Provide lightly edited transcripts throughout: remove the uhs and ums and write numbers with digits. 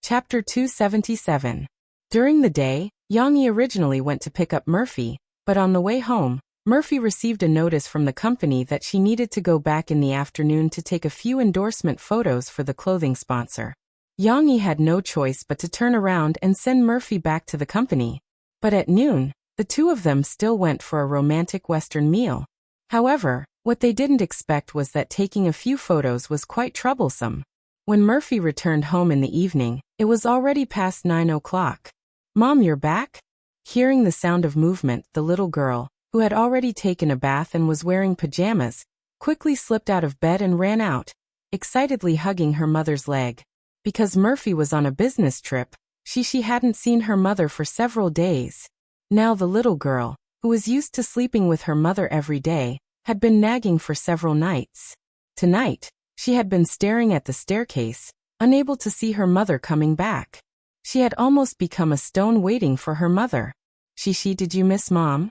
Chapter 277. During the day, Yang originally went to pick up Murphy, but on the way home, Murphy received a notice from the company that she needed to go back in the afternoon to take a few endorsement photos for the clothing sponsor. Yang had no choice but to turn around and send Murphy back to the company. But at noon, the two of them still went for a romantic Western meal. However, what they didn't expect was that taking a few photos was quite troublesome. When Murphy returned home in the evening, it was already past 9 o'clock. "Mom, you're back?" Hearing the sound of movement, the little girl, who had already taken a bath and was wearing pajamas, quickly slipped out of bed and ran out, excitedly hugging her mother's leg. Because Murphy was on a business trip, she hadn't seen her mother for several days. Now the little girl, who was used to sleeping with her mother every day, had been nagging for several nights. Tonight, she had been staring at the staircase, unable to see her mother coming back. She had almost become a stone waiting for her mother. "Shishi, did you miss Mom?"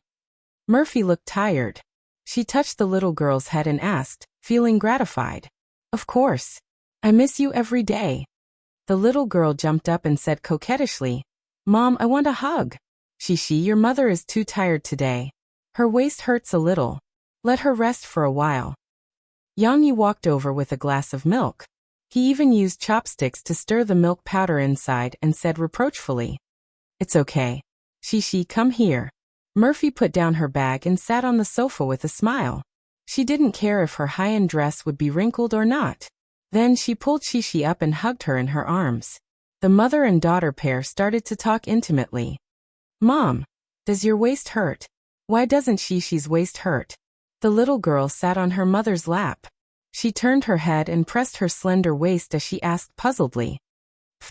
Murphy looked tired. She touched the little girl's head and asked, feeling gratified. "Of course. I miss you every day." The little girl jumped up and said coquettishly, "Mom, I want a hug." "Shishi, your mother is too tired today. Her waist hurts a little. Let her rest for a while." Yang walked over with a glass of milk. He even used chopsticks to stir the milk powder inside and said reproachfully, "It's okay. Shishi, come here." Murphy put down her bag and sat on the sofa with a smile. She didn't care if her high-end dress would be wrinkled or not. Then she pulled Shishi up and hugged her in her arms. The mother and daughter pair started to talk intimately. "Mom, does your waist hurt?" "Why doesn't Shishi's waist hurt?" The little girl sat on her mother's lap. She turned her head and pressed her slender waist as she asked puzzledly,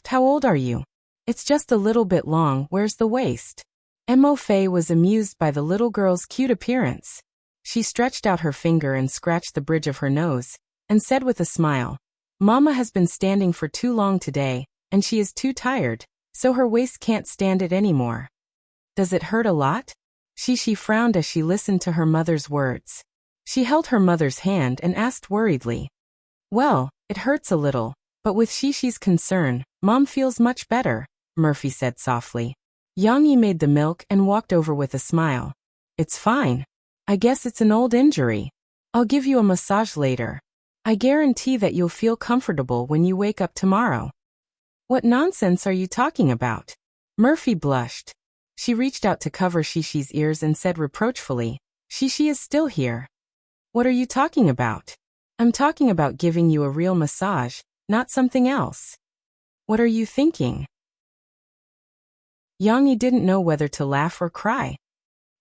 "How old are you?" "It's just a little bit long, where's the waist?" Mo Fei was amused by the little girl's cute appearance. She stretched out her finger and scratched the bridge of her nose, and said with a smile, "Mama has been standing for too long today, and she is too tired, so her waist can't stand it anymore." "Does it hurt a lot?" Shishi frowned as she listened to her mother's words. She held her mother's hand and asked worriedly, "Well, it hurts a little, but with Shishi's concern, Mom feels much better," Murphy said softly. Yang made the milk and walked over with a smile. "It's fine. I guess it's an old injury. I'll give you a massage later. I guarantee that you'll feel comfortable when you wake up tomorrow." "What nonsense are you talking about?" Murphy blushed. She reached out to cover Shishi's ears and said reproachfully, "Shishi is still here." "What are you talking about?" "I'm talking about giving you a real massage, not something else." "What are you thinking?" Yang didn't know whether to laugh or cry.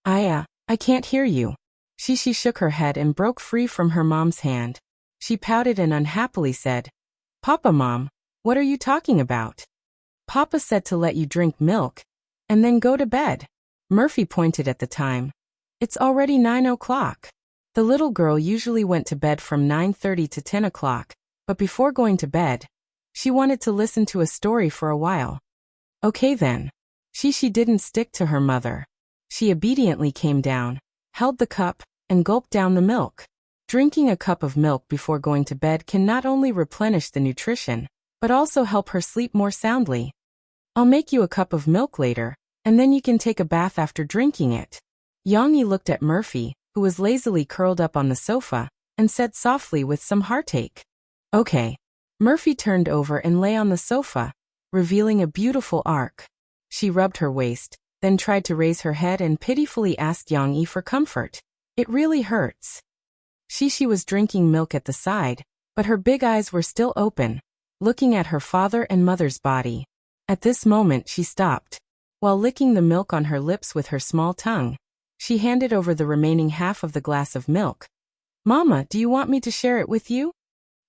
I can't hear you." Shishi shook her head and broke free from her mom's hand. She pouted and unhappily said, "Papa, Mom, what are you talking about?" "Papa said to let you drink milk, and then go to bed." Murphy pointed at the time. "It's already 9 o'clock. The little girl usually went to bed from 9:30 to 10 o'clock, but before going to bed, she wanted to listen to a story for a while." "Okay then." Shishi didn't stick to her mother. She obediently came down, held the cup, and gulped down the milk. Drinking a cup of milk before going to bed can not only replenish the nutrition, but also help her sleep more soundly. "I'll make you a cup of milk later, and then you can take a bath after drinking it." Yang looked at Murphy, who was lazily curled up on the sofa, and said softly with some heartache, "Okay." Murphy turned over and lay on the sofa, revealing a beautiful arc. She rubbed her waist, then tried to raise her head and pitifully asked Yang for comfort. "It really hurts." Shishi was drinking milk at the side, but her big eyes were still open, looking at her father and mother's body. At this moment she stopped. While licking the milk on her lips with her small tongue, she handed over the remaining half of the glass of milk. "Mama, do you want me to share it with you?"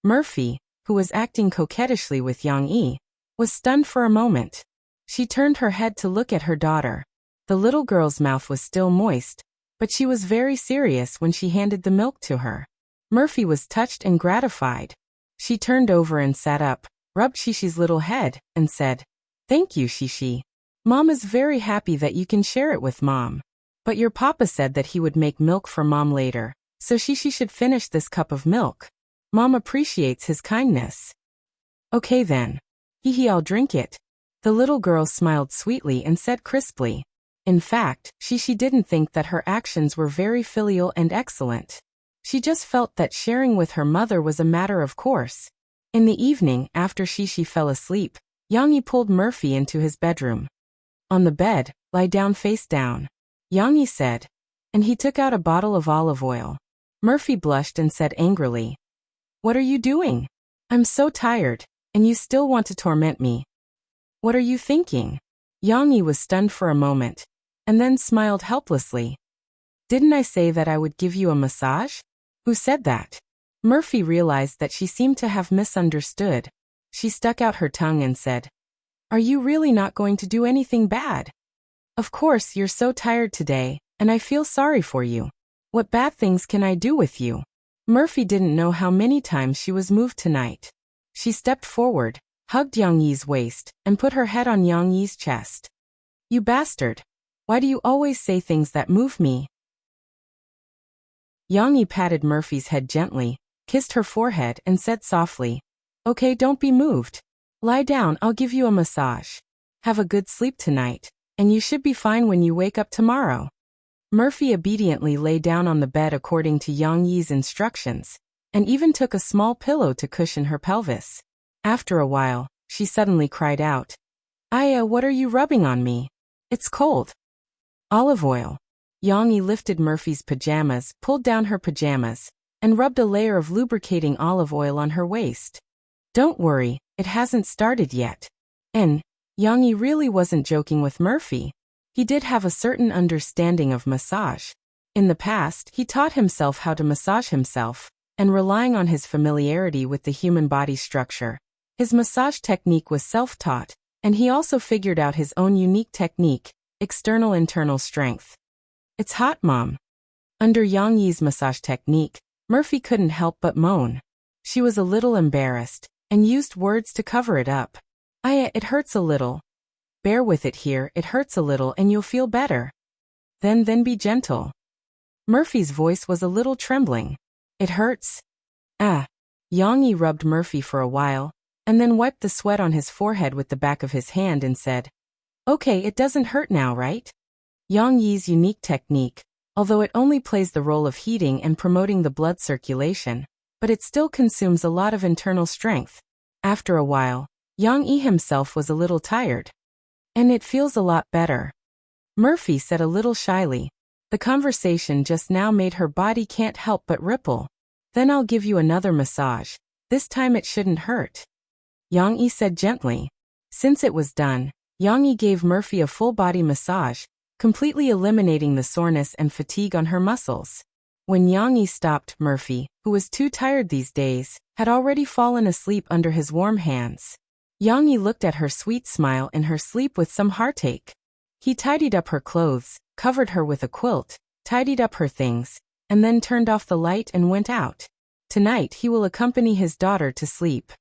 Murphy, who was acting coquettishly with Yang, was stunned for a moment. She turned her head to look at her daughter. The little girl's mouth was still moist, but she was very serious when she handed the milk to her. Murphy was touched and gratified. She turned over and sat up, rubbed Shishi's little head, and said, "Thank you, Shishi. Mom is very happy that you can share it with Mom. But your papa said that he would make milk for Mom later, so Shishi should finish this cup of milk. Mom appreciates his kindness." "Okay then. I'll drink it," The little girl smiled sweetly and said crisply. In fact, she didn't think that her actions were very filial and excellent. She just felt that sharing with her mother was a matter of course. In the evening, after she fell asleep, Yang pulled Murphy into his bedroom. On the bed, lie down face down, Yang said. And he took out a bottle of olive oil. Murphy blushed and said angrily, "What are you doing? I'm so tired, and you still want to torment me. What are you thinking?" Yang was stunned for a moment, and then smiled helplessly. "Didn't I say that I would give you a massage? Who said that?" Murphy realized that she seemed to have misunderstood. She stuck out her tongue and said, "Are you really not going to do anything bad? Of course you're so tired today, and I feel sorry for you. What bad things can I do with you?" Murphy didn't know how many times she was moved tonight. She stepped forward, hugged Yang Yi's waist, and put her head on Yang Yi's chest. "You bastard! Why do you always say things that move me?" Yang Yi patted Murphy's head gently, kissed her forehead, and said softly, "Okay, don't be moved. Lie down, I'll give you a massage. Have a good sleep tonight, and you should be fine when you wake up tomorrow." Murphy obediently lay down on the bed according to Yang Yi's instructions, and even took a small pillow to cushion her pelvis. After a while, she suddenly cried out, "Aya, what are you rubbing on me? It's cold." "Olive oil." Yang Yi lifted Murphy's pajamas, pulled down her pajamas, and rubbed a layer of lubricating olive oil on her waist. "Don't worry, it hasn't started yet." And Yang Yi really wasn't joking with Murphy. He did have a certain understanding of massage. In the past, he taught himself how to massage himself, and relying on his familiarity with the human body structure, his massage technique was self-taught, and he also figured out his own unique technique, external-internal strength. "It's hot, Mom." Under Yang Yi's massage technique, Murphy couldn't help but moan. She was a little embarrassed, and used words to cover it up. "Aya, it hurts a little. Bear with it here, it hurts a little and you'll feel better. Then be gentle." Murphy's voice was a little trembling. "It hurts." "Ah." Yang Yi rubbed Murphy for a while, and then wiped the sweat on his forehead with the back of his hand and said, "Okay, it doesn't hurt now, right?" Yang Yi's unique technique, although it only plays the role of heating and promoting the blood circulation, but it still consumes a lot of internal strength. After a while, Yang Yi himself was a little tired. "And it feels a lot better," Murphy said a little shyly. The conversation just now made her body can't help but ripple. "Then I'll give you another massage. This time it shouldn't hurt," Yang Yi said gently. Since it was done, Yang Yi gave Murphy a full-body massage, completely eliminating the soreness and fatigue on her muscles. When Yang Yi stopped, Murphy, who was too tired these days, had already fallen asleep under his warm hands. Yang Yi looked at her sweet smile in her sleep with some heartache. He tidied up her clothes, covered her with a quilt, tidied up her things, and then turned off the light and went out. Tonight he will accompany his daughter to sleep.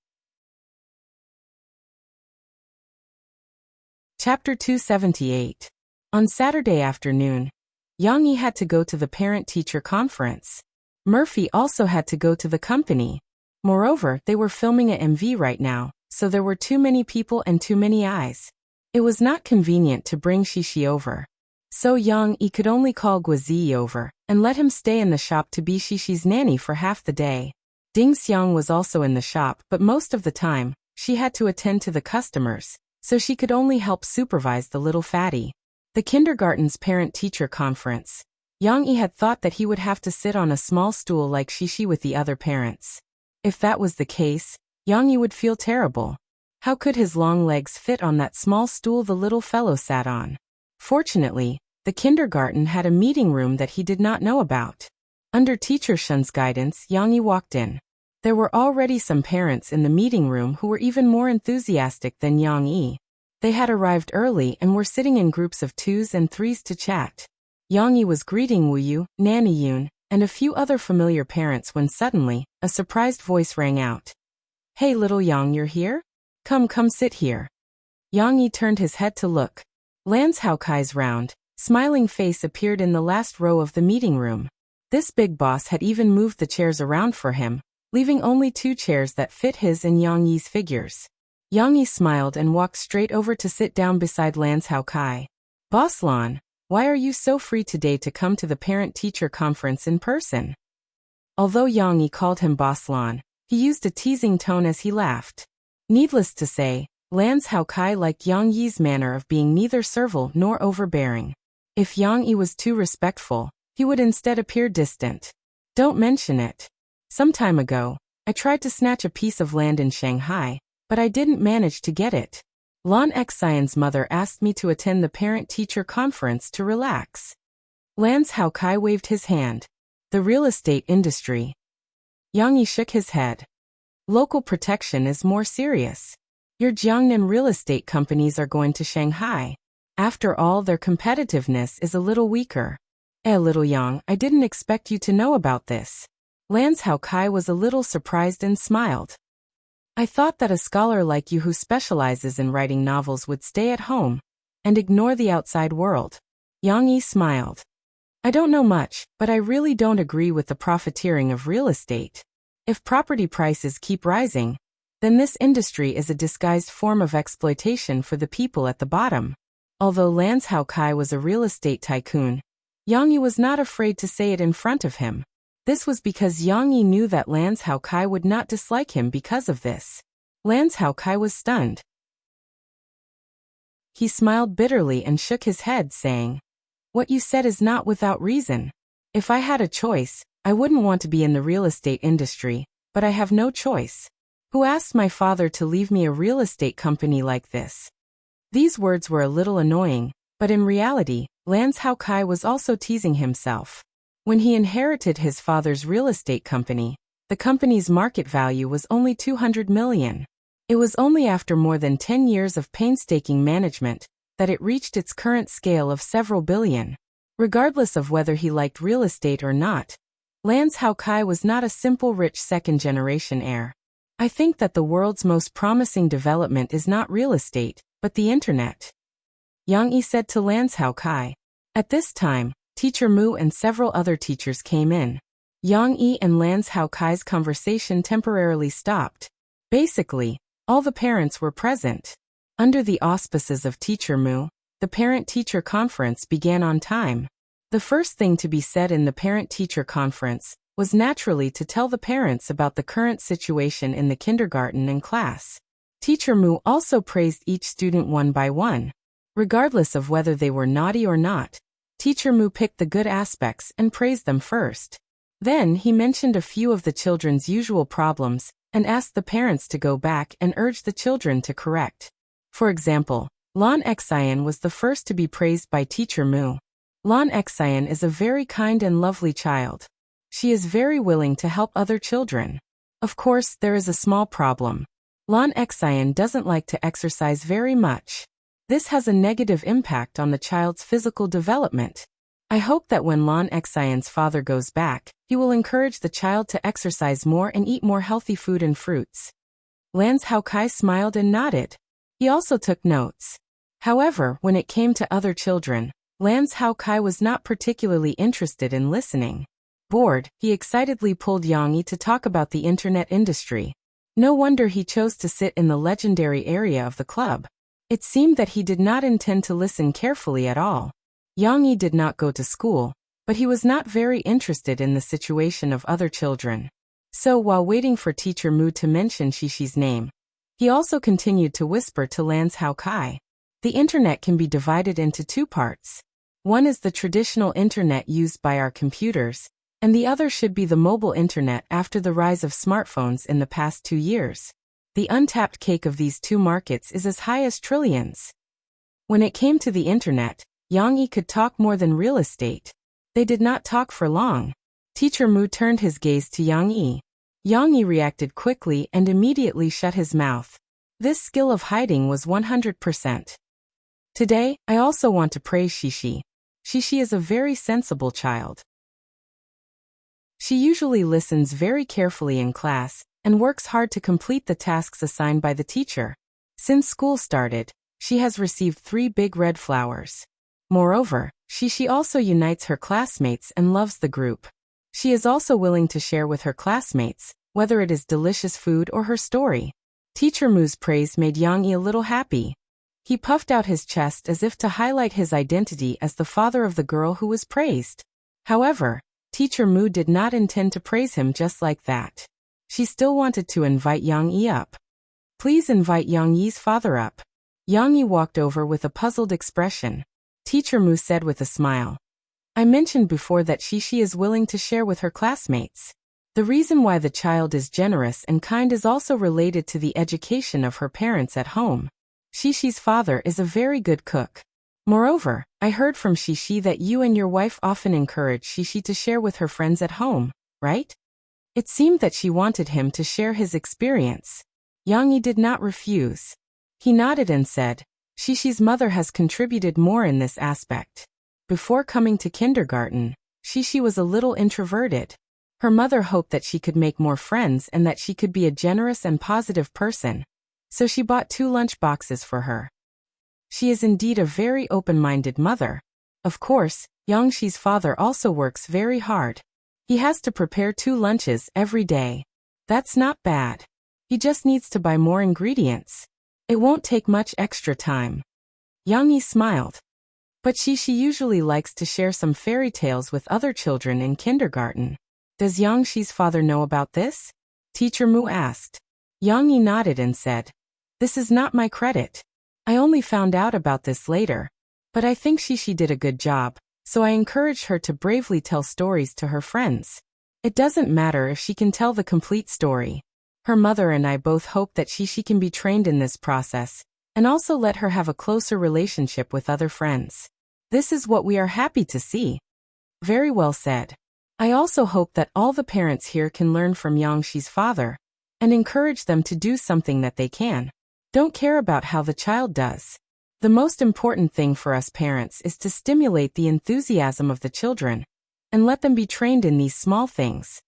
Chapter 278. On Saturday afternoon, Yang Yi had to go to the parent-teacher conference. Murphy also had to go to the company. Moreover, they were filming a MV right now, so there were too many people and too many eyes. It was not convenient to bring Shishi over. So Yang Yi could only call Guizi over, and let him stay in the shop to be Shishi's nanny for half the day. Ding Xiang was also in the shop, but most of the time, she had to attend to the customers, so she could only help supervise the little fatty. The kindergarten's parent-teacher conference. Yang Yi had thought that he would have to sit on a small stool like Shishi with the other parents. If that was the case, Yang Yi would feel terrible. How could his long legs fit on that small stool the little fellow sat on? Fortunately, the kindergarten had a meeting room that he did not know about. Under Teacher Shun's guidance, Yang Yi walked in. There were already some parents in the meeting room who were even more enthusiastic than Yang Yi. They had arrived early and were sitting in groups of 2s and 3s to chat. Yang Yi was greeting Wu Yu, Nanny Yun, and a few other familiar parents when suddenly, a surprised voice rang out. "Hey little Yang, you're here? Come sit here." Yang Yi turned his head to look. Lans Hao Kai's round, smiling face appeared in the last row of the meeting room. This big boss had even moved the chairs around for him, leaving only 2 chairs that fit his and Yang Yi's figures. Yang Yi smiled and walked straight over to sit down beside Lan's Hao Kai. Boss Lan, why are you so free today to come to the parent-teacher conference in person? Although Yang Yi called him Boss Lan, he used a teasing tone as he laughed. Needless to say, Lan's Hao Kai liked Yang Yi's manner of being neither servile nor overbearing. If Yang Yi was too respectful, he would instead appear distant. Don't mention it. Some time ago, I tried to snatch a piece of land in Shanghai, but I didn't manage to get it. Lan Xian's mother asked me to attend the parent-teacher conference to relax. Lan's Hao Kai waved his hand. The real estate industry. Yang Yi shook his head. Local protection is more serious. Your Jiangnan real estate companies are going to Shanghai. After all, their competitiveness is a little weaker. Little Yang, I didn't expect you to know about this. Lan's Hao Kai was a little surprised and smiled. I thought that a scholar like you who specializes in writing novels would stay at home and ignore the outside world. Yang Yi smiled. I don't know much, but I really don't agree with the profiteering of real estate. If property prices keep rising, then this industry is a disguised form of exploitation for the people at the bottom. Although Lan's Hao Kai was a real estate tycoon, Yang Yi was not afraid to say it in front of him. This was because Yang Yi knew that Lan's Hao Kai would not dislike him because of this. Lan's Hao Kai was stunned. He smiled bitterly and shook his head, saying, What you said is not without reason. If I had a choice, I wouldn't want to be in the real estate industry, but I have no choice. Who asked my father to leave me a real estate company like this? These words were a little annoying, but in reality, Lan's Hao Kai was also teasing himself. When he inherited his father's real estate company, the company's market value was only 200 million. It was only after more than 10 years of painstaking management that it reached its current scale of several billion. Regardless of whether he liked real estate or not, Lan's Hao Kai was not a simple rich second-generation heir. I think that the world's most promising development is not real estate, but the internet. Yang Yi said to Lan's Hao Kai. At this time, Teacher Mu and several other teachers came in. Yang Yi and Lan's Hao Kai's conversation temporarily stopped. Basically, all the parents were present. Under the auspices of Teacher Mu, the parent-teacher conference began on time. The first thing to be said in the parent-teacher conference was naturally to tell the parents about the current situation in the kindergarten and class. Teacher Mu also praised each student one by one. Regardless of whether they were naughty or not, Teacher Mu picked the good aspects and praised them first. Then he mentioned a few of the children's usual problems and asked the parents to go back and urge the children to correct. For example, Lan Xian was the first to be praised by Teacher Mu. Lan Xian is a very kind and lovely child. She is very willing to help other children. Of course, there is a small problem. Lan Xian doesn't like to exercise very much. This has a negative impact on the child's physical development. I hope that when Lan Xian's father goes back, he will encourage the child to exercise more and eat more healthy food and fruits. Lan's Hao Kai smiled and nodded. He also took notes. However, when it came to other children, Lan's Hao Kai was not particularly interested in listening. Bored, he excitedly pulled Yang Yi to talk about the internet industry. No wonder he chose to sit in the legendary area of the club. It seemed that he did not intend to listen carefully at all. Yang Yi did not go to school, but he was not very interested in the situation of other children. So while waiting for Teacher Mu to mention Shishi's name, he also continued to whisper to Lan's Hao Kai. The internet can be divided into two parts. One is the traditional internet used by our computers, and the other should be the mobile internet after the rise of smartphones in the past 2 years. The untapped cake of these two markets is as high as trillions. When it came to the internet, Yang Yi could talk more than real estate. They did not talk for long. Teacher Mu turned his gaze to Yang Yi. Yang Yi reacted quickly and immediately shut his mouth. This skill of hiding was 100%. Today, I also want to praise Shishi. Shishi is a very sensible child. She usually listens very carefully in class and works hard to complete the tasks assigned by the teacher. Since school started, she has received 3 big red flowers. Moreover, Shishi also unites her classmates and loves the group. She is also willing to share with her classmates, whether it is delicious food or her story. Teacher Mu's praise made Yang Yi a little happy. He puffed out his chest as if to highlight his identity as the father of the girl who was praised. However, Teacher Mu did not intend to praise him just like that. She still wanted to invite Yang Yi up. Please invite Yang Yi's father up. Yang Yi walked over with a puzzled expression. Teacher Mu said with a smile. I mentioned before that she is willing to share with her classmates. The reason why the child is generous and kind is also related to the education of her parents at home. Shi's father is a very good cook. Moreover, I heard from Shishi that you and your wife often encourage Shishi to share with her friends at home, right? It seemed that she wanted him to share his experience. Yang Yi did not refuse. He nodded and said, Shishi's mother has contributed more in this aspect. Before coming to kindergarten, Shishi was a little introverted. Her mother hoped that she could make more friends and that she could be a generous and positive person. So she bought 2 lunch boxes for her. She is indeed a very open-minded mother. Of course, Yang Shi's father also works very hard. He has to prepare 2 lunches every day. That's not bad. He just needs to buy more ingredients. It won't take much extra time. Yang Yi smiled. But she usually likes to share some fairy tales with other children in kindergarten. Does Yang Shi's father know about this? Teacher Mu asked. Yang Yi nodded and said, This is not my credit. I only found out about this later. But I think she did a good job, so I encouraged her to bravely tell stories to her friends. It doesn't matter if she can tell the complete story. Her mother and I both hope that she can be trained in this process, and also let her have a closer relationship with other friends. This is what we are happy to see. Very well said. I also hope that all the parents here can learn from Yang Shi's father, and encourage them to do something that they can. Don't care about how the child does. The most important thing for us parents is to stimulate the enthusiasm of the children, and let them be trained in these small things.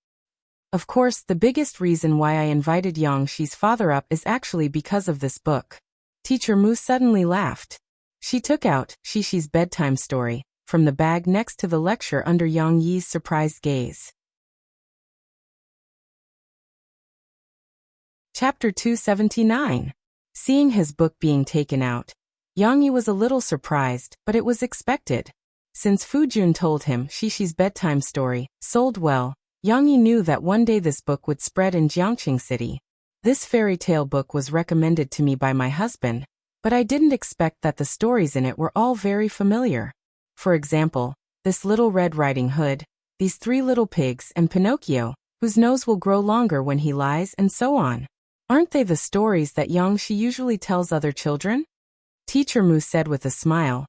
Of course, the biggest reason why I invited Yang Shi's father up is actually because of this book. Teacher Mu suddenly laughed. She took out Shi's bedtime story from the bag next to the lecture under Yang Yi's surprised gaze. Chapter 279. Seeing his book being taken out, Yang Yi was a little surprised, but it was expected. Since Fu Jun told him Shi's bedtime story sold well, Yang Yi knew that one day this book would spread in Jiangqing City. This fairy tale book was recommended to me by my husband, but I didn't expect that the stories in it were all very familiar. For example, this Little Red Riding Hood, these 3 little pigs, and Pinocchio, whose nose will grow longer when he lies, and so on. Aren't they the stories that Yang Shi usually tells other children? Teacher Mu said with a smile.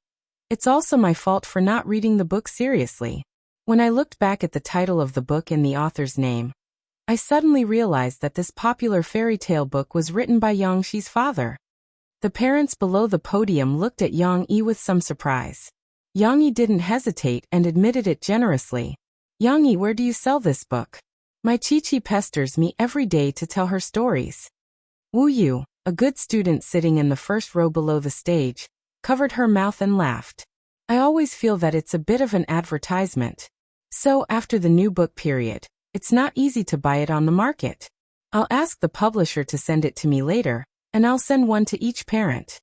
It's also my fault for not reading the book seriously. When I looked back at the title of the book and the author's name, I suddenly realized that this popular fairy tale book was written by Yang Shi's father. The parents below the podium looked at Yang Yi with some surprise. Yang Yi didn't hesitate and admitted it generously. Yang Yi, where do you sell this book? My Chi pesters me every day to tell her stories. Wu Yu, a good student sitting in the first row below the stage, covered her mouth and laughed. I always feel that it's a bit of an advertisement. So after the new book period, it's not easy to buy it on the market. I'll ask the publisher to send it to me later, and I'll send one to each parent.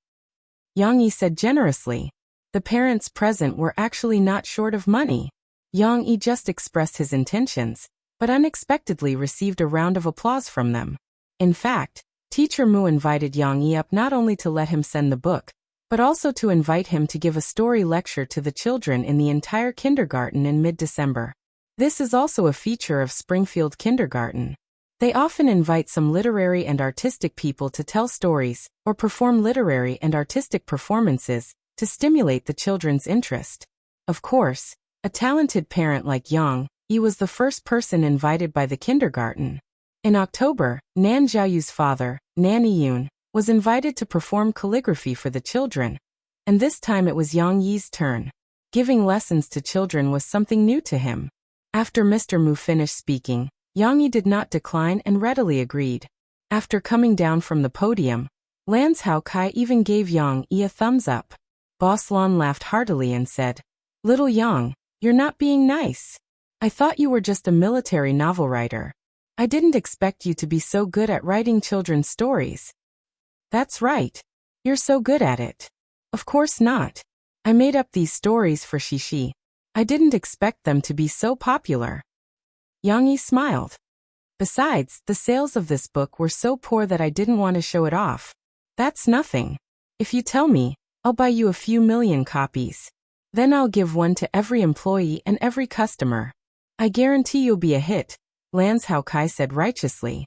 Yang Yi said generously. The parents present were actually not short of money. Yang Yi just expressed his intentions, but unexpectedly received a round of applause from them. In fact, Teacher Mu invited Yang Yi up not only to let him send the book, but also to invite him to give a story lecture to the children in the entire kindergarten in mid-December. This is also a feature of Springfield Kindergarten. They often invite some literary and artistic people to tell stories, or perform literary and artistic performances, to stimulate the children's interest. Of course, a talented parent like Yang Yi was the first person invited by the kindergarten. In October, Nan Xiaoyu's father, Nanny Yun, was invited to perform calligraphy for the children, and this time it was Yang Yi's turn. Giving lessons to children was something new to him. After Mr. Mu finished speaking, Yang Yi did not decline and readily agreed. After coming down from the podium, Lan Cao Kai even gave Yang Yi a thumbs up. Boss Lan laughed heartily and said, Little Yang, you're not being nice. I thought you were just a military novel writer. I didn't expect you to be so good at writing children's stories. That's right. You're so good at it. Of course not. I made up these stories for Shishi. I didn't expect them to be so popular. Yang Yi smiled. Besides, the sales of this book were so poor that I didn't want to show it off. That's nothing. If you tell me, I'll buy you a few million copies. Then I'll give one to every employee and every customer. I guarantee you'll be a hit, Lans Hao Kai said righteously.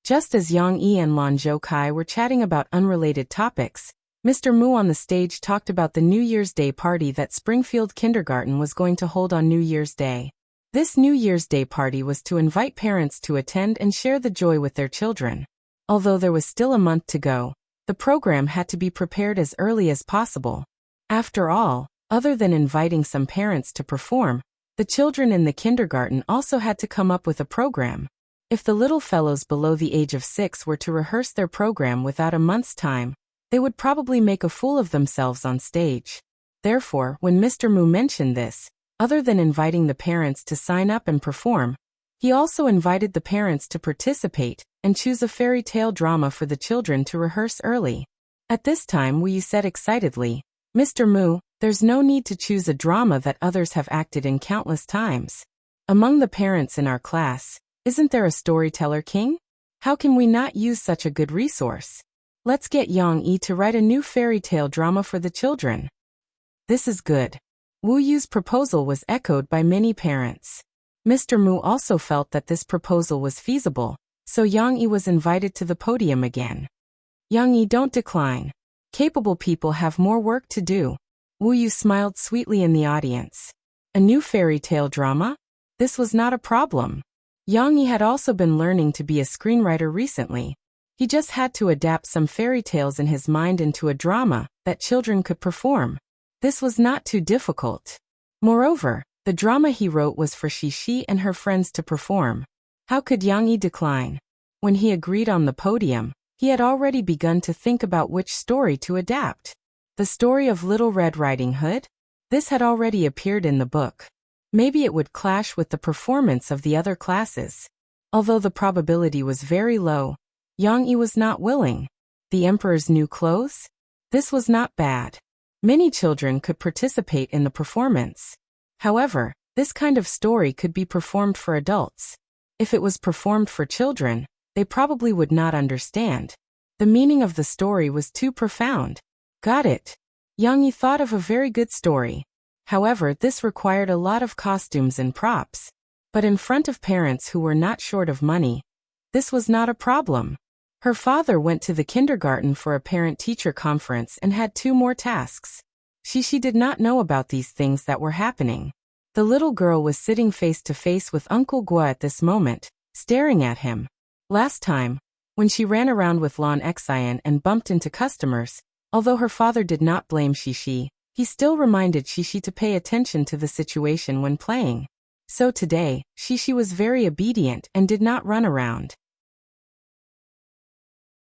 Just as Yang Yi and Lan Zhou Kai were chatting about unrelated topics, Mr. Mu on the stage talked about the New Year's Day party that Springfield Kindergarten was going to hold on New Year's Day. This New Year's Day party was to invite parents to attend and share the joy with their children. Although there was still a month to go, the program had to be prepared as early as possible. After all, other than inviting some parents to perform, the children in the kindergarten also had to come up with a program. If the little fellows below the age of 6 were to rehearse their program without a month's time, they would probably make a fool of themselves on stage. Therefore, when Mr. Mu mentioned this, other than inviting the parents to sign up and perform, he also invited the parents to participate and choose a fairy tale drama for the children to rehearse early. At this time, Wu Yu said excitedly, Mr. Mu, there's no need to choose a drama that others have acted in countless times. Among the parents in our class, isn't there a storyteller king? How can we not use such a good resource? Let's get Yang Yi to write a new fairy tale drama for the children. This is good. Wu Yu's proposal was echoed by many parents. Mr. Mu also felt that this proposal was feasible, so Yang Yi was invited to the podium again. Yang Yi, don't decline. Capable people have more work to do. Wu Yu smiled sweetly in the audience. A new fairy tale drama? This was not a problem. Yang Yi had also been learning to be a screenwriter recently. He just had to adapt some fairy tales in his mind into a drama that children could perform. This was not too difficult. Moreover, the drama he wrote was for Shishi and her friends to perform. How could Yang Yi decline? When he agreed on the podium, he had already begun to think about which story to adapt. The story of Little Red Riding Hood? This had already appeared in the book. Maybe it would clash with the performance of the other classes. Although the probability was very low, Yang Yi was not willing. The Emperor's New Clothes? This was not bad. Many children could participate in the performance. However, this kind of story could be performed for adults. If it was performed for children, they probably would not understand. The meaning of the story was too profound. Got it. Yang Yi thought of a very good story. However, this required a lot of costumes and props. But in front of parents who were not short of money, this was not a problem. Her father went to the kindergarten for a parent-teacher conference and had 2 more tasks. Shishi did not know about these things that were happening. The little girl was sitting face to face with Uncle Gua at this moment, staring at him. Last time, when she ran around with Lan Xian and bumped into customers, although her father did not blame Shishi, he still reminded Shishi to pay attention to the situation when playing. So today, Shishi was very obedient and did not run around.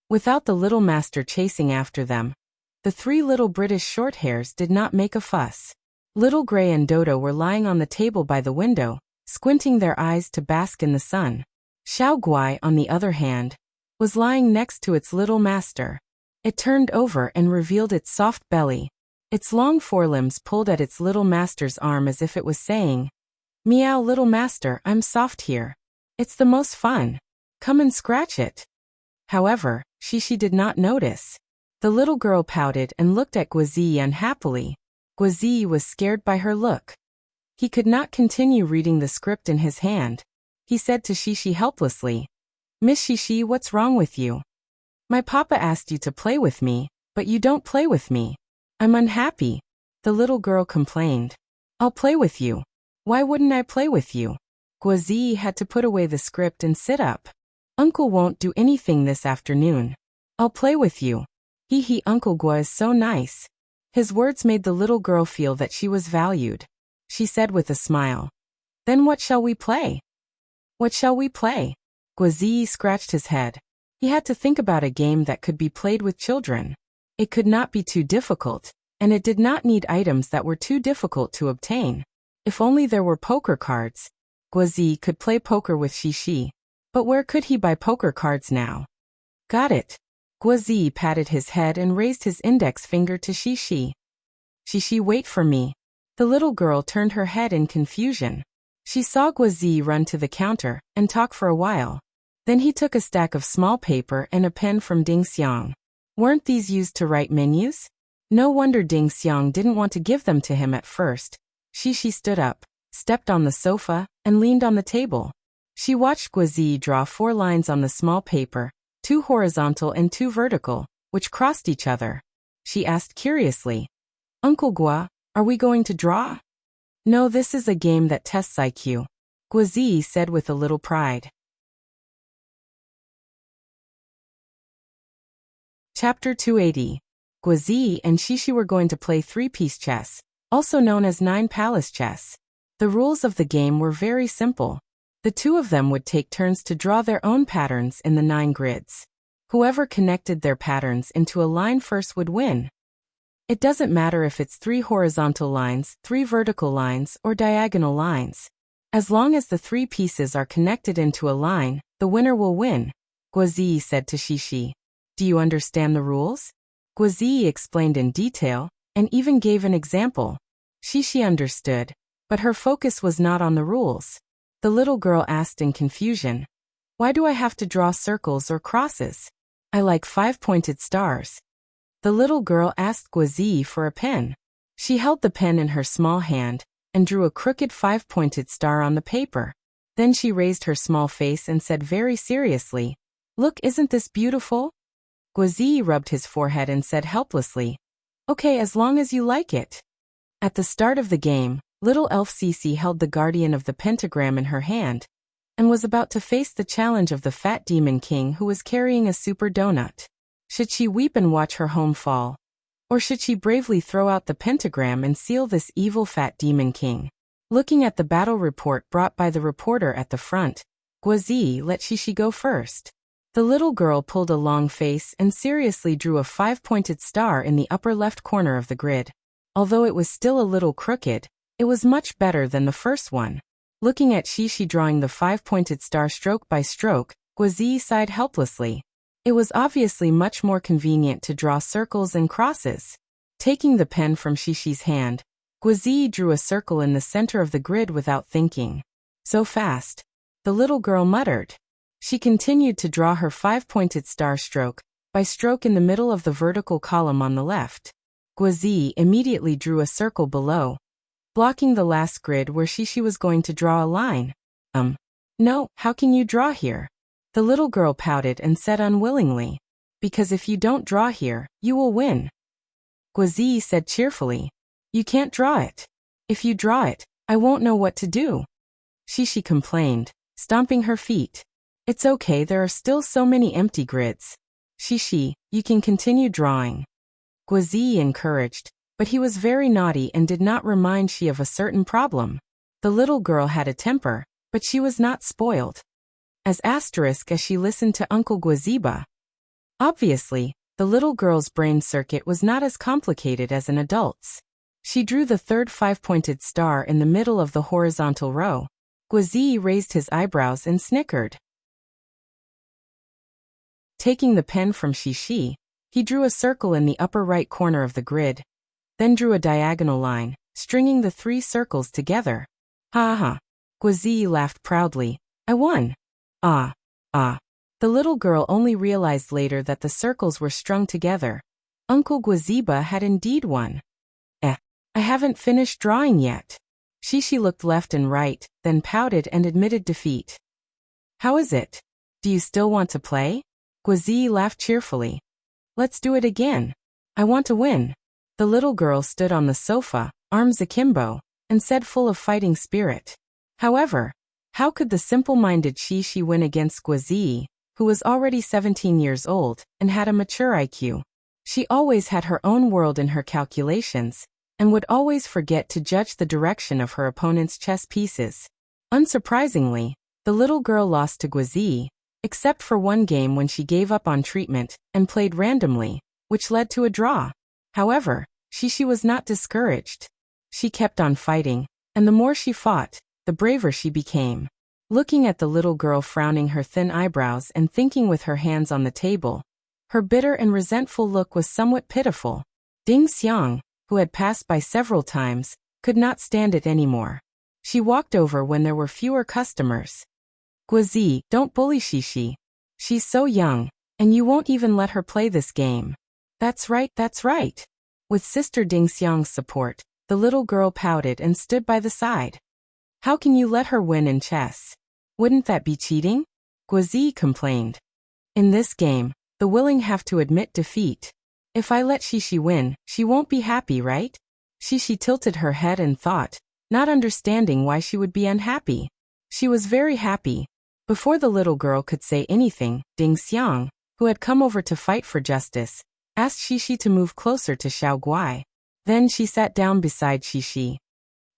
Without the little master chasing after them, the 3 little British shorthairs did not make a fuss. Little Gray and Dodo were lying on the table by the window, squinting their eyes to bask in the sun. Xiao Guai, on the other hand, was lying next to its little master. It turned over and revealed its soft belly. Its long forelimbs pulled at its little master's arm as if it was saying, "Meow, little master, I'm soft here. It's the most fun. Come and scratch it." However, Shishi did not notice. The little girl pouted and looked at Guazi unhappily. Guazi was scared by her look. He could not continue reading the script in his hand. He said to Shishi helplessly, "Miss Shishi, what's wrong with you? My papa asked you to play with me, but you don't play with me. I'm unhappy." The little girl complained. "I'll play with you. Why wouldn't I play with you?" Guazi had to put away the script and sit up. "Uncle won't do anything this afternoon. I'll play with you. Hee, Uncle Gua is so nice." His words made the little girl feel that she was valued. She said with a smile, "Then what shall we play?" "What shall we play?" Guazi scratched his head. He had to think about a game that could be played with children. It could not be too difficult, and it did not need items that were too difficult to obtain. If only there were poker cards. Guazi could play poker with Shishi. But where could he buy poker cards now? Got it. Guazi patted his head and raised his index finger to Shishi. Shishi, wait for me. The little girl turned her head in confusion. She saw Guazi run to the counter and talk for a while. Then he took a stack of small paper and a pen from Ding Xiang. Weren't these used to write menus? No wonder Ding Xiang didn't want to give them to him at first. Shishi stood up, stepped on the sofa, and leaned on the table. She watched Guazi draw 4 lines on the small paper, 2 horizontal and 2 vertical, which crossed each other. She asked curiously, Uncle Gua, are we going to draw? No, this is a game that tests IQ. Guazi said with a little pride. Chapter 280. Guazi and Shishi were going to play 3-piece chess, also known as 9-palace chess. The rules of the game were very simple. The two of them would take turns to draw their own patterns in the 9 grids. Whoever connected their patterns into a line first would win. It doesn't matter if it's 3 horizontal lines, 3 vertical lines, or diagonal lines. As long as the 3 pieces are connected into a line, the winner will win, Guazi said to Shishi. Do you understand the rules? Guazi explained in detail, and even gave an example. Shishi understood, but her focus was not on the rules. The little girl asked in confusion, why do I have to draw circles or crosses? I like 5-pointed stars. The little girl asked Guazi for a pen. She held the pen in her small hand and drew a crooked 5-pointed star on the paper. Then she raised her small face and said very seriously, Look, isn't this beautiful? Guazi rubbed his forehead and said helplessly, Okay, as long as you like it. At the start of the game, little elf Cece held the guardian of the pentagram in her hand and was about to face the challenge of the fat demon king who was carrying a super donut. Should she weep and watch her home fall? Or should she bravely throw out the pentagram and seal this evil fat demon king? Looking at the battle report brought by the reporter at the front, Guazi let Shishi go first. The little girl pulled a long face and seriously drew a 5-pointed star in the upper left corner of the grid. Although it was still a little crooked, it was much better than the first one. Looking at Shishi drawing the 5-pointed star stroke by stroke, Guazi sighed helplessly. It was obviously much more convenient to draw circles and crosses. Taking the pen from Shishi's hand, Guazi drew a circle in the center of the grid without thinking. So fast, the little girl muttered. She continued to draw her 5-pointed star stroke by stroke in the middle of the vertical column on the left. Guazi immediately drew a circle below, blocking the last grid where Shishi was going to draw a line. No, how can you draw here? The little girl pouted and said unwillingly, Because if you don't draw here, you will win. Guazi said cheerfully, You can't draw it. If you draw it, I won't know what to do. Shishi complained, stomping her feet. It's okay, there are still so many empty grids. Shishi, you can continue drawing. Guazi encouraged, but he was very naughty and did not remind she of a certain problem. The little girl had a temper, but she was not spoiled. As she listened to Uncle Guaziba. Obviously, the little girl's brain circuit was not as complicated as an adult's. She drew the third 5-pointed star in the middle of the horizontal row. Guazi raised his eyebrows and snickered. Taking the pen from Shishi, he drew a circle in the upper right corner of the grid, then drew a diagonal line, stringing the 3 circles together. Ha ha! Guazi laughed proudly. I won! Ah. The little girl only realized later that the circles were strung together. Uncle Guaziba had indeed won. I haven't finished drawing yet. Shishi looked left and right, then pouted and admitted defeat. How is it? Do you still want to play? Guazi laughed cheerfully. Let's do it again. I want to win. The little girl stood on the sofa, arms akimbo, and said full of fighting spirit. However, how could the simple-minded Shishi win against Guazi, who was already 17 years old and had a mature IQ? She always had her own world in her calculations, and would always forget to judge the direction of her opponent's chess pieces. Unsurprisingly, the little girl lost to Guazi, except for one game when she gave up on treatment and played randomly, which led to a draw. However, Shishi was not discouraged. She kept on fighting, and the more she fought, the braver she became. looking at the little girl frowning her thin eyebrows and thinking with her hands on the table. Her bitter and resentful look was somewhat pitiful. Ding Xiang, who had passed by several times, could not stand it anymore. She walked over when there were fewer customers. Guozi, don't bully Shishi. She's so young, and you won't even let her play this game. That's right, that's right. With Sister Ding Xiang's support, the little girl pouted and stood by the side. How can you let her win in chess? Wouldn't that be cheating? Guozi complained. In this game, the willing have to admit defeat. If I let Shishi win, she won't be happy, right? Shishi tilted her head and thought, not understanding why she would be unhappy. She was very happy. Before the little girl could say anything, Ding Xiang, who had come over to fight for justice, asked Shishi to move closer to Xiao Guai. Then she sat down beside Shishi.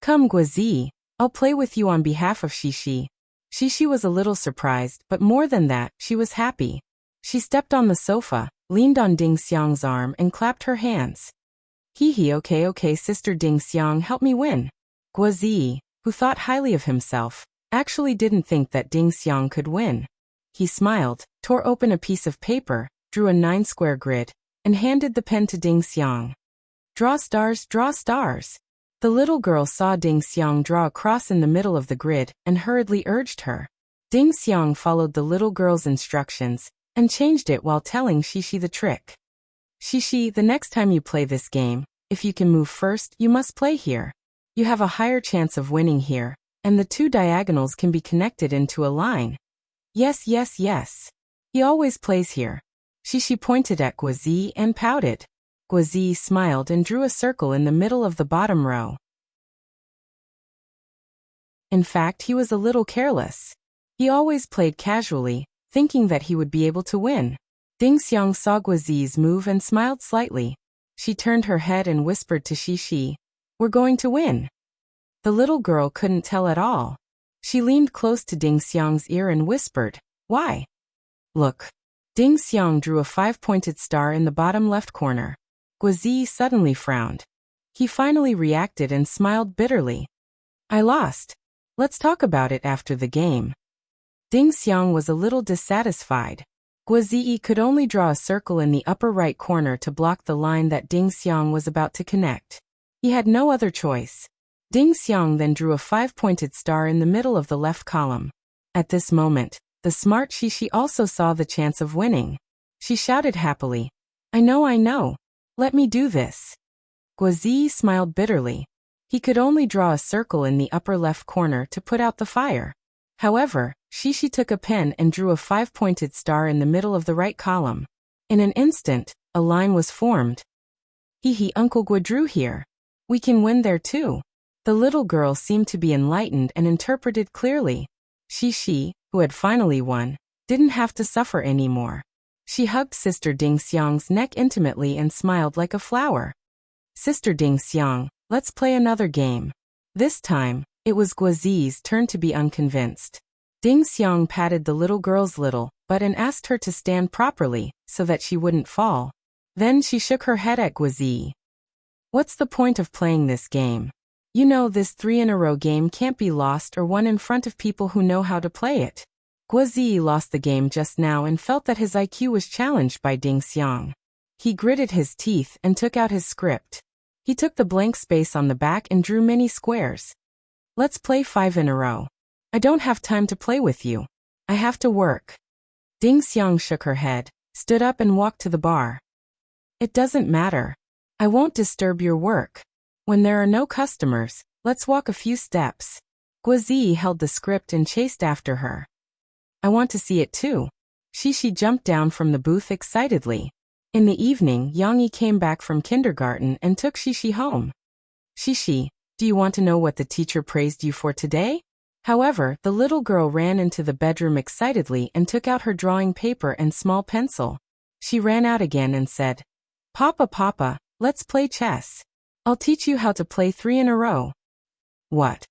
Come, Guozi, I'll play with you on behalf of Shishi. Shishi was a little surprised, but more than that, she was happy. She stepped on the sofa, leaned on Ding Xiang's arm and clapped her hands. Hee okay, Sister Ding Xiang, help me win. Guozi, who thought highly of himself, actually didn't think that Ding Xiang could win. He smiled, tore open a piece of paper, drew a 9-square grid, and handed the pen to Ding Xiang. Draw stars, draw stars. The little girl saw Ding Xiang draw a cross in the middle of the grid and hurriedly urged her. Ding Xiang followed the little girl's instructions and changed it while telling Shishi the trick. Shishi, the next time you play this game, if you can move first, you must play here. You have a higher chance of winning here, and the two diagonals can be connected into a line. Yes. He always plays here. Shishi pointed at Guozi and pouted. Guozi smiled and drew a circle in the middle of the bottom row. In fact, he was a little careless. He always played casually, thinking that he would be able to win. Ding Xiang saw Guozi's move and smiled slightly. She turned her head and whispered to Shishi, "We're going to win." The little girl couldn't tell at all. She leaned close to Ding Xiang's ear and whispered, "Why?" Look. Ding Xiang drew a 5-pointed star in the bottom left corner. Guozi suddenly frowned. He finally reacted and smiled bitterly. "I lost. Let's talk about it after the game." Ding Xiang was a little dissatisfied. Guozi could only draw a circle in the upper right corner to block the line that Ding Xiang was about to connect. He had no other choice. Ding Xiang then drew a 5-pointed star in the middle of the left column. At this moment, the smart Shishi also saw the chance of winning. She shouted happily, I know. Let me do this." Guozi smiled bitterly. He could only draw a circle in the upper left corner to put out the fire. However, Shishi took a pen and drew a 5-pointed star in the middle of the right column. In an instant, a line was formed. Uncle Guo drew here. We can win there too. The little girl seemed to be enlightened and interpreted clearly. Shishi, who had finally won, didn't have to suffer anymore. She hugged Sister Ding Xiang's neck intimately and smiled like a flower. "Sister Ding Xiang, let's play another game." This time, it was Guozi's turn to be unconvinced. Ding Xiang patted the little girl's little butt and asked her to stand properly so that she wouldn't fall. Then she shook her head at Guozi. "What's the point of playing this game? You know this 3-in-a-row game can't be lost or won in front of people who know how to play it." Guozi lost the game just now and felt that his IQ was challenged by Ding Xiang. He gritted his teeth and took out his script. He took the blank space on the back and drew many squares. "Let's play 5 in a row. I don't have time to play with you. I have to work." Ding Xiang shook her head, stood up and walked to the bar. "It doesn't matter. I won't disturb your work. When there are no customers, let's walk a few steps." Guozi held the script and chased after her. "I want to see it too." Shishi jumped down from the booth excitedly. In the evening, Yang Yi came back from kindergarten and took Shishi home. "Shishi, do you want to know what the teacher praised you for today?" However, the little girl ran into the bedroom excitedly and took out her drawing paper and small pencil. She ran out again and said, Papa, let's play chess. I'll teach you how to play 3 in a row." "What?"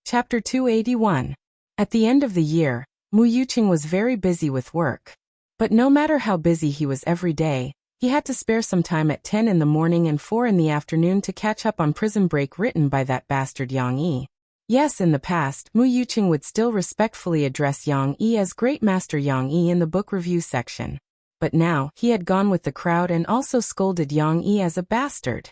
Chapter 281. At the end of the year, Mu Yuqing was very busy with work. But no matter how busy he was every day, He had to spare some time at 10 in the morning and 4 in the afternoon to catch up on Prison Break written by that bastard Yang Yi. Yes, in the past, Mu Yuqing would still respectfully address Yang Yi as Great Master Yang Yi in the book review section. But now, he had gone with the crowd and also scolded Yang Yi as a bastard.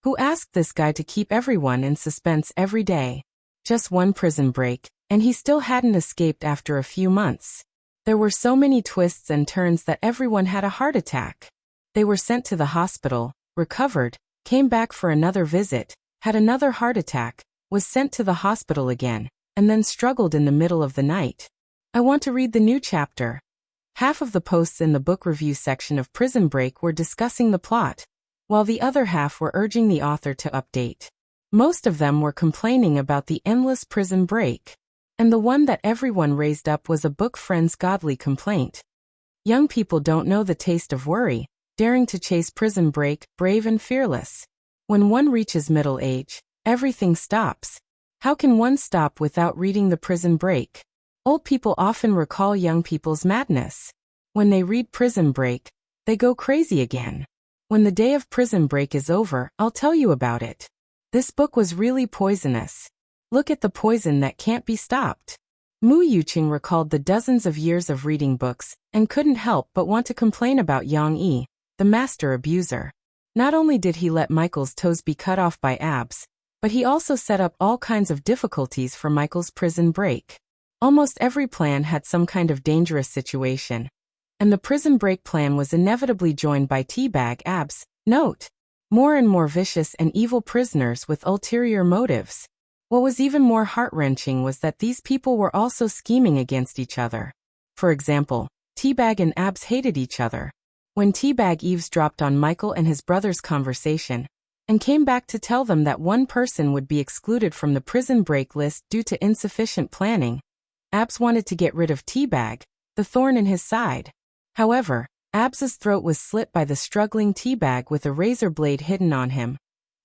Who asked this guy to keep everyone in suspense every day? Just one prison break, and he still hadn't escaped after a few months. There were so many twists and turns that everyone had a heart attack. They were sent to the hospital, recovered, came back for another visit, had another heart attack, was sent to the hospital again, and then struggled in the middle of the night. I want to read the new chapter. Half of the posts in the book review section of Prison Break were discussing the plot, while the other half were urging the author to update. Most of them were complaining about the endless prison break. And the one that everyone raised up was a book friend's godly complaint. Young people don't know the taste of worry, daring to chase prison break, brave and fearless. When one reaches middle age, everything stops. How can one stop without reading the Prison Break? Old people often recall young people's madness. When they read Prison Break, they go crazy again. When the day of Prison Break is over, I'll tell you about it. This book was really poisonous. Look at the poison that can't be stopped. Mu Yuqing recalled the dozens of years of reading books, and couldn't help but want to complain about Yang Yi, the master abuser. Not only did he let Michael's toes be cut off by Abs, but he also set up all kinds of difficulties for Michael's prison break. Almost every plan had some kind of dangerous situation. And the prison break plan was inevitably joined by Teabag Abs. Note: more and more vicious and evil prisoners with ulterior motives. What was even more heart-wrenching was that these people were also scheming against each other. For example, Teabag and Abs hated each other. When Teabag eavesdropped on Michael and his brother's conversation, and came back to tell them that one person would be excluded from the prison break list due to insufficient planning, Abs wanted to get rid of Teabag, the thorn in his side. However, Abs's throat was slit by the struggling Teabag with a razor blade hidden on him,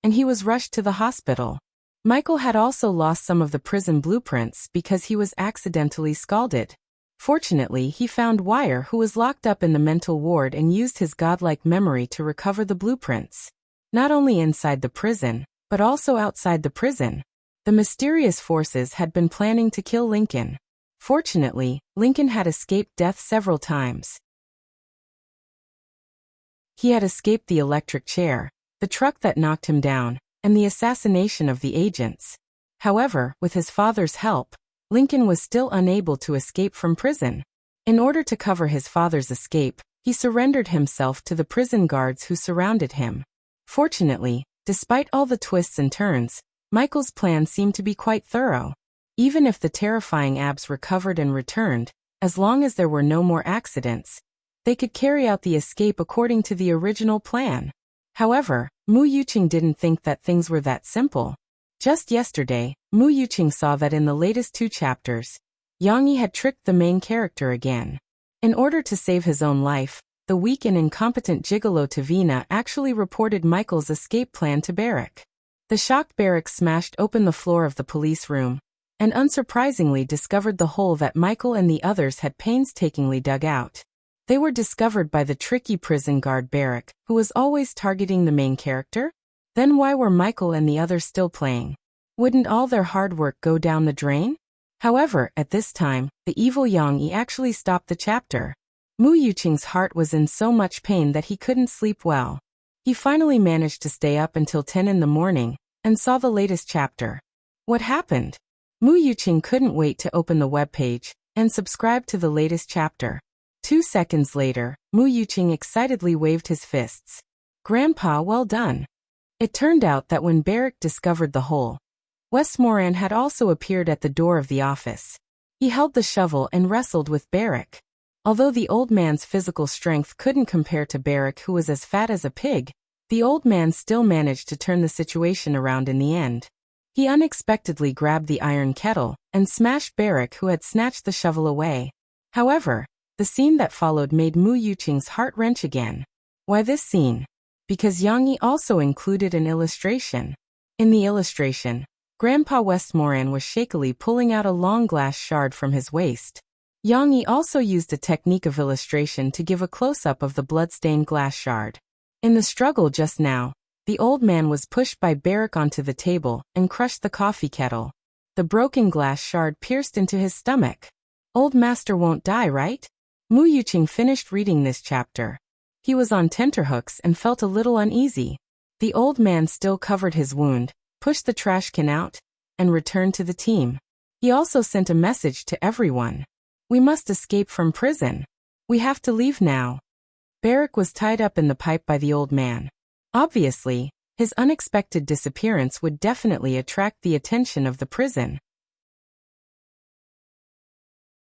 and he was rushed to the hospital. Michael had also lost some of the prison blueprints because he was accidentally scalded. Fortunately, he found Wire, who was locked up in the mental ward, and used his godlike memory to recover the blueprints. Not only inside the prison, but also outside the prison. The mysterious forces had been planning to kill Lincoln. Fortunately, Lincoln had escaped death several times. He had escaped the electric chair, the truck that knocked him down, and the assassination of the agents. However, with his father's help, Lincoln was still unable to escape from prison. In order to cover his father's escape, he surrendered himself to the prison guards who surrounded him. Fortunately, despite all the twists and turns, Michael's plan seemed to be quite thorough. Even if the terrifying Abs recovered and returned, as long as there were no more accidents, they could carry out the escape according to the original plan. However, Mu Yuqing didn't think that things were that simple. Just yesterday, Mu Yuqing saw that in the latest 2 chapters, Yang Yi had tricked the main character again. In order to save his own life, the weak and incompetent gigolo Tavina actually reported Michael's escape plan to Barrack. The shocked Barrack smashed open the floor of the police room, and unsurprisingly discovered the hole that Michael and the others had painstakingly dug out. They were discovered by the tricky prison guard Barrack, who was always targeting the main character? Then why were Michael and the others still playing? Wouldn't all their hard work go down the drain? However, at this time, the evil Yang Yi actually stopped the chapter. Mu Yuqing's heart was in so much pain that he couldn't sleep well. He finally managed to stay up until 10 in the morning, and saw the latest chapter. What happened? Mu Yuqing couldn't wait to open the webpage, and subscribe to the latest chapter. 2 seconds later, Mu Yuqing excitedly waved his fists. Grandpa, well done. It turned out that when Barrack discovered the hole, Westmoreland had also appeared at the door of the office. He held the shovel and wrestled with Barrack. Although the old man's physical strength couldn't compare to Barrack, who was as fat as a pig, the old man still managed to turn the situation around in the end. He unexpectedly grabbed the iron kettle and smashed Barrack, who had snatched the shovel away. However, the scene that followed made Mu Yuqing's heart wrench again. Why this scene? Because Yang Yi also included an illustration. In the illustration, Grandpa Westmoreland was shakily pulling out a long glass shard from his waist. Yang Yi also used a technique of illustration to give a close-up of the blood-stained glass shard. In the struggle just now, the old man was pushed by Barak onto the table and crushed the coffee kettle. The broken glass shard pierced into his stomach. Old master won't die, right? Mu Yuqing finished reading this chapter. He was on tenterhooks and felt a little uneasy. The old man still covered his wound, pushed the trash can out, and returned to the team. He also sent a message to everyone. We must escape from prison. We have to leave now. Barak was tied up in the pipe by the old man. Obviously, his unexpected disappearance would definitely attract the attention of the prison.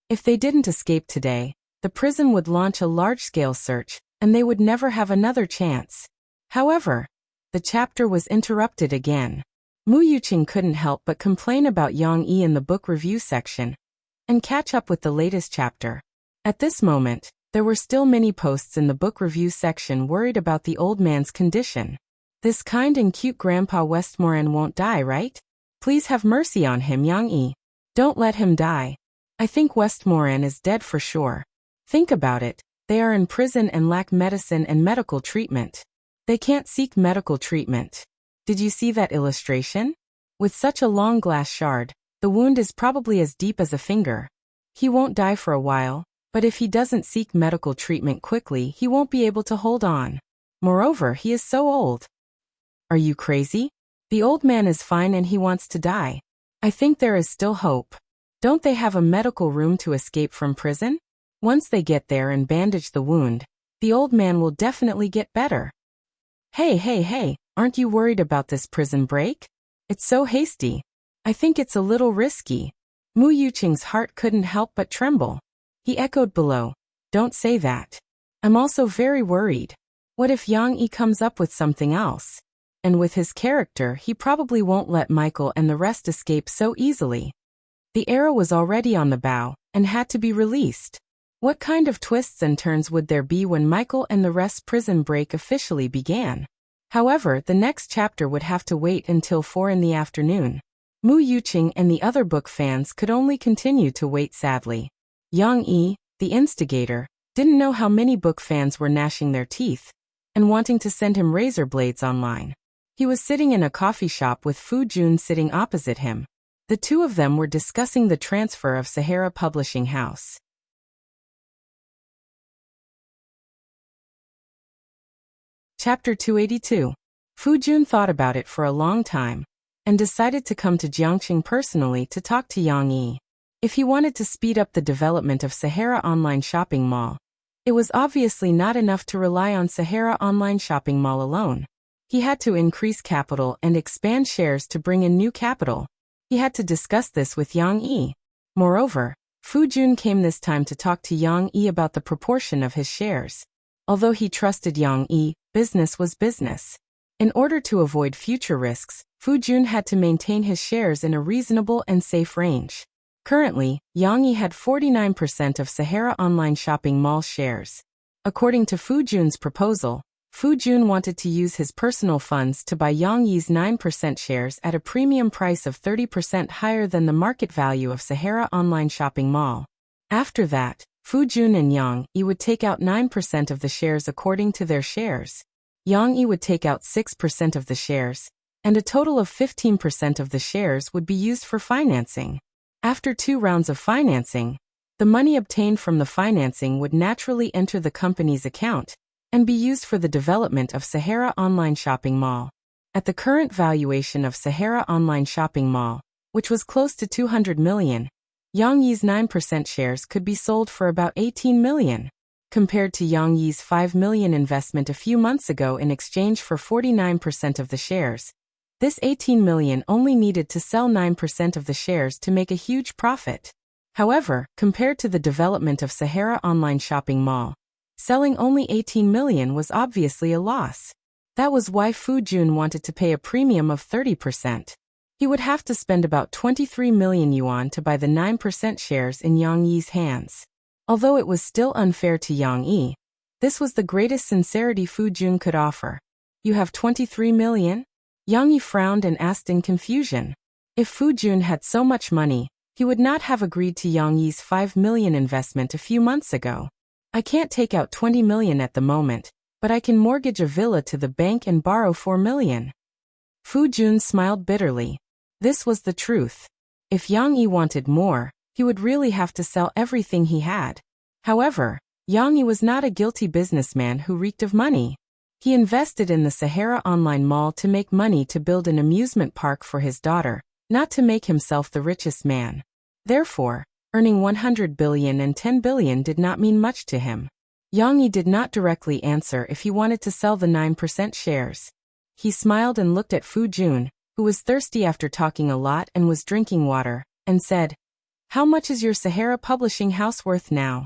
If they didn't escape today, the prison would launch a large-scale search, and they would never have another chance. However, the chapter was interrupted again. Mu Yuqing couldn't help but complain about Yang Yi in the book review section, and catch up with the latest chapter. At this moment, there were still many posts in the book review section worried about the old man's condition. This kind and cute Grandpa Westmoreland won't die, right? Please have mercy on him, Yang Yi. Don't let him die. I think Westmoreland is dead for sure. Think about it, they are in prison and lack medicine and medical treatment. They can't seek medical treatment. Did you see that illustration? With such a long glass shard, the wound is probably as deep as a finger. He won't die for a while, but if he doesn't seek medical treatment quickly, he won't be able to hold on. Moreover, he is so old. Are you crazy? The old man is fine and he wants to die. I think there is still hope. Don't they have a medical room to escape from prison? Once they get there and bandage the wound, the old man will definitely get better. Hey, aren't you worried about this prison break? It's so hasty. I think it's a little risky. Mu Yuqing's heart couldn't help but tremble. He echoed below, don't say that. I'm also very worried. What if Yang Yi comes up with something else? And with his character, he probably won't let Michael and the rest escape so easily. The arrow was already on the bow, and had to be released. What kind of twists and turns would there be when Michael and the rest's prison break officially began? However, the next chapter would have to wait until 4 in the afternoon. Mu Yuqing and the other book fans could only continue to wait sadly. Yang Yi, the instigator, didn't know how many book fans were gnashing their teeth and wanting to send him razor blades online. He was sitting in a coffee shop with Fu Jun sitting opposite him. The two of them were discussing the transfer of Sahara Publishing House. Chapter 282. Fu Jun thought about it for a long time, and decided to come to Jiangqing personally to talk to Yang Yi. If he wanted to speed up the development of Sahara Online Shopping Mall, it was obviously not enough to rely on Sahara Online Shopping Mall alone. He had to increase capital and expand shares to bring in new capital. He had to discuss this with Yang Yi. Moreover, Fu Jun came this time to talk to Yang Yi about the proportion of his shares. Although he trusted Yang Yi, business was business. In order to avoid future risks, Fu Jun had to maintain his shares in a reasonable and safe range. Currently, Yang Yi had 49% of Sahara Online Shopping Mall shares. According to Fu Jun's proposal, Fu Jun wanted to use his personal funds to buy Yang Yi's 9% shares at a premium price of 30% higher than the market value of Sahara Online Shopping Mall. After that, Fu Jun and Yang Yi would take out 9% of the shares according to their shares. Yang Yi would take out 6% of the shares, and a total of 15% of the shares would be used for financing. After 2 rounds of financing, the money obtained from the financing would naturally enter the company's account and be used for the development of Sahara Online Shopping Mall. At the current valuation of Sahara Online Shopping Mall, which was close to 200 million, Yang Yi's 9% shares could be sold for about 18 million. Compared to Yang Yi's 5 million investment a few months ago in exchange for 49% of the shares, this 18 million only needed to sell 9% of the shares to make a huge profit. However, compared to the development of Sahara Online Shopping Mall, selling only 18 million was obviously a loss. That was why Fu Jun wanted to pay a premium of 30%. He would have to spend about 23 million yuan to buy the 9% shares in Yang Yi's hands. Although it was still unfair to Yang Yi, this was the greatest sincerity Fu Jun could offer. You have 23 million? Yang Yi frowned and asked in confusion. If Fu Jun had so much money, he would not have agreed to Yang Yi's 5 million investment a few months ago. I can't take out 20 million at the moment, but I can mortgage a villa to the bank and borrow 4 million. Fu Jun smiled bitterly. This was the truth. If Yang Yi wanted more, he would really have to sell everything he had. However, Yang Yi was not a guilty businessman who reeked of money. He invested in the Sahara Online Mall to make money to build an amusement park for his daughter, not to make himself the richest man. Therefore, earning 100 billion and 10 billion did not mean much to him. Yang Yi did not directly answer if he wanted to sell the 9% shares. He smiled and looked at Fu Jun, who was thirsty after talking a lot and was drinking water, and said, "How much is your Sahara Publishing House worth now?"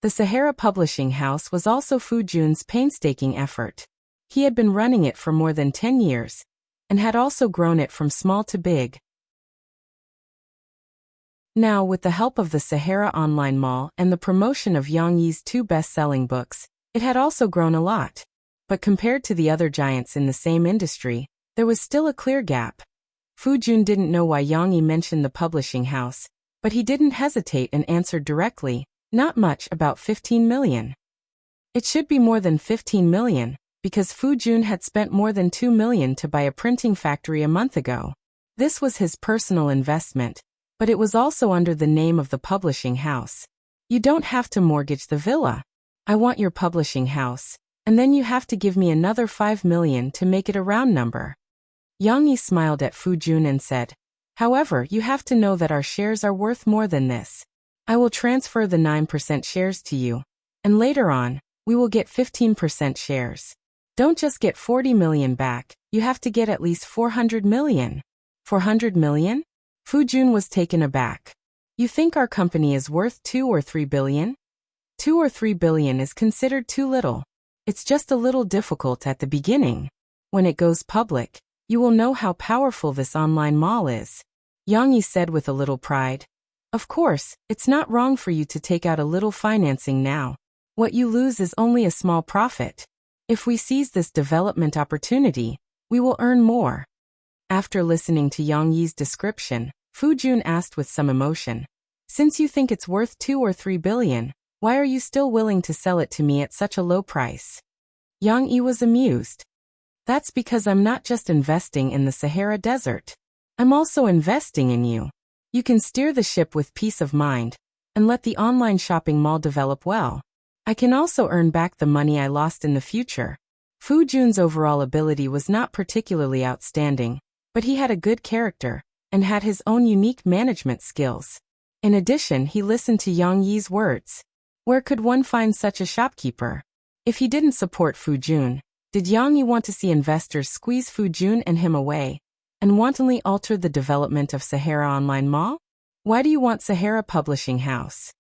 The Sahara Publishing House was also Fu Jun's painstaking effort. He had been running it for more than 10 years, and had also grown it from small to big. Now, with the help of the Sahara Online Mall and the promotion of Yang Yi's 2 best-selling books, it had also grown a lot. But compared to the other giants in the same industry, there was still a clear gap. Fu Jun didn't know why Yang Yi mentioned the publishing house, but he didn't hesitate and answered directly, "Not much, about 15 million. It should be more than 15 million, because Fu Jun had spent more than 2 million to buy a printing factory a month ago. This was his personal investment, but it was also under the name of the publishing house. You don't have to mortgage the villa. I want your publishing house, and then you have to give me another 5 million to make it a round number." Yang Yi smiled at Fu Jun and said, "However, you have to know that our shares are worth more than this. I will transfer the 9% shares to you, and later on, we will get 15% shares. Don't just get 40 million back, you have to get at least 400 million. 400 million? Fu Jun was taken aback. You think our company is worth 2 or 3 billion? 2 or 3 billion is considered too little. It's just a little difficult at the beginning. When it goes public, you will know how powerful this online mall is." Yang Yi said with a little pride. "Of course, it's not wrong for you to take out a little financing now. What you lose is only a small profit. If we seize this development opportunity, we will earn more." After listening to Yang Yi's description, Fu Jun asked with some emotion, "Since you think it's worth 2 or 3 billion, why are you still willing to sell it to me at such a low price?" Yang Yi was amused. "That's because I'm not just investing in the Sahara Desert. I'm also investing in you. You can steer the ship with peace of mind, and let the online shopping mall develop well. I can also earn back the money I lost in the future." Fu Jun's overall ability was not particularly outstanding, but he had a good character, and had his own unique management skills. In addition, he listened to Yang Yi's words. Where could one find such a shopkeeper? If he didn't support Fu Jun, did Yang Yi want to see investors squeeze Fu Jun and him away, and wantonly alter the development of Sahara Online Mall? Why do you want Sahara Publishing House?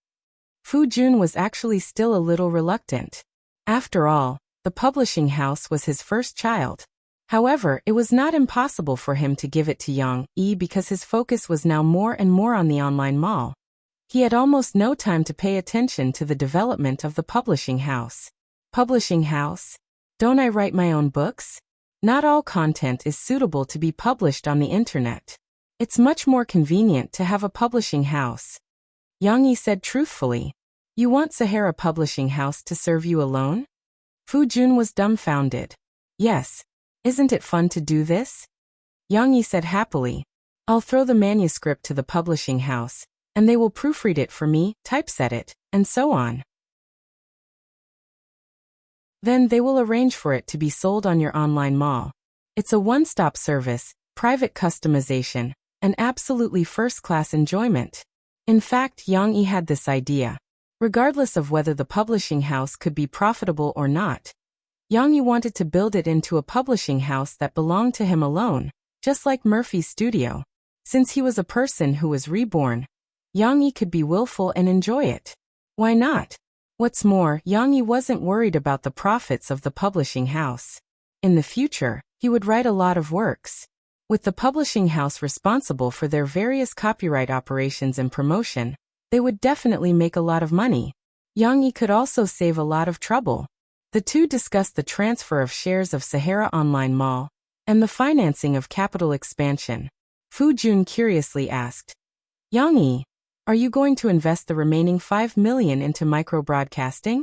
Fu Jun was actually still a little reluctant. After all, the publishing house was his first child. However, it was not impossible for him to give it to Yang Yi because his focus was now more and more on the online mall. He had almost no time to pay attention to the development of the publishing house. Publishing house? Don't I write my own books? Not all content is suitable to be published on the internet. It's much more convenient to have a publishing house. Yang Yi said truthfully. You want Sahara Publishing House to serve you alone? Fu Jun was dumbfounded. Yes. Isn't it fun to do this? Yang Yi said happily. I'll throw the manuscript to the publishing house, and they will proofread it for me, typeset it, and so on. Then they will arrange for it to be sold on your online mall. It's a one-stop service, private customization, and absolutely first-class enjoyment. In fact, Yang Yi had this idea. Regardless of whether the publishing house could be profitable or not, Yang Yi wanted to build it into a publishing house that belonged to him alone, just like Murphy's studio. Since he was a person who was reborn, Yang Yi could be willful and enjoy it. Why not? What's more, Yang Yi wasn't worried about the profits of the publishing house. In the future, he would write a lot of works. With the publishing house responsible for their various copyright operations and promotion, they would definitely make a lot of money. Yang Yi could also save a lot of trouble. The two discussed the transfer of shares of Sahara Online Mall and the financing of capital expansion. Fu Jun curiously asked, Yang, are you going to invest the remaining 5 million into microbroadcasting?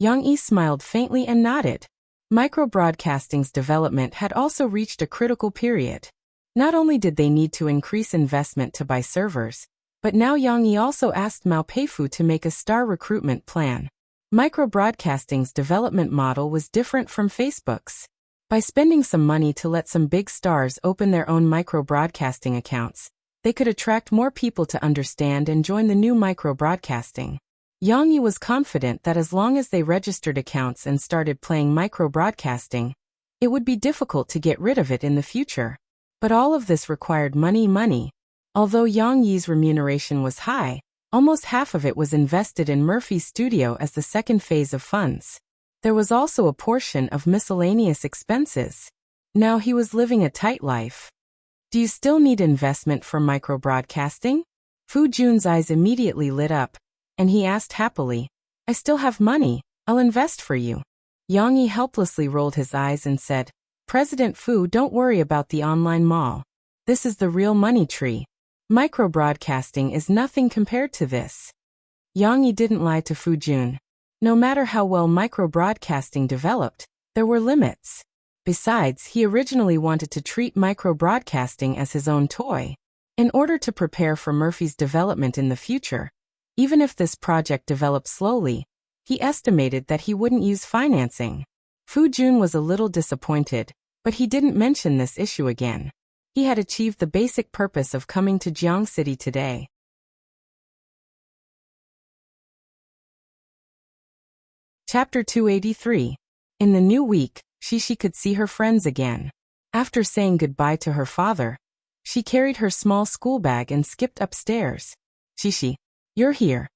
Yang smiled faintly and nodded. Microbroadcasting's development had also reached a critical period. Not only did they need to increase investment to buy servers, but now Yang also asked Mao Peifu to make a star recruitment plan. Microbroadcasting's development model was different from Facebook's. By spending some money to let some big stars open their own microbroadcasting accounts, they could attract more people to understand and join the new microbroadcasting. Yang was confident that as long as they registered accounts and started playing microbroadcasting, it would be difficult to get rid of it in the future. But all of this required money. Although Yang Yi's remuneration was high, almost half of it was invested in Murphy's studio as the second phase of funds. There was also a portion of miscellaneous expenses. Now he was living a tight life. Do you still need investment for microbroadcasting? Fu Jun's eyes immediately lit up, and he asked happily, I still have money, I'll invest for you. Yang Yi helplessly rolled his eyes and said, President Fu, don't worry about the online mall. This is the real money tree. Microbroadcasting is nothing compared to this. Yang Yi didn't lie to Fu Jun. No matter how well microbroadcasting developed, there were limits. Besides, he originally wanted to treat microbroadcasting as his own toy. In order to prepare for Murphy's development in the future, even if this project developed slowly, he estimated that he wouldn't use financing. Fu Jun was a little disappointed, but he didn't mention this issue again. He had achieved the basic purpose of coming to Jiang City today. Chapter 283. In the new week, Shishi could see her friends again. After saying goodbye to her father, she carried her small school bag and skipped upstairs. Shishi, you're here.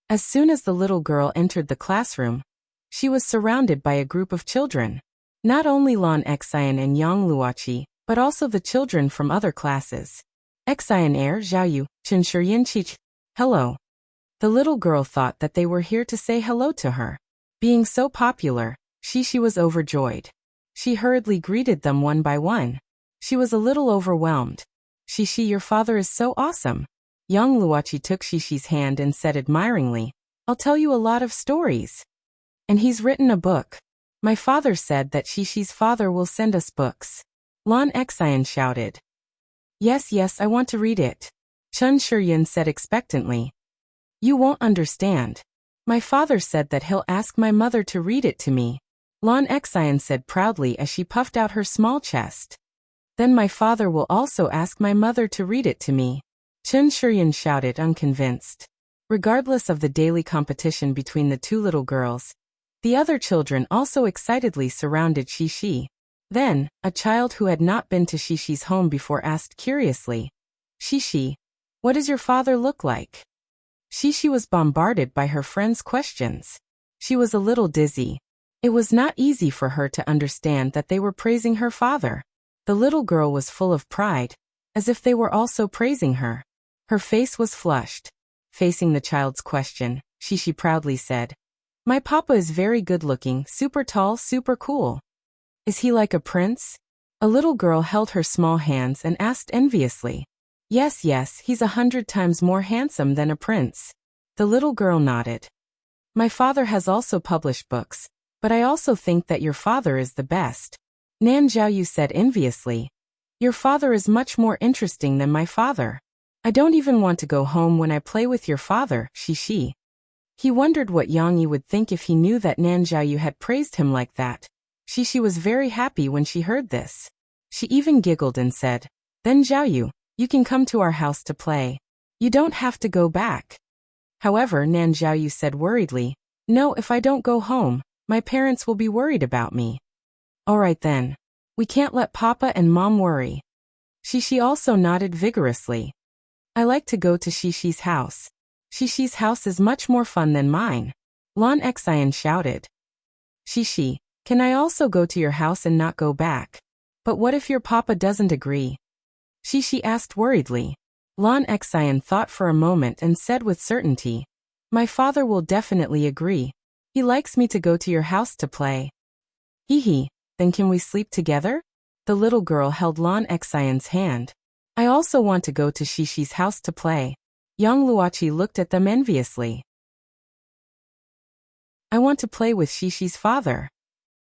As soon as the little girl entered the classroom, she was surrounded by a group of children. Not only Lan Xian and Yang Luoqi, but also the children from other classes. Xian Zhaoyu, Chen Shiyin Qi. Hello. The little girl thought that they were here to say hello to her. Being so popular, Shishi was overjoyed. She hurriedly greeted them one by one. She was a little overwhelmed. Shishi, your father is so awesome. Yang Luoqi took Shishi's hand and said admiringly, I'll tell you a lot of stories. And he's written a book. My father said that Shishi's father will send us books. Lan Xian shouted. Yes, I want to read it. Chen Shiyin said expectantly. You won't understand. My father said that he'll ask my mother to read it to me. Lan Xian said proudly as she puffed out her small chest. Then my father will also ask my mother to read it to me. Chen Shiyin shouted, unconvinced. Regardless of the daily competition between the two little girls, the other children also excitedly surrounded Shishi. Then, a child who had not been to Shishi's home before asked curiously, Shishi, what does your father look like? Shishi was bombarded by her friends' questions. She was a little dizzy. It was not easy for her to understand that they were praising her father. The little girl was full of pride, as if they were also praising her. Her face was flushed. Facing the child's question, Shishi proudly said, My papa is very good-looking, super tall, super cool. Is he like a prince? A little girl held her small hands and asked enviously. Yes, he's 100 times more handsome than a prince. The little girl nodded. My father has also published books, but I also think that your father is the best. Nan Zhaoyu said enviously. Your father is much more interesting than my father. I don't even want to go home when I play with your father, Shishi. He wondered what Yang Yi would think if he knew that Nan Zhaoyu had praised him like that. Shishi was very happy when she heard this. She even giggled and said, Then Zhaoyu, you can come to our house to play. You don't have to go back. However, Nan Zhaoyu said worriedly, No, if I don't go home, my parents will be worried about me. All right then. We can't let Papa and Mom worry. Shishi also nodded vigorously. I like to go to Shishi's house. Shishi's house is much more fun than mine. Lan Xian shouted. Shishi, can I also go to your house and not go back? But what if your papa doesn't agree? Shishi asked worriedly. Lan Xian thought for a moment and said with certainty, My father will definitely agree. He likes me to go to your house to play. Hee, then can we sleep together? The little girl held Lan Xian's hand. I also want to go to Shishi's house to play. Young Luochi looked at them enviously. I want to play with Shishi's father.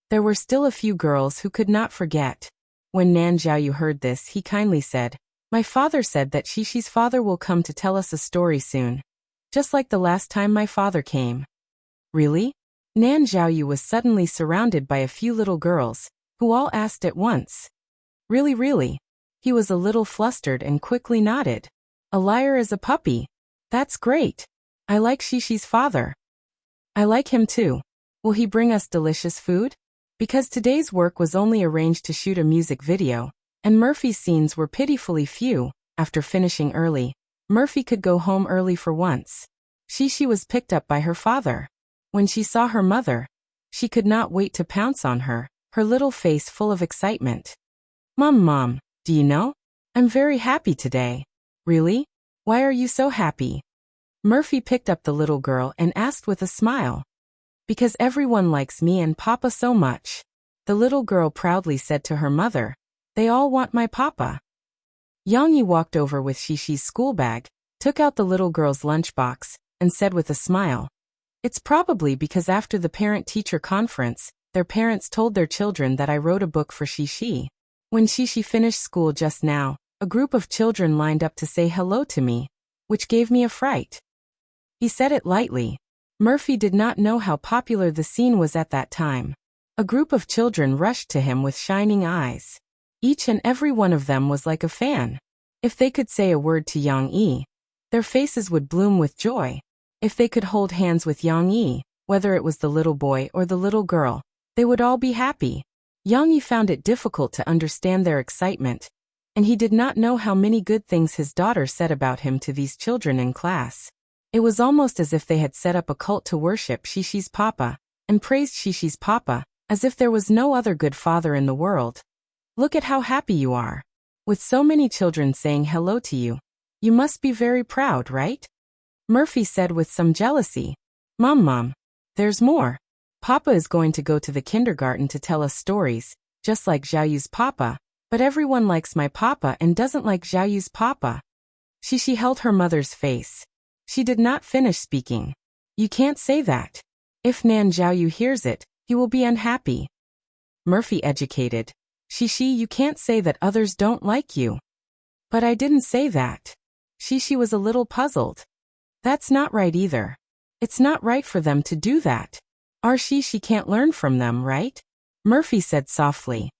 There were still a few girls who could not forget. When Nan Xiaoyu heard this, he kindly said, My father said that Shishi's father will come to tell us a story soon. Just like the last time my father came. Really? Nan Xiaoyu was suddenly surrounded by a few little girls, who all asked at once. Really, really? He was a little flustered and quickly nodded. A liar is a puppy. That's great. I like Shishi's father. I like him too. Will he bring us delicious food? Because today's work was only arranged to shoot a music video, and Murphy's scenes were pitifully few. After finishing early, Murphy could go home early for once. Shishi was picked up by her father. When she saw her mother, she could not wait to pounce on her, her little face full of excitement. Mom, do you know? I'm very happy today. Really? Why are you so happy? Murphy picked up the little girl and asked with a smile. Because everyone likes me and Papa so much. The little girl proudly said to her mother, They all want my Papa. Yang Yi walked over with Shishi's school bag, took out the little girl's lunchbox, and said with a smile, It's probably because after the parent-teacher conference, their parents told their children that I wrote a book for Shishi. When Shishi finished school just now, a group of children lined up to say hello to me, which gave me a fright. He said it lightly. Murphy did not know how popular the scene was at that time. A group of children rushed to him with shining eyes. Each and every one of them was like a fan. If they could say a word to Yang Yi, their faces would bloom with joy. If they could hold hands with Yang Yi, whether it was the little boy or the little girl, they would all be happy. Yang Yi found it difficult to understand their excitement, and he did not know how many good things his daughter said about him to these children in class. It was almost as if they had set up a cult to worship Shishi's Papa, and praised Shishi's Papa, as if there was no other good father in the world. Look at how happy you are. With so many children saying hello to you, you must be very proud, right? Murphy said with some jealousy. Mom, there's more. Papa is going to go to the kindergarten to tell us stories, just like Xiaoyu's Papa, but everyone likes my Papa and doesn't like Xiaoyu's Papa. Shishi held her mother's face. She did not finish speaking. You can't say that. If Nan Xiaoyu hears it, he will be unhappy. Murphy educated. Shishi, you can't say that others don't like you. But I didn't say that. Shishi was a little puzzled. That's not right either. It's not right for them to do that. Our Shishi can't learn from them, right? Murphy said softly.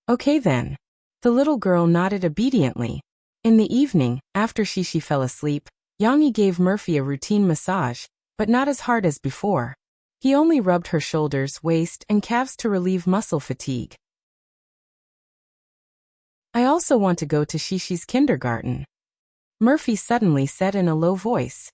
Okay then. The little girl nodded obediently. In the evening, after Shishi fell asleep, Yang Yi gave Murphy a routine massage, but not as hard as before. He only rubbed her shoulders, waist, and calves to relieve muscle fatigue. I also want to go to Shishi's kindergarten. Murphy suddenly said in a low voice.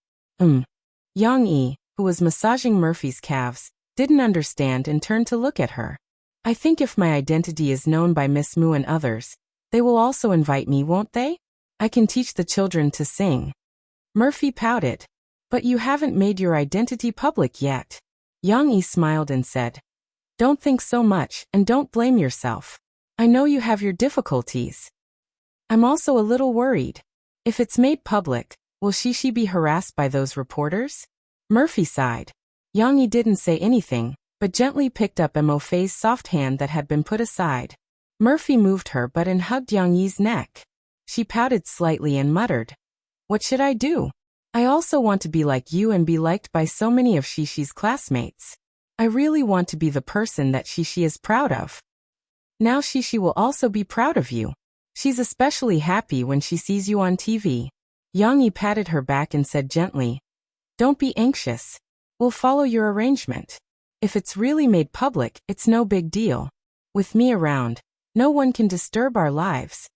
Yang Yi, who was massaging Murphy's calves, didn't understand and turned to look at her. I think if my identity is known by Miss Mu and others, they will also invite me, won't they? I can teach the children to sing. Murphy pouted. But you haven't made your identity public yet. Yang Yi smiled and said. Don't think so much and don't blame yourself. I know you have your difficulties. I'm also a little worried. If it's made public, will Shishi be harassed by those reporters? Murphy sighed. Yang Yi didn't say anything, but gently picked up Mo Fei's soft hand that had been put aside. Murphy moved her butt and hugged Yang Yi's neck. She pouted slightly and muttered. What should I do? I also want to be like you and be liked by so many of Shishi's classmates. I really want to be the person that Shishi is proud of. Now Shishi will also be proud of you. She's especially happy when she sees you on TV. Yang Yi patted her back and said gently, Don't be anxious. We'll follow your arrangement. If it's really made public, it's no big deal. With me around, no one can disturb our lives.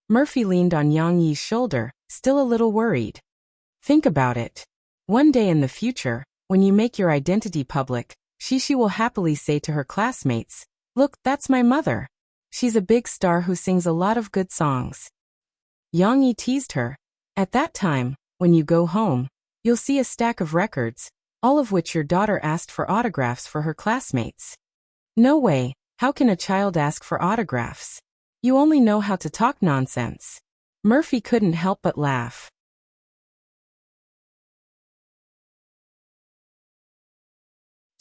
Murphy leaned on Yang Yi's shoulder, still a little worried. Think about it. One day in the future, when you make your identity public, Shishi will happily say to her classmates, Look, that's my mother. She's a big star who sings a lot of good songs. Yang Yi teased her. At that time, when you go home, you'll see a stack of records, all of which your daughter asked for autographs for her classmates. No way, how can a child ask for autographs? You only know how to talk nonsense. Murphy couldn't help but laugh.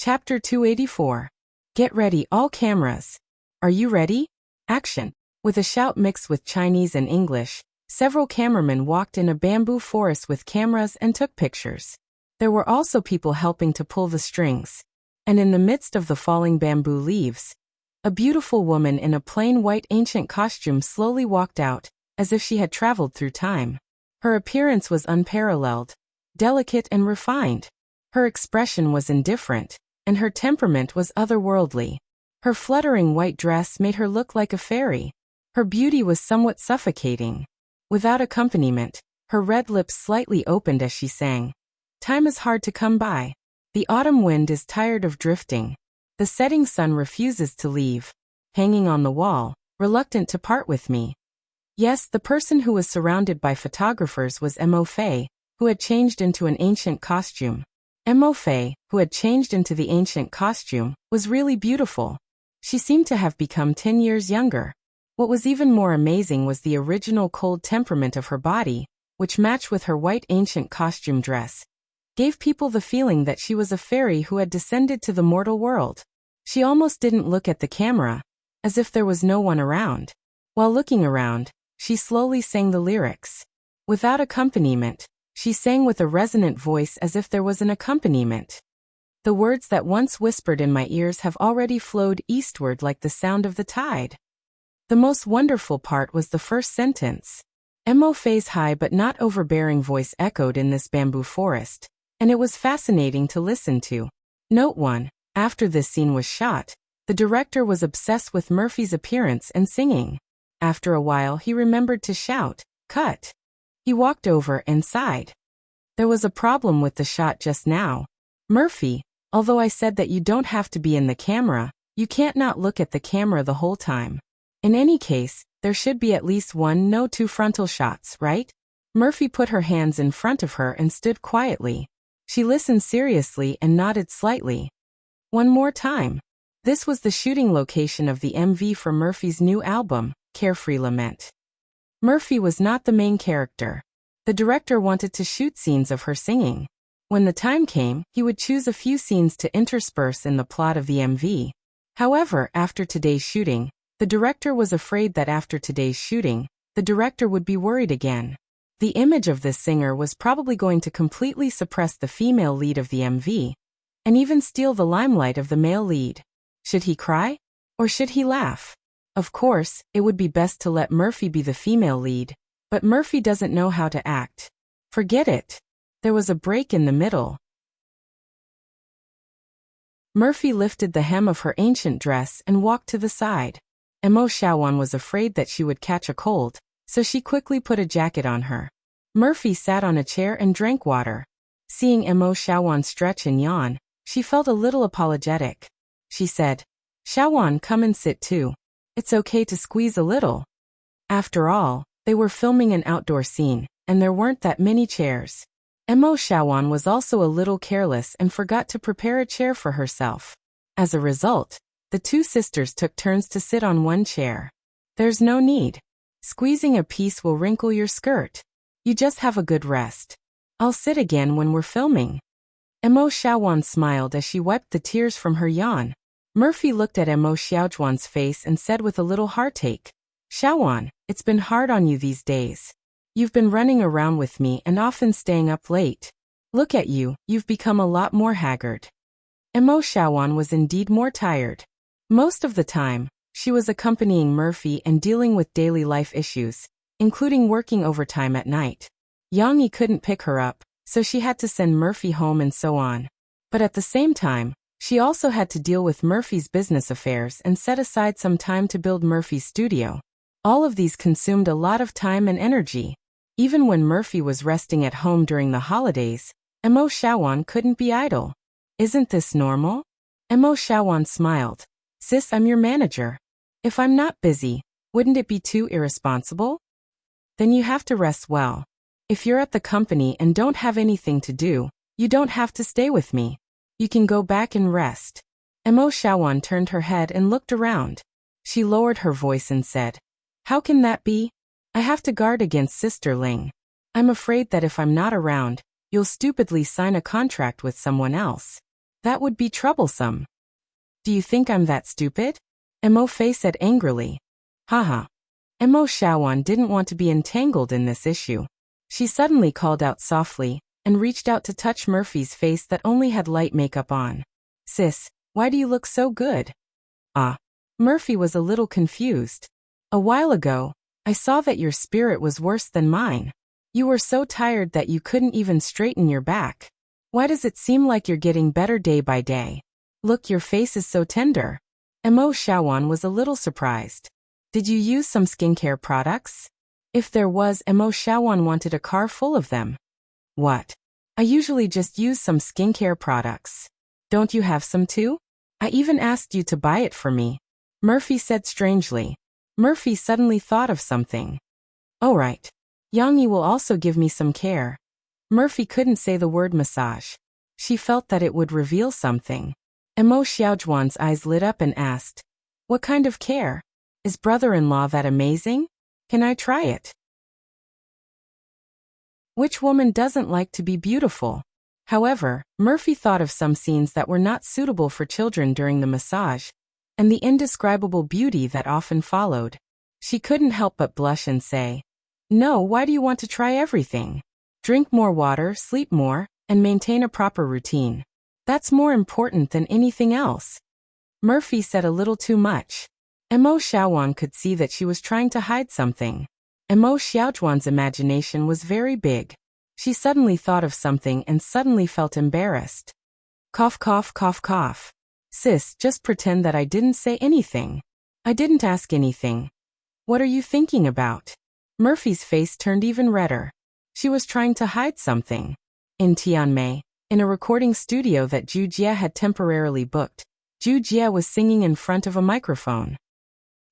Chapter 284. Get ready, all cameras. Are you ready? Action. With a shout mixed with Chinese and English, several cameramen walked in a bamboo forest with cameras and took pictures. There were also people helping to pull the strings. And in the midst of the falling bamboo leaves, a beautiful woman in a plain white ancient costume slowly walked out, as if she had traveled through time. Her appearance was unparalleled, delicate and refined. Her expression was indifferent, and her temperament was otherworldly. Her fluttering white dress made her look like a fairy. Her beauty was somewhat suffocating. Without accompaniment, her red lips slightly opened as she sang. Time is hard to come by. The autumn wind is tired of drifting. The setting sun refuses to leave, hanging on the wall, reluctant to part with me. Yes, the person who was surrounded by photographers was Mo Fei, who had changed into an ancient costume. Mo Fei, who had changed into the ancient costume, was really beautiful. She seemed to have become 10 years younger. What was even more amazing was the original cold temperament of her body, which matched with her white ancient costume dress, gave people the feeling that she was a fairy who had descended to the mortal world. She almost didn't look at the camera, as if there was no one around. While looking around, she slowly sang the lyrics. Without accompaniment, she sang with a resonant voice as if there was an accompaniment. The words that once whispered in my ears have already flowed eastward like the sound of the tide. The most wonderful part was the first sentence. Mo Fei's high but not overbearing voice echoed in this bamboo forest, and it was fascinating to listen to. Note 1. After this scene was shot, the director was obsessed with Murphy's appearance and singing. After a while he remembered to shout, "Cut!" He walked over and sighed. There was a problem with the shot just now. Murphy, although I said that you don't have to be in the camera, you can't not look at the camera the whole time. In any case, there should be at least one, no two frontal shots, right? Murphy put her hands in front of her and stood quietly. She listened seriously and nodded slightly. One more time. This was the shooting location of the MV for Murphy's new album, Carefree Lament. Murphy was not the main character. The director wanted to shoot scenes of her singing. When the time came, he would choose a few scenes to intersperse in the plot of the MV. However, after today's shooting, the director was afraid that after today's shooting, the director would be worried again. The image of this singer was probably going to completely suppress the female lead of the MV, and even steal the limelight of the male lead. Should he cry? Or should he laugh? Of course, it would be best to let Murphy be the female lead, but Murphy doesn't know how to act. Forget it. There was a break in the middle. Murphy lifted the hem of her ancient dress and walked to the side. Mo Shawan was afraid that she would catch a cold, so she quickly put a jacket on her. Murphy sat on a chair and drank water. Seeing Mo Shawan stretch and yawn, she felt a little apologetic. She said, "Shawan, come and sit too. It's okay to squeeze a little." After all, they were filming an outdoor scene, and there weren't that many chairs. Mo Shawan was also a little careless and forgot to prepare a chair for herself. As a result, the two sisters took turns to sit on one chair. There's no need. Squeezing a piece will wrinkle your skirt. You just have a good rest. I'll sit again when we're filming. Mo Shawan smiled as she wiped the tears from her yawn. Murphy looked at Mo Xiaojuan's face and said with a little heartache, "Shawan, it's been hard on you these days. You've been running around with me and often staying up late. Look at you, you've become a lot more haggard." Mo Shawan was indeed more tired. Most of the time, she was accompanying Murphy and dealing with daily life issues, including working overtime at night. Yang Yi couldn't pick her up, so she had to send Murphy home and so on. But at the same time, she also had to deal with Murphy's business affairs and set aside some time to build Murphy's studio. All of these consumed a lot of time and energy. Even when Murphy was resting at home during the holidays, Mo Shawan couldn't be idle. "Isn't this normal?" Mo Shawan smiled. "Sis, I'm your manager. If I'm not busy, wouldn't it be too irresponsible? Then you have to rest well. If you're at the company and don't have anything to do, you don't have to stay with me. You can go back and rest." Mo Shawan turned her head and looked around. She lowered her voice and said, "How can that be? I have to guard against Sister Ling. I'm afraid that if I'm not around, you'll stupidly sign a contract with someone else. That would be troublesome. Do you think I'm that stupid? Mo Fei said angrily. Haha. Mo Shaowan didn't want to be entangled in this issue. She suddenly called out softly, and reached out to touch Murphy's face that only had light makeup on. Sis, why do you look so good? Ah. Murphy was a little confused. A while ago, I saw that your spirit was worse than mine. You were so tired that you couldn't even straighten your back. Why does it seem like you're getting better day by day? Look, your face is so tender. Mo Shaowan was a little surprised. Did you use some skincare products? If there was, Mo Shaowan wanted a car full of them. What? I usually just use some skincare products. Don't you have some too? I even asked you to buy it for me. Murphy said strangely. Murphy suddenly thought of something. Oh right. Yang Yi will also give me some care. Murphy couldn't say the word massage. She felt that it would reveal something. Mo Xiaozhuan's eyes lit up and asked, what kind of care? Is brother-in-law that amazing? Can I try it? Which woman doesn't like to be beautiful? However, Murphy thought of some scenes that were not suitable for children during the massage, and the indescribable beauty that often followed. She couldn't help but blush and say, no, why do you want to try everything? Drink more water, sleep more, and maintain a proper routine. That's more important than anything else. Murphy said a little too much. Mo Shaowan could see that she was trying to hide something. Mo Xiaozhuan's imagination was very big. She suddenly thought of something and suddenly felt embarrassed. Cough, cough, cough, cough. Sis, just pretend that I didn't say anything. I didn't ask anything. What are you thinking about? Murphy's face turned even redder. She was trying to hide something. In Tianmei, in a recording studio that Zhu Jie had temporarily booked, Zhu Jie was singing in front of a microphone.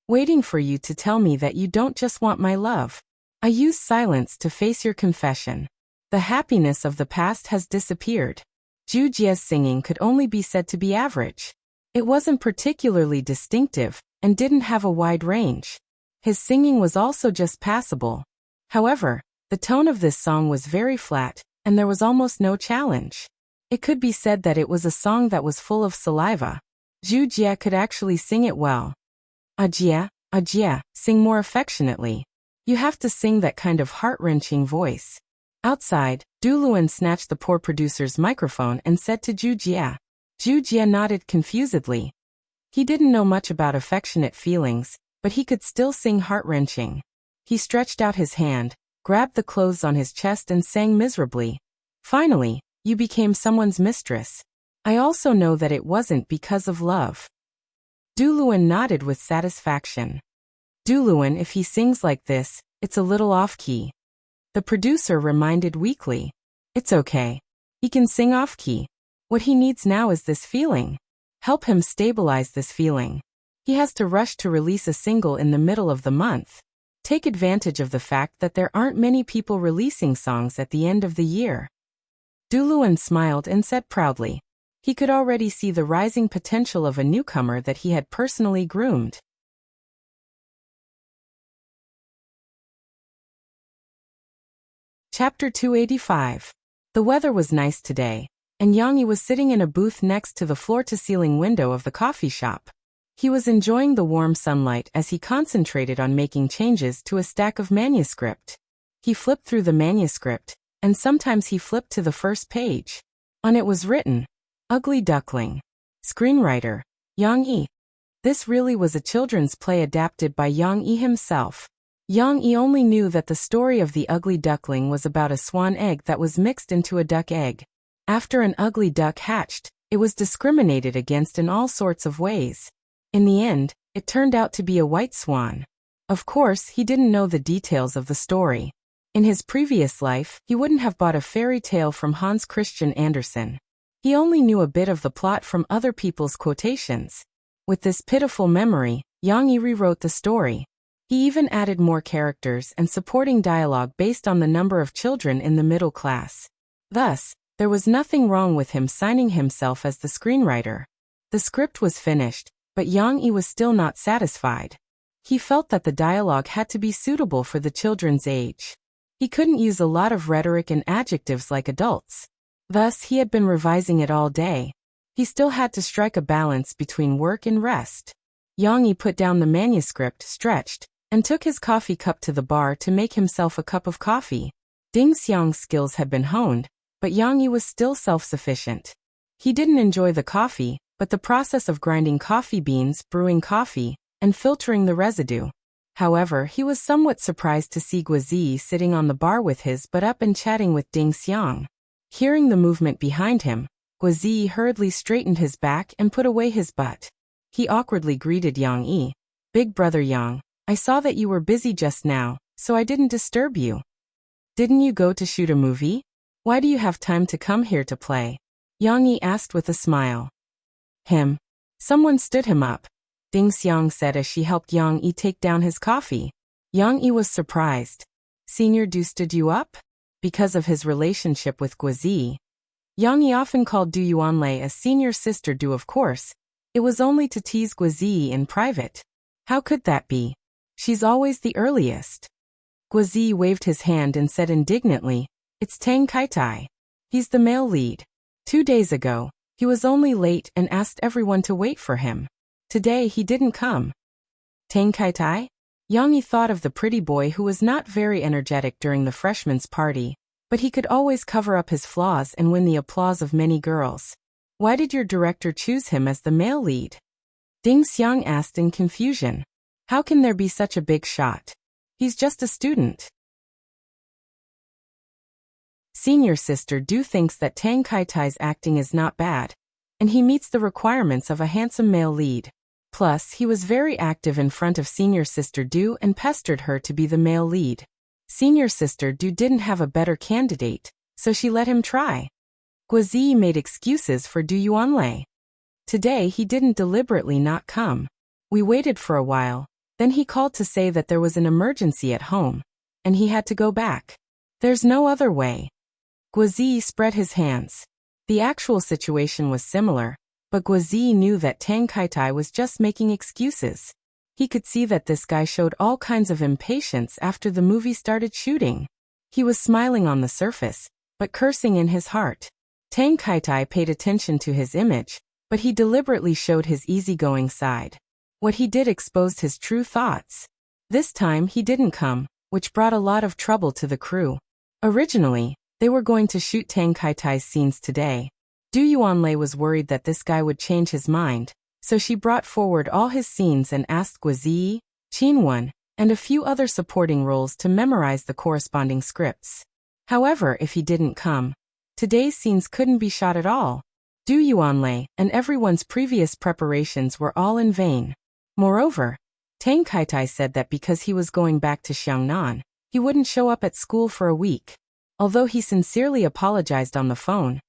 Waiting for you to tell me that you don't just want my love. I use silence to face your confession. The happiness of the past has disappeared. Zhu Jie's singing could only be said to be average. It wasn't particularly distinctive, and didn't have a wide range. His singing was also just passable. However, the tone of this song was very flat, and there was almost no challenge. It could be said that it was a song that was full of saliva. Zhu Jie could actually sing it well. Ajie, Ajie, sing more affectionately. You have to sing that kind of heart-wrenching voice. Outside, Du Luan snatched the poor producer's microphone and said to Zhu Jie. Zhu Jie nodded confusedly. He didn't know much about affectionate feelings, but he could still sing heart-wrenching. He stretched out his hand, grabbed the clothes on his chest and sang miserably. Finally, you became someone's mistress. I also know that it wasn't because of love. Du Luan nodded with satisfaction. Du Luan, if he sings like this, it's a little off-key. The producer reminded weakly. It's okay. He can sing off-key. What he needs now is this feeling. Help him stabilize this feeling. He has to rush to release a single in the middle of the month. Take advantage of the fact that there aren't many people releasing songs at the end of the year. Du Luan smiled and said proudly. He could already see the rising potential of a newcomer that he had personally groomed. Chapter 285. The weather was nice today, and Yang Yi was sitting in a booth next to the floor-to-ceiling window of the coffee shop. He was enjoying the warm sunlight as he concentrated on making changes to a stack of manuscript. He flipped through the manuscript, and sometimes he flipped to the first page. On it was written, Ugly Duckling. Screenwriter, Yang Yi. This really was a children's play adapted by Yang Yi himself. Yang Yi only knew that the story of the ugly duckling was about a swan egg that was mixed into a duck egg. After an ugly duck hatched, it was discriminated against in all sorts of ways. In the end, it turned out to be a white swan. Of course, he didn't know the details of the story. In his previous life, he wouldn't have bought a fairy tale from Hans Christian Andersen. He only knew a bit of the plot from other people's quotations. With this pitiful memory, Yang Yi rewrote the story. He even added more characters and supporting dialogue based on the number of children in the middle class. Thus, there was nothing wrong with him signing himself as the screenwriter. The script was finished, but Yang Yi was still not satisfied. He felt that the dialogue had to be suitable for the children's age. He couldn't use a lot of rhetoric and adjectives like adults. Thus, he had been revising it all day. He still had to strike a balance between work and rest. Yang Yi put down the manuscript, stretched, and took his coffee cup to the bar to make himself a cup of coffee. Ding Xiang's skills had been honed, but Yang Yi was still self-sufficient. He didn't enjoy the coffee, but the process of grinding coffee beans, brewing coffee, and filtering the residue. However, he was somewhat surprised to see Guozi sitting on the bar with his butt up and chatting with Ding Xiang. Hearing the movement behind him, Guozi hurriedly straightened his back and put away his butt. He awkwardly greeted Yang Yi. "Big brother Yang, I saw that you were busy just now, so I didn't disturb you. Didn't you go to shoot a movie? Why do you have time to come here to play?" Yang Yi asked with a smile. "Him." Someone stood him up, Ding Xiang said as she helped Yang Yi take down his coffee. Yang Yi was surprised. "Senior Du stood you up?" Because of his relationship with Guozi, Yang Yi often called Du Yuanlei a senior sister Du. Of course, it was only to tease Guozi in private. How could that be? She's always the earliest. Guozi waved his hand and said indignantly, "It's Tang Kaitai. He's the male lead. 2 days ago, he was only late and asked everyone to wait for him. Today he didn't come." Tang Kaitai? Yang Yi thought of the pretty boy who was not very energetic during the freshman's party, but he could always cover up his flaws and win the applause of many girls. "Why did your director choose him as the male lead?" Ding Xiang asked in confusion. "How can there be such a big shot? He's just a student." Senior sister Du thinks that Tang Kaitai's acting is not bad, and he meets the requirements of a handsome male lead. Plus, he was very active in front of senior sister Du and pestered her to be the male lead. Senior sister Du didn't have a better candidate, so she let him try. Guozi made excuses for Du Yuanlei. Today he didn't deliberately not come. We waited for a while, then he called to say that there was an emergency at home, and he had to go back. There's no other way. Guozi spread his hands. The actual situation was similar, but Guozi knew that Tang Kaitai was just making excuses. He could see that this guy showed all kinds of impatience after the movie started shooting. He was smiling on the surface, but cursing in his heart. Tang Kaitai paid attention to his image, but he deliberately showed his easygoing side. What he did exposed his true thoughts. This time he didn't come, which brought a lot of trouble to the crew. Originally, they were going to shoot Tang Kaitai's scenes today. Du Yuanlei was worried that this guy would change his mind, so she brought forward all his scenes and asked Guozi, Qinwen, and a few other supporting roles to memorize the corresponding scripts. However, if he didn't come, today's scenes couldn't be shot at all. Du Yuanlei and everyone's previous preparations were all in vain. Moreover, Tang Kaitai said that because he was going back to Xiangnan, he wouldn't show up at school for a week. Although he sincerely apologized on the phone,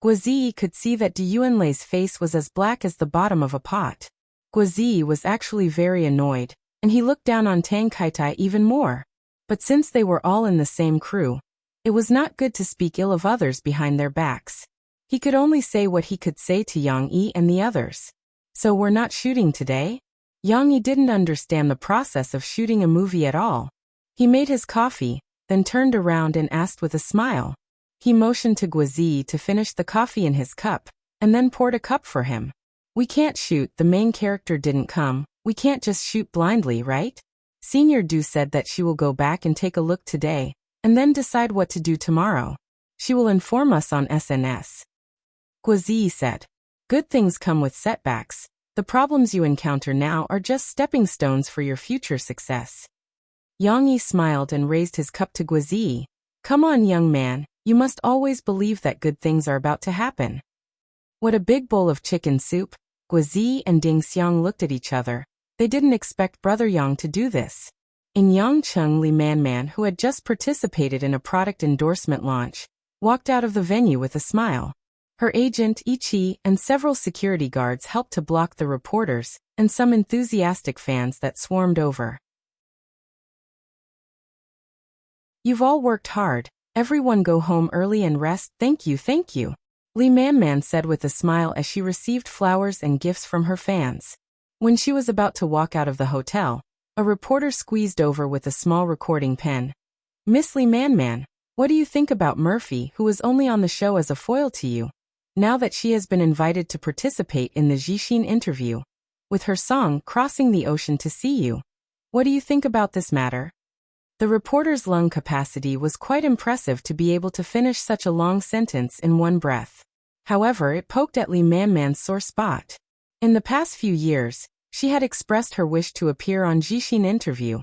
Guozi could see that Du Yuanlei's face was as black as the bottom of a pot. Guozi was actually very annoyed, and he looked down on Tang Kaitai even more. But since they were all in the same crew, it was not good to speak ill of others behind their backs. He could only say what he could say to Yang Yi and the others. "So we're not shooting today?" Yang Yi didn't understand the process of shooting a movie at all. He made his coffee, then turned around and asked with a smile. He motioned to Guozi to finish the coffee in his cup, and then poured a cup for him. "We can't shoot, the main character didn't come, we can't just shoot blindly, right? Senior Du said that she will go back and take a look today, and then decide what to do tomorrow. She will inform us on SNS. Guozi said. "Good things come with setbacks. The problems you encounter now are just stepping stones for your future success." Yang Yi smiled and raised his cup to Guozi. "Come on, young man, you must always believe that good things are about to happen." What a big bowl of chicken soup. Guozi and Ding Xiang looked at each other. They didn't expect Brother Yang to do this. In Yangcheng, Li Manman, who had just participated in a product endorsement launch, walked out of the venue with a smile. Her agent, Ichi, and several security guards helped to block the reporters and some enthusiastic fans that swarmed over. "You've all worked hard. Everyone go home early and rest. Thank you, thank you," Li Manman said with a smile as she received flowers and gifts from her fans. When she was about to walk out of the hotel, a reporter squeezed over with a small recording pen. "Miss Li Manman, what do you think about Murphy, who was only on the show as a foil to you? now that she has been invited to participate in the Jishin interview, with her song Crossing the Ocean to See You. What do you think about this matter? The reporter's lung capacity was quite impressive to be able to finish such a long sentence in one breath. However, it poked at Lee Man-man's sore spot. In the past few years, she had expressed her wish to appear on Jishin Interview,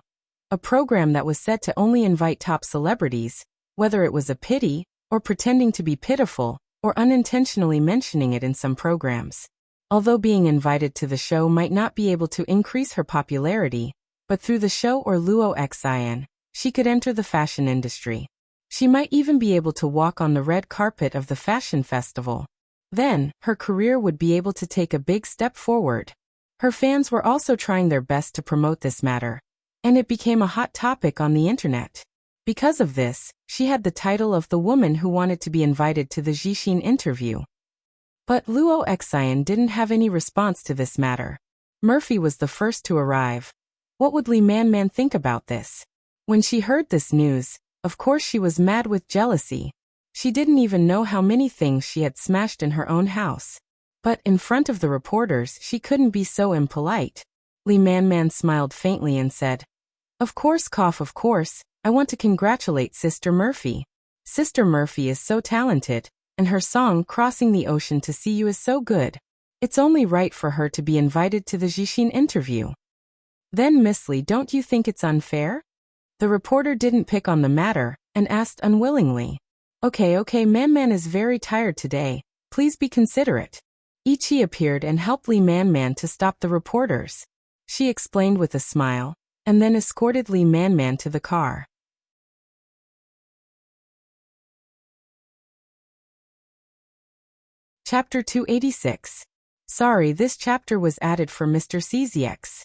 a program that was said to only invite top celebrities, whether it was a pity, or pretending to be pitiful, or unintentionally mentioning it in some programs. Although being invited to the show might not be able to increase her popularity, but through the show or Luo Xian, she could enter the fashion industry. She might even be able to walk on the red carpet of the fashion festival. Then, her career would be able to take a big step forward. Her fans were also trying their best to promote this matter, and it became a hot topic on the internet. Because of this, she had the title of the woman who wanted to be invited to the Jishin interview. But Luo Xian didn't have any response to this matter. Murphy was the first to arrive. What would Lee Man-man think about this? When she heard this news, of course she was mad with jealousy. She didn't even know how many things she had smashed in her own house. But in front of the reporters she couldn't be so impolite. Lee Man-man smiled faintly and said, of course, I want to congratulate Sister Murphy. Sister Murphy is so talented, and her song Crossing the Ocean to See You is so good. It's only right for her to be invited to the Jishin interview. Then Miss Lee, don't you think it's unfair? The reporter didn't pick on the matter, and asked unwillingly. Okay, Man-man is very tired today, please be considerate. Ichi appeared and helped Lee Man-man to stop the reporters. She explained with a smile, and then escorted Lee Man-man to the car. Chapter 286. Sorry, this chapter was added for Mr. CZX.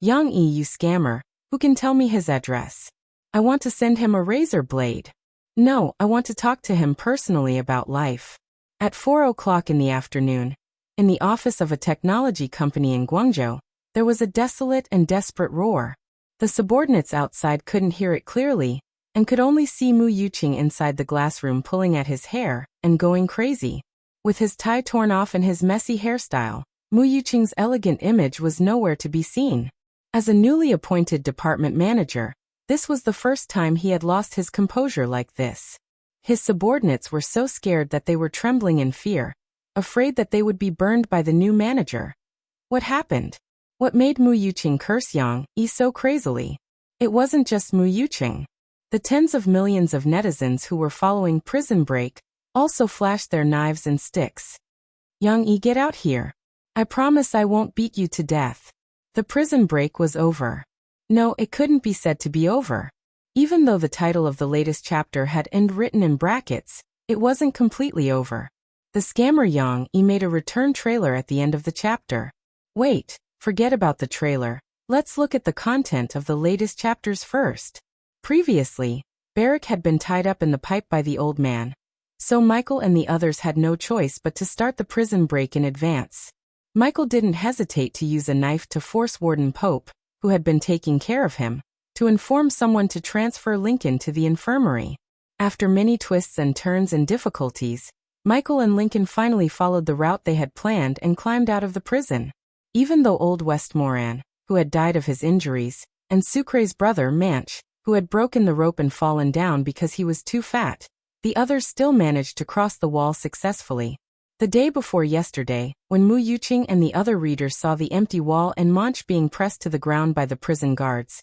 Yang Yi, you scammer, who can tell me his address? I want to send him a razor blade. No, I want to talk to him personally about life. At 4 o'clock in the afternoon, in the office of a technology company in Guangzhou, there was a desolate and desperate roar. The subordinates outside couldn't hear it clearly, and could only see Mu Yuqing inside the glass room pulling at his hair and going crazy. With his tie torn off and his messy hairstyle, Mu Yuqing's elegant image was nowhere to be seen. As a newly appointed department manager, this was the first time he had lost his composure like this. His subordinates were so scared that they were trembling in fear, afraid that they would be burned by the new manager. What happened? What made Mu Yuqing curse Yang Yi so crazily? It wasn't just Mu Yuqing. The tens of millions of netizens who were following Prison Break also flashed their knives and sticks. Yang Yi, get out here. I promise I won't beat you to death. The prison break was over. No, it couldn't be said to be over. Even though the title of the latest chapter had "end" written in brackets, it wasn't completely over. The scammer Yang Yi made a return trailer at the end of the chapter. Wait, forget about the trailer. Let's look at the content of the latest chapters first. Previously, Barrick had been tied up in the pipe by the old man. So Michael and the others had no choice but to start the prison break in advance. Michael didn't hesitate to use a knife to force Warden Pope, who had been taking care of him, to inform someone to transfer Lincoln to the infirmary. After many twists and turns and difficulties, Michael and Lincoln finally followed the route they had planned and climbed out of the prison. Even though old Westmoreland, who had died of his injuries, and Sucre's brother Manch, who had broken the rope and fallen down because he was too fat, the others still managed to cross the wall successfully. The day before yesterday, when Mu Yuqing and the other readers saw the empty wall and Manch being pressed to the ground by the prison guards,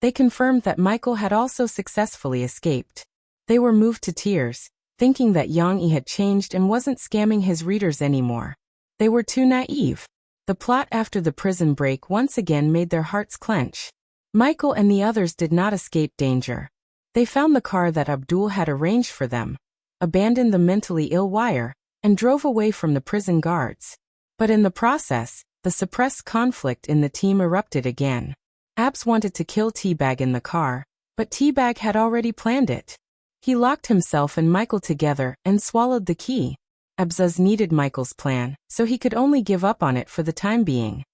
they confirmed that Michael had also successfully escaped. They were moved to tears, thinking that Yang Yi had changed and wasn't scamming his readers anymore. They were too naive. The plot after the prison break once again made their hearts clench. Michael and the others did not escape danger. They found the car that Abdul had arranged for them, abandoned the mentally ill Wire, and drove away from the prison guards. But in the process, the suppressed conflict in the team erupted again. Abs wanted to kill Teabag in the car, but Teabag had already planned it. He locked himself and Michael together and swallowed the key. Abzuz needed Michael's plan, so he could only give up on it for the time being.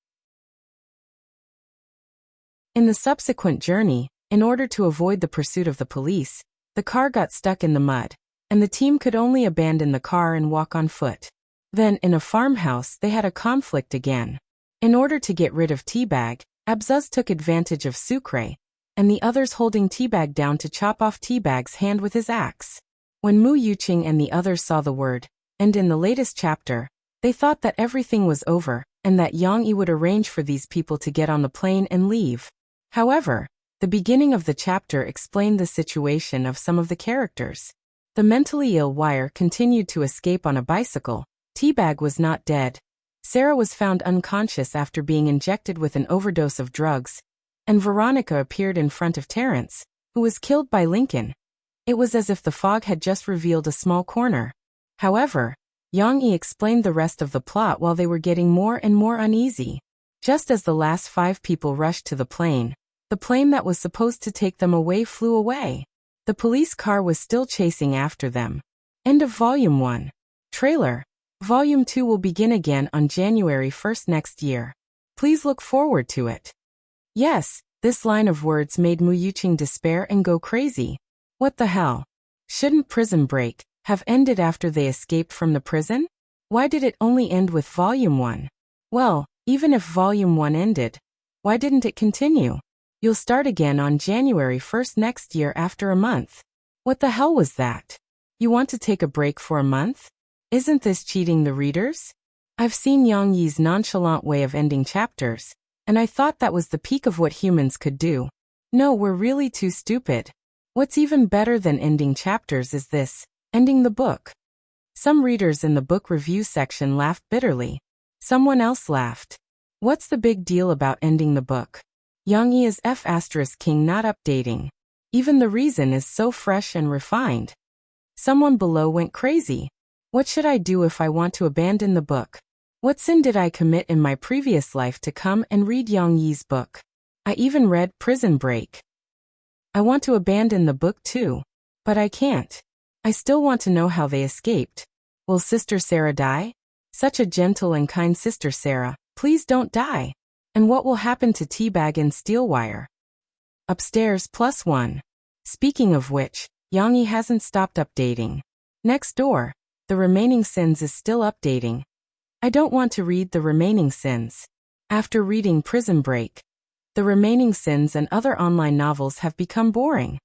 In the subsequent journey, in order to avoid the pursuit of the police, the car got stuck in the mud. and the team could only abandon the car and walk on foot. Then, in a farmhouse, they had a conflict again. In order to get rid of Teabag, Abzuz took advantage of Sucre, and the others holding Teabag down to chop off Teabag's hand with his axe. When Mu Yuqing and the others saw the word, and in the latest chapter, they thought that everything was over, and that Yang Yi would arrange for these people to get on the plane and leave. However, the beginning of the chapter explained the situation of some of the characters. The mentally ill Wire continued to escape on a bicycle. Teabag was not dead. Sarah was found unconscious after being injected with an overdose of drugs, and Veronica appeared in front of Terrence, who was killed by Lincoln. It was as if the fog had just revealed a small corner. However, Yang Yi explained the rest of the plot while they were getting more and more uneasy. Just as the last 5 people rushed to the plane that was supposed to take them away flew away. The police car was still chasing after them. End of Volume 1. Trailer. Volume 2 will begin again on January 1st next year. Please look forward to it. Yes, this line of words made Mu Yuqing despair and go crazy. What the hell? Shouldn't Prison Break have ended after they escaped from the prison? Why did it only end with Volume 1? Well, even if Volume 1 ended, why didn't it continue? You'll start again on January 1st next year after a month. What the hell was that? You want to take a break for a month? Isn't this cheating the readers? I've seen Yang Yi's nonchalant way of ending chapters, and I thought that was the peak of what humans could do. No, we're really too stupid. What's even better than ending chapters is this, ending the book. Some readers in the book review section laughed bitterly. Someone else laughed. What's the big deal about ending the book? Yang Yi is F***king not updating. Even the reason is so fresh and refined. Someone below went crazy. What should I do if I want to abandon the book? What sin did I commit in my previous life to come and read Yang Yi's book? I even read Prison Break. I want to abandon the book too. But I can't. I still want to know how they escaped. Will Sister Sarah die? Such a gentle and kind Sister Sarah, please don't die. And what will happen to Teabag and Steelwire? Upstairs +1. Speaking of which, Yang Yi hasn't stopped updating. Next door, The Remaining Sins is still updating. I don't want to read The Remaining Sins. After reading Prison Break, The Remaining Sins and other online novels have become boring.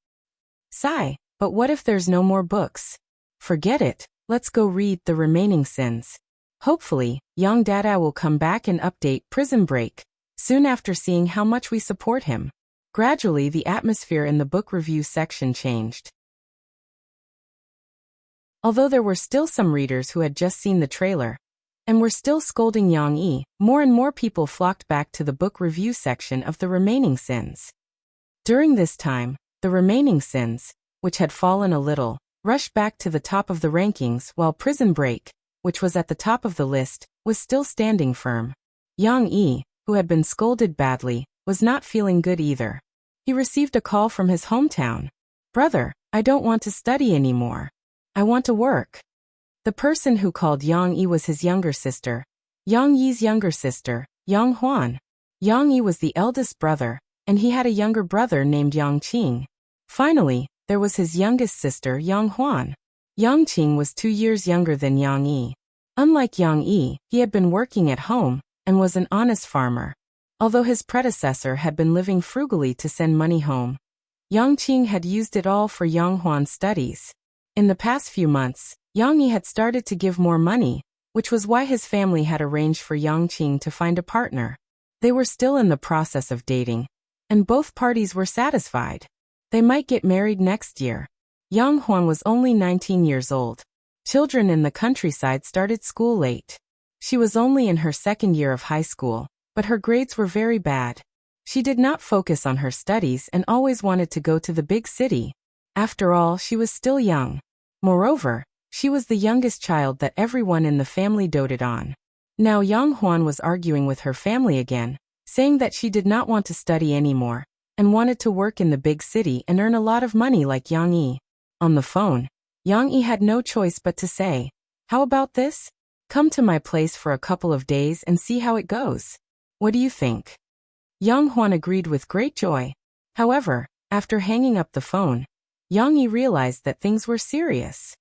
Sigh, but what if there's no more books? Forget it, let's go read The Remaining Sins. Hopefully, Yang Dada will come back and update Prison Break soon after seeing how much we support him. Gradually, the atmosphere in the book review section changed. Although there were still some readers who had just seen the trailer and were still scolding Yang Yi, more and more people flocked back to the book review section of The Remaining Sins. During this time, The Remaining Sins, which had fallen a little, rushed back to the top of the rankings, while Prison Break, which was at the top of the list, was still standing firm. Yang Yi, who had been scolded badly, was not feeling good either. He received a call from his hometown. Brother, I don't want to study anymore. I want to work. The person who called Yang Yi was his younger sister. Yang Yi's younger sister, Yang Huan. Yang Yi was the eldest brother, and he had a younger brother named Yang Qing. Finally, there was his youngest sister, Yang Huan. Yang Qing was 2 years younger than Yang Yi. Unlike Yang Yi, he had been working at home and was an honest farmer. Although his predecessor had been living frugally to send money home, Yang Qing had used it all for Yang Huan's studies. In the past few months, Yang Yi had started to give more money, which was why his family had arranged for Yang Qing to find a partner. They were still in the process of dating, and both parties were satisfied. They might get married next year. Yang Huan was only 19 years old. Children in the countryside started school late. She was only in her second year of high school, but her grades were very bad. She did not focus on her studies and always wanted to go to the big city. After all, she was still young. Moreover, she was the youngest child that everyone in the family doted on. Now Yang Huan was arguing with her family again, saying that she did not want to study anymore, and wanted to work in the big city and earn a lot of money like Yang Yi. On the phone, Yang Yi had no choice but to say, "How about this? Come to my place for a couple of days and see how it goes. What do you think?" Yang Huan agreed with great joy. However, after hanging up the phone, Yang Yi realized that things were serious.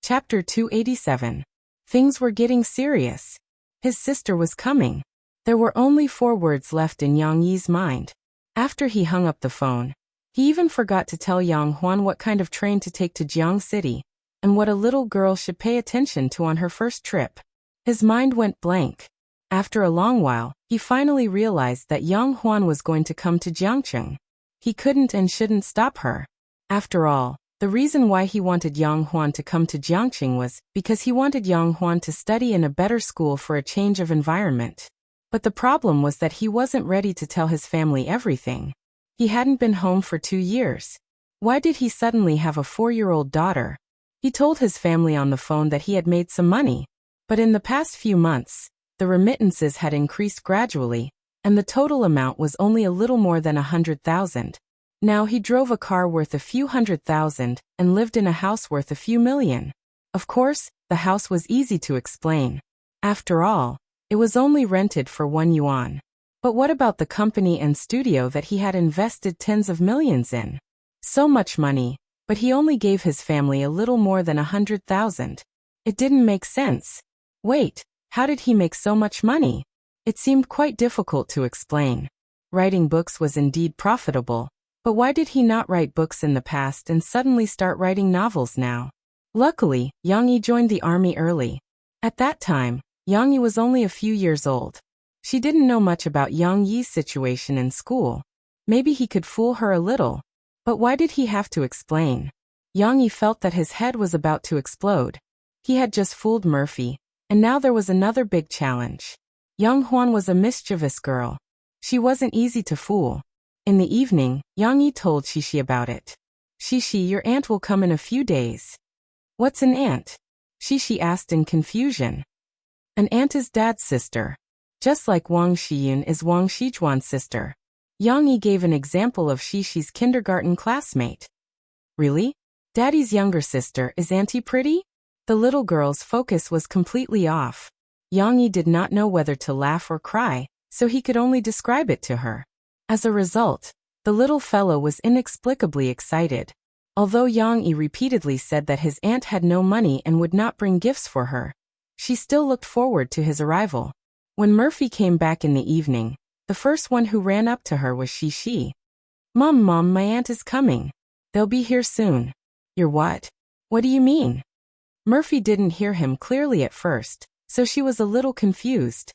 Chapter 287. Things were getting serious. His sister was coming. There were only 4 words left in Yang Yi's mind. After he hung up the phone, he even forgot to tell Yang Huan what kind of train to take to Jiang City, and what a little girl should pay attention to on her first trip. His mind went blank. After a long while, he finally realized that Yang Huan was going to come to Jiangcheng. He couldn't and shouldn't stop her. After all, the reason why he wanted Yang Huan to come to Jiangcheng was because he wanted Yang Huan to study in a better school for a change of environment. But the problem was that he wasn't ready to tell his family everything. He hadn't been home for 2 years. Why did he suddenly have a 4-year-old daughter? He told his family on the phone that he had made some money. But in the past few months, the remittances had increased gradually, and the total amount was only a little more than 100,000. Now he drove a car worth a few 100,000 and lived in a house worth a few million. Of course, the house was easy to explain. After all, it was only rented for 1 yuan. But what about the company and studio that he had invested tens of millions in? So much money, but he only gave his family a little more than 100,000. It didn't make sense. Wait, how did he make so much money? It seemed quite difficult to explain. Writing books was indeed profitable, but why did he not write books in the past and suddenly start writing novels now? Luckily, Yang Yi joined the army early. At that time, Yang Yi was only a few years old. She didn't know much about Yang Yi's situation in school. Maybe he could fool her a little. But why did he have to explain? Yang Yi felt that his head was about to explode. He had just fooled Murphy, and now there was another big challenge. Yang Huan was a mischievous girl. She wasn't easy to fool. In the evening, Yang Yi told Shishi about it. Shishi, your aunt will come in a few days. What's an aunt? Shishi asked in confusion. An aunt is Dad's sister. Just like Wang Xiyun is Wang Xijuan's sister. Yang Yi gave an example of Shishi's kindergarten classmate. Really? Daddy's younger sister is Auntie Pretty? The little girl's focus was completely off. Yang Yi did not know whether to laugh or cry, so he could only describe it to her. As a result, the little fellow was inexplicably excited. Although Yang Yi repeatedly said that his aunt had no money and would not bring gifts for her, she still looked forward to his arrival. When Murphy came back in the evening, the first one who ran up to her was Shishi. Mom, my aunt is coming. They'll be here soon. You're what? What do you mean? Murphy didn't hear him clearly at first, so she was a little confused.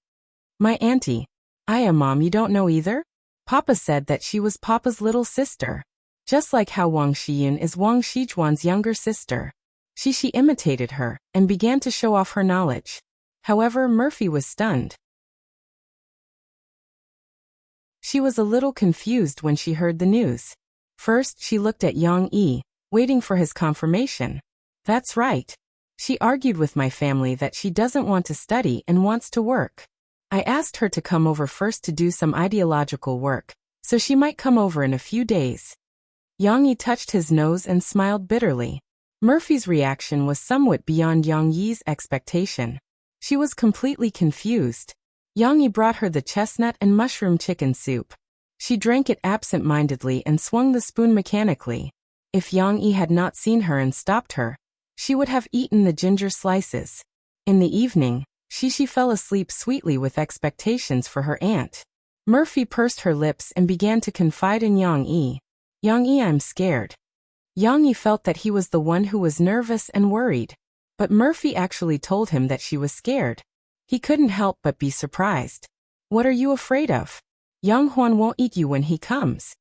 My auntie. Mom, you don't know either? Papa said that she was Papa's little sister. Just like how Wang Xiyun is Wang Xijuan's younger sister. Shishi imitated her and began to show off her knowledge. However, Murphy was stunned. She was a little confused when she heard the news. First, she looked at Yang Yi, waiting for his confirmation. That's right. She argued with my family that she doesn't want to study and wants to work. I asked her to come over first to do some ideological work, so she might come over in a few days. Yang Yi touched his nose and smiled bitterly. Murphy's reaction was somewhat beyond Yang Yi's expectation. She was completely confused. Yang Yi brought her the chestnut and mushroom chicken soup. She drank it absent-mindedly and swung the spoon mechanically. If Yang Yi had not seen her and stopped her, she would have eaten the ginger slices. In the evening, Shishi fell asleep sweetly with expectations for her aunt. Murphy pursed her lips and began to confide in Yang Yi. Yang Yi, I'm scared. Yang Yi felt that he was the one who was nervous and worried. But Murphy actually told him that she was scared. He couldn't help but be surprised. What are you afraid of? Yang Huan won't eat you when he comes.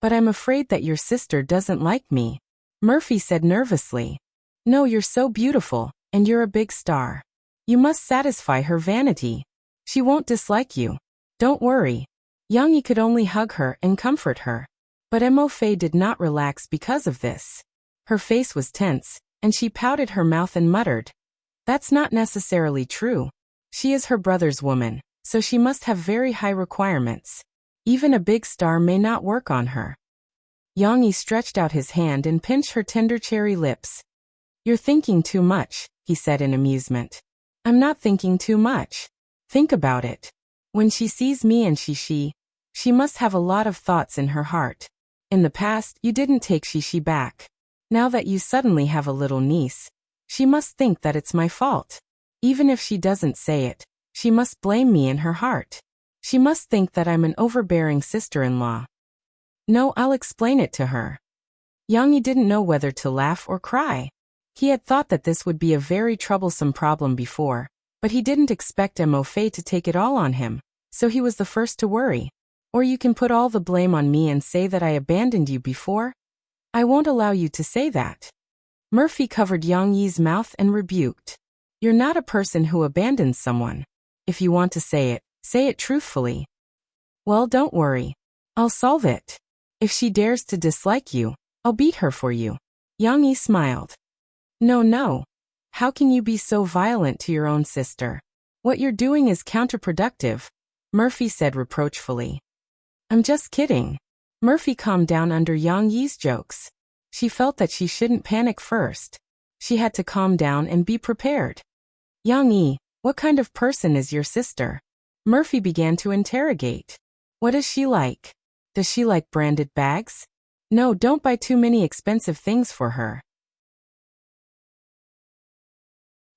But I'm afraid that your sister doesn't like me. Murphy said nervously. No, you're so beautiful, and you're a big star. You must satisfy her vanity. She won't dislike you. Don't worry. Yang Yi could only hug her and comfort her. But Mo Fei did not relax because of this. Her face was tense, and she pouted her mouth and muttered. That's not necessarily true. She is her brother's woman, so she must have very high requirements. Even a big star may not work on her. Yang Yi stretched out his hand and pinched her tender cherry lips. You're thinking too much, he said in amusement. I'm not thinking too much. Think about it. When she sees me and Shishi, she must have a lot of thoughts in her heart. In the past, you didn't take Shishi back. Now that you suddenly have a little niece, She must think that it's my fault. Even if she doesn't say it, she must blame me in her heart. She must think that I'm an overbearing sister-in-law. No, I'll explain it to her. Yang Yi didn't know whether to laugh or cry. He had thought that this would be a very troublesome problem before, but he didn't expect Mo Fei to take it all on him, so he was the first to worry. Or you can put all the blame on me and say that I abandoned you before? I won't allow you to say that. Murphy covered Yang Yi's mouth and rebuked. You're not a person who abandons someone. If you want to say it truthfully. Well, don't worry. I'll solve it. If she dares to dislike you, I'll beat her for you. Yang Yi smiled. No. How can you be so violent to your own sister? What you're doing is counterproductive, Murphy said reproachfully. I'm just kidding. Murphy calmed down under Yang Yi's jokes. She felt that she shouldn't panic first. She had to calm down and be prepared. Yang Yi, what kind of person is your sister? Murphy began to interrogate. What is she like? Does she like branded bags? No, don't buy too many expensive things for her.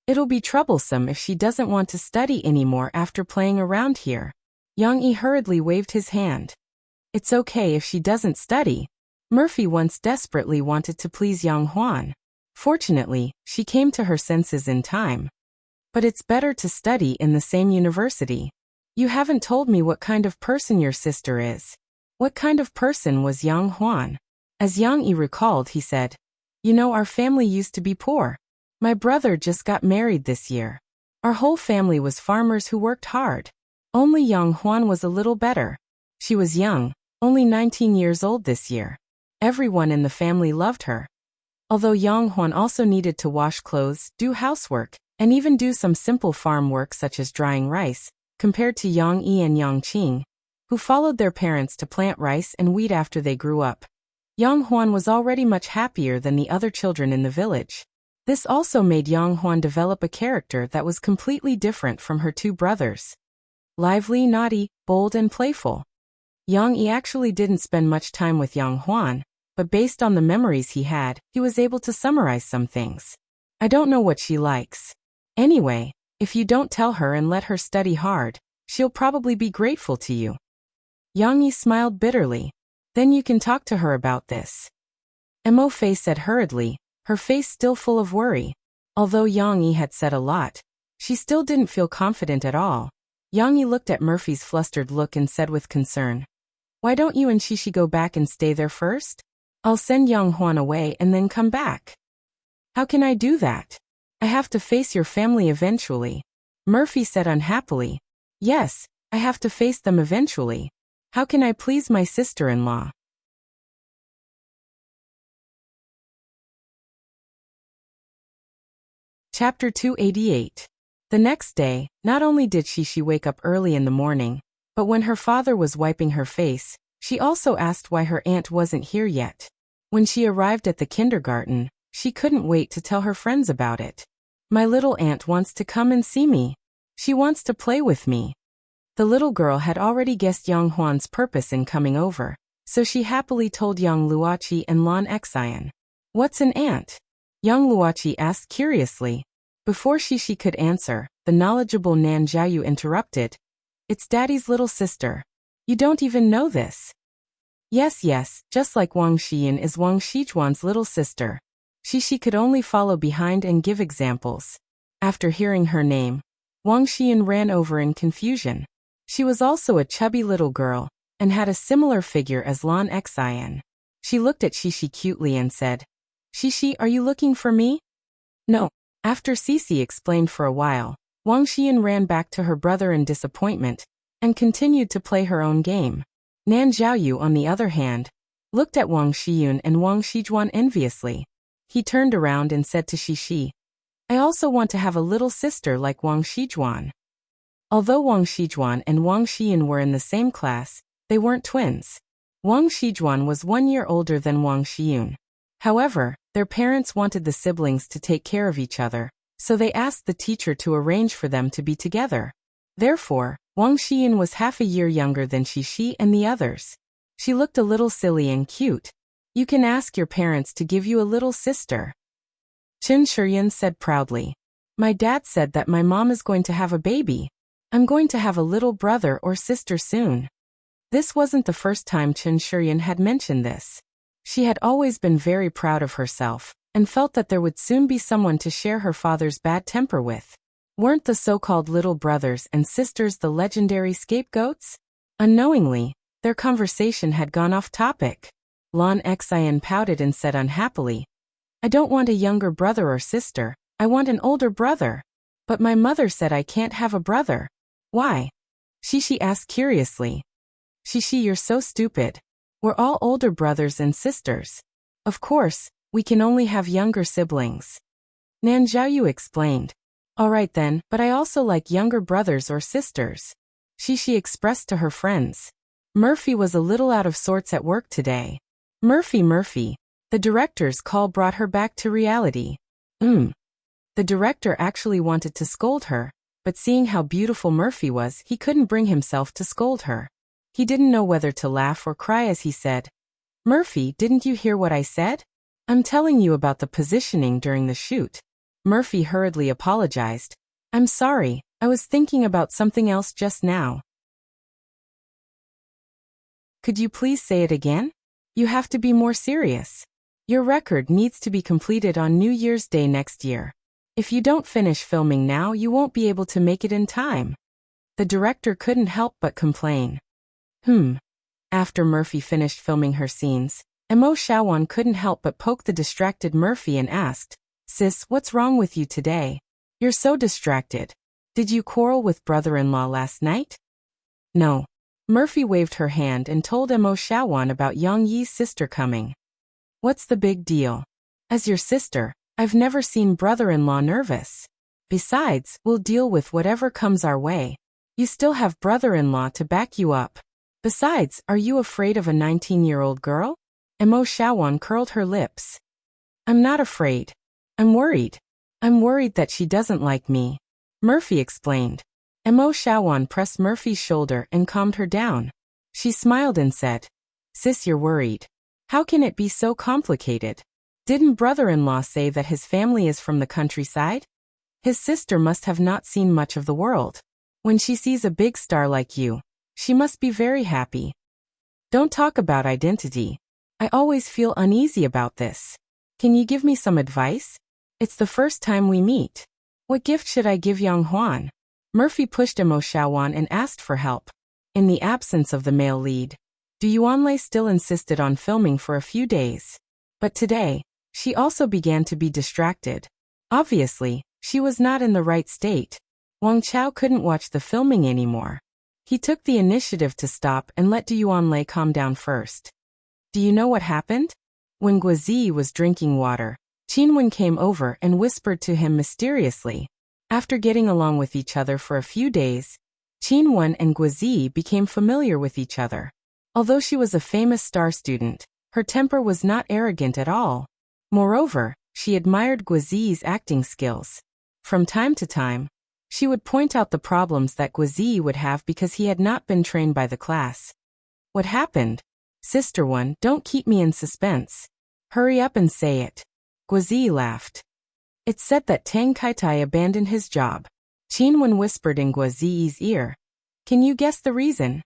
It'll be troublesome if she doesn't want to study anymore after playing around here. Yang Yi hurriedly waved his hand. It's okay if she doesn't study. Murphy once desperately wanted to please Yang Huan. Fortunately, she came to her senses in time. But it's better to study in the same university. You haven't told me what kind of person your sister is. What kind of person was Yang Huan? As Yang Yi recalled, he said, You know, our family used to be poor. My brother just got married this year. Our whole family was farmers who worked hard. Only Yang Huan was a little better. She was young, only 19 years old this year. Everyone in the family loved her. Although Yang Huan also needed to wash clothes, do housework, and even do some simple farm work such as drying rice, compared to Yang Yi and Yang Qing, who followed their parents to plant rice and wheat after they grew up. Yang Huan was already much happier than the other children in the village. This also made Yang Huan develop a character that was completely different from her two brothers. Lively, naughty, bold and playful. Yang Yi actually didn't spend much time with Yang Huan, but based on the memories he had, he was able to summarize some things. I don't know what she likes. Anyway, if you don't tell her and let her study hard, she'll probably be grateful to you. Yang Yi smiled bitterly. Then you can talk to her about this. Mo Fei said hurriedly, her face still full of worry. Although Yang Yi had said a lot, she still didn't feel confident at all. Yang Yi looked at Murphy's flustered look and said with concern, Why don't you and Shishi go back and stay there first? I'll send Yang Huan away and then come back. How can I do that? I have to face your family eventually. Murphy said unhappily. Yes, I have to face them eventually. How can I please my sister-in-law? Chapter 288. The next day, not only did Shishi wake up early in the morning, but when her father was wiping her face, she also asked why her aunt wasn't here yet. When she arrived at the kindergarten, she couldn't wait to tell her friends about it. My little aunt wants to come and see me. She wants to play with me. The little girl had already guessed Yang Huan's purpose in coming over, so she happily told Yang Luoqi and Lan Xian. What's an aunt? Yang Luoqi asked curiously. Before Shishi could answer, the knowledgeable Nan Jiayu interrupted. It's Daddy's little sister. You don't even know this. Yes, just like Wang Xiyin is Wang Shijuan's little sister. Shishi could only follow behind and give examples. After hearing her name, Wang Xiyin ran over in confusion. She was also a chubby little girl, and had a similar figure as Lan Xian. She looked at Shishi cutely and said, Shishi, are you looking for me? No. After Sisi explained for a while, Wang Xiyin ran back to her brother in disappointment, and continued to play her own game. Nan Jiaoyu, on the other hand, looked at Wang Xiyin and Wang Shijuan enviously. He turned around and said to Shishi, I also want to have a little sister like Wang Shijuan. Although Wang Shijuan and Wang Xiyin were in the same class, they weren't twins. Wang Shijuan was 1 year older than Wang Xiyin. However, their parents wanted the siblings to take care of each other, so they asked the teacher to arrange for them to be together. Therefore, Wang Xiyin was half a year younger than Shishi and the others. She looked a little silly and cute. You can ask your parents to give you a little sister. Chin Shuryan said proudly. My dad said that my mom is going to have a baby. I'm going to have a little brother or sister soon. This wasn't the first time Chin Shuryan had mentioned this. She had always been very proud of herself, and felt that there would soon be someone to share her father's bad temper with. Weren't the so-called little brothers and sisters the legendary scapegoats? Unknowingly, their conversation had gone off topic. Lon Xian pouted and said unhappily, I don't want a younger brother or sister, I want an older brother. But my mother said I can't have a brother. Why? Shishi asked curiously. Shishi, you're so stupid. We're all older brothers and sisters. Of course, we can only have younger siblings. Nan Zhaoyu explained. Alright then, but I also like younger brothers or sisters. Shishi expressed to her friends. Murphy was a little out of sorts at work today. Murphy. The director's call brought her back to reality. The director actually wanted to scold her, but seeing how beautiful Murphy was, he couldn't bring himself to scold her. He didn't know whether to laugh or cry as he said, Murphy, didn't you hear what I said? I'm telling you about the positioning during the shoot. Murphy hurriedly apologized. I'm sorry, I was thinking about something else just now. Could you please say it again? You have to be more serious. Your record needs to be completed on New Year's Day next year. If you don't finish filming now, you won't be able to make it in time. The director couldn't help but complain. After Murphy finished filming her scenes, Mo Shawan couldn't help but poke the distracted Murphy and asked, Sis, what's wrong with you today? You're so distracted. Did you quarrel with brother-in-law last night? No. Murphy waved her hand and told Mo Shawan about Yang Yi's sister coming. What's the big deal? As your sister, I've never seen brother-in-law nervous. Besides, we'll deal with whatever comes our way. You still have brother-in-law to back you up. Besides, are you afraid of a 19-year-old girl? Mo Shawan curled her lips. I'm not afraid. I'm worried. I'm worried that she doesn't like me. Murphy explained. Mo Shawan pressed Murphy's shoulder and calmed her down. She smiled and said, Sis, you're worried. How can it be so complicated? Didn't brother-in-law say that his family is from the countryside? His sister must have not seen much of the world. When she sees a big star like you, she must be very happy. Don't talk about identity. I always feel uneasy about this. Can you give me some advice? It's the first time we meet. What gift should I give Yang Huan? Murphy pushed Mo Shawan and asked for help. In the absence of the male lead, Du Yuanlei still insisted on filming for a few days. But today, she also began to be distracted. Obviously, she was not in the right state. Wang Chao couldn't watch the filming anymore. He took the initiative to stop and let Du Yuanlei calm down first. Do you know what happened? When Guozi was drinking water, Qinwen came over and whispered to him mysteriously. After getting along with each other for a few days, Qinwen and Guozi became familiar with each other. Although she was a famous star student, her temper was not arrogant at all. Moreover, she admired Guozi's acting skills. From time to time, she would point out the problems that Guozi would have because he had not been trained by the class. What happened? Sister One, don't keep me in suspense. Hurry up and say it. Guozi laughed. It's said that Tang Kaitai abandoned his job. Qinwen whispered in Guozi's ear. Can you guess the reason?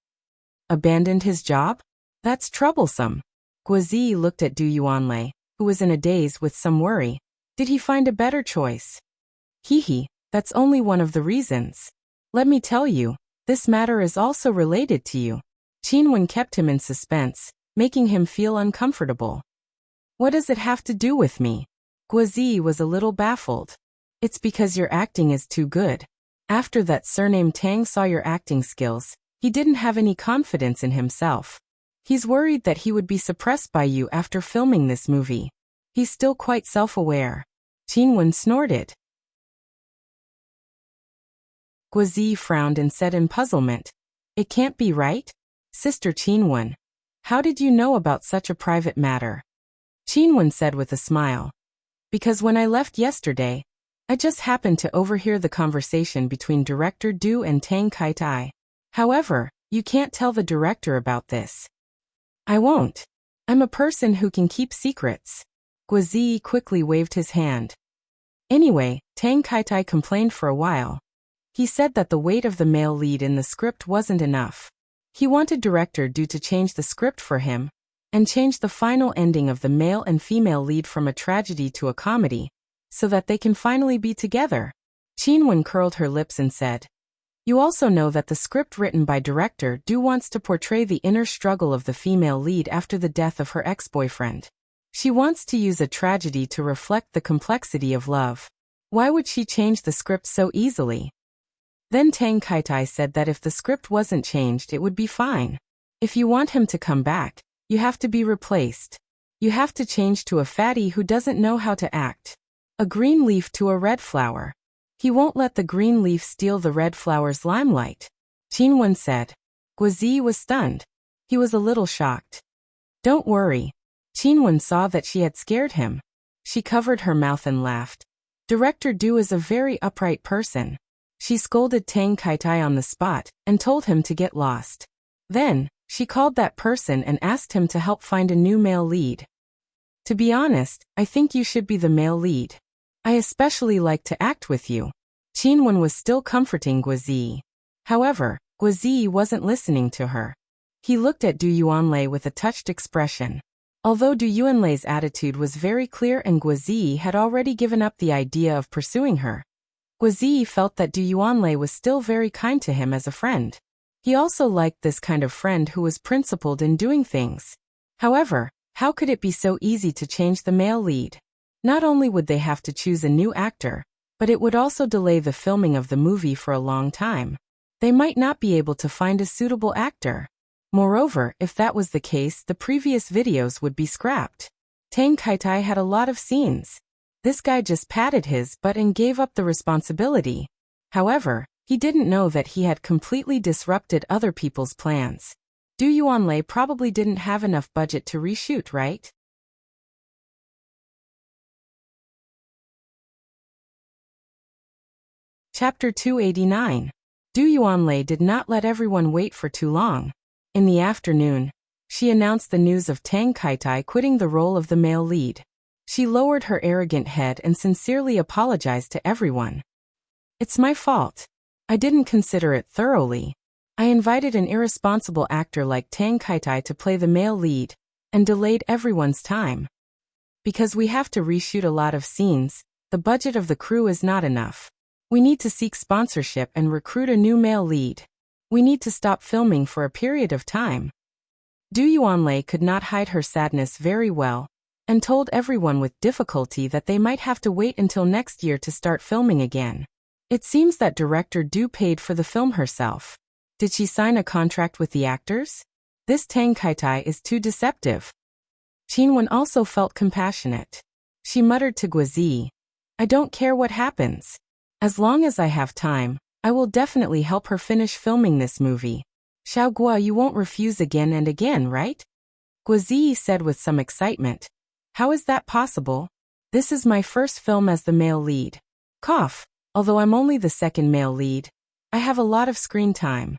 Abandoned his job? That's troublesome. Guozi looked at Du Yuanlei, who was in a daze with some worry. Did he find a better choice? That's only one of the reasons. Let me tell you, this matter is also related to you. Qinwen kept him in suspense, making him feel uncomfortable. What does it have to do with me? Guozi was a little baffled. It's because your acting is too good. After that surname Tang saw your acting skills, he didn't have any confidence in himself. He's worried that he would be suppressed by you after filming this movie. He's still quite self-aware. Qinwen snorted. Guozi frowned and said in puzzlement, It can't be right? Sister Qinwen, how did you know about such a private matter? Qinwen said with a smile. Because when I left yesterday, I just happened to overhear the conversation between Director Du and Tang Kaitai. However, you can't tell the director about this. I won't. I'm a person who can keep secrets. Guozi quickly waved his hand. Anyway, Tang Kaitai complained for a while. He said that the weight of the male lead in the script wasn't enough. He wanted director Du to change the script for him and change the final ending of the male and female lead from a tragedy to a comedy, so that they can finally be together. Qinwen curled her lips and said, "You also know that the script written by director Du wants to portray the inner struggle of the female lead after the death of her ex-boyfriend. She wants to use a tragedy to reflect the complexity of love. Why would she change the script so easily?" Then Tang Kaitai said that if the script wasn't changed, it would be fine. If you want him to come back, you have to be replaced. You have to change to a fatty who doesn't know how to act. A green leaf to a red flower. He won't let the green leaf steal the red flower's limelight. Qinwen said. Guizi was stunned. He was a little shocked. Don't worry. Qinwen saw that she had scared him. She covered her mouth and laughed. Director Du is a very upright person. She scolded Tang Kaitai on the spot and told him to get lost. Then, she called that person and asked him to help find a new male lead. To be honest, I think you should be the male lead. I especially like to act with you. Qinwen was still comforting Guizi. However, Guizi wasn't listening to her. He looked at Du Yuanlei with a touched expression. Although Du Yuanlei's attitude was very clear and Guizi had already given up the idea of pursuing her, Guizi felt that Du Yuanlei was still very kind to him as a friend. He also liked this kind of friend who was principled in doing things. However, how could it be so easy to change the male lead? Not only would they have to choose a new actor, but it would also delay the filming of the movie for a long time. They might not be able to find a suitable actor. Moreover, if that was the case, the previous videos would be scrapped. Tang Kaitai had a lot of scenes. This guy just patted his butt and gave up the responsibility. However, he didn't know that he had completely disrupted other people's plans. Du Yuanlei probably didn't have enough budget to reshoot, right? Chapter 289. Du Yuanlei did not let everyone wait for too long. In the afternoon, she announced the news of Tang Kaitai quitting the role of the male lead. She lowered her arrogant head and sincerely apologized to everyone. It's my fault. I didn't consider it thoroughly. I invited an irresponsible actor like Tang Kaitai to play the male lead, and delayed everyone's time. Because we have to reshoot a lot of scenes, the budget of the crew is not enough. We need to seek sponsorship and recruit a new male lead. We need to stop filming for a period of time. Du Yuanlei could not hide her sadness very well, and told everyone with difficulty that they might have to wait until next year to start filming again. It seems that director Du paid for the film herself. Did she sign a contract with the actors? This Tang Kaitai is too deceptive. Qinwen also felt compassionate. She muttered to Guizi, I don't care what happens. As long as I have time, I will definitely help her finish filming this movie. Xiaogua, you won't refuse again and again, right? Guizi said with some excitement. How is that possible? This is my first film as the male lead. Cough. Although I'm only the second male lead, I have a lot of screen time.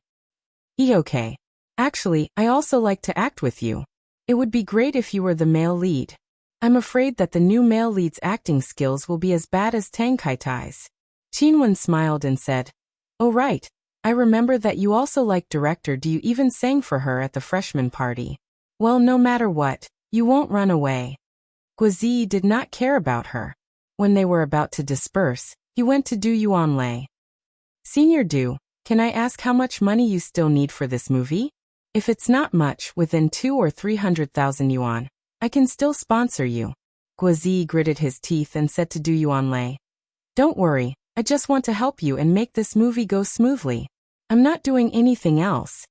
Okay. Actually, I also like to act with you. It would be great if you were the male lead. I'm afraid that the new male lead's acting skills will be as bad as Tang Kaitai's. Qinwen smiled and said, Oh right, I remember that you also like director Du. You even sang for her at the freshman party. Well, no matter what, you won't run away. Guizi did not care about her. When they were about to disperse, he went to Du Yuanlei. Senior Du, can I ask how much money you still need for this movie? If it's not much, within 200,000 or 300,000 yuan, I can still sponsor you. Guizi gritted his teeth and said to Du Yuanlei, Don't worry, I just want to help you and make this movie go smoothly. I'm not doing anything else.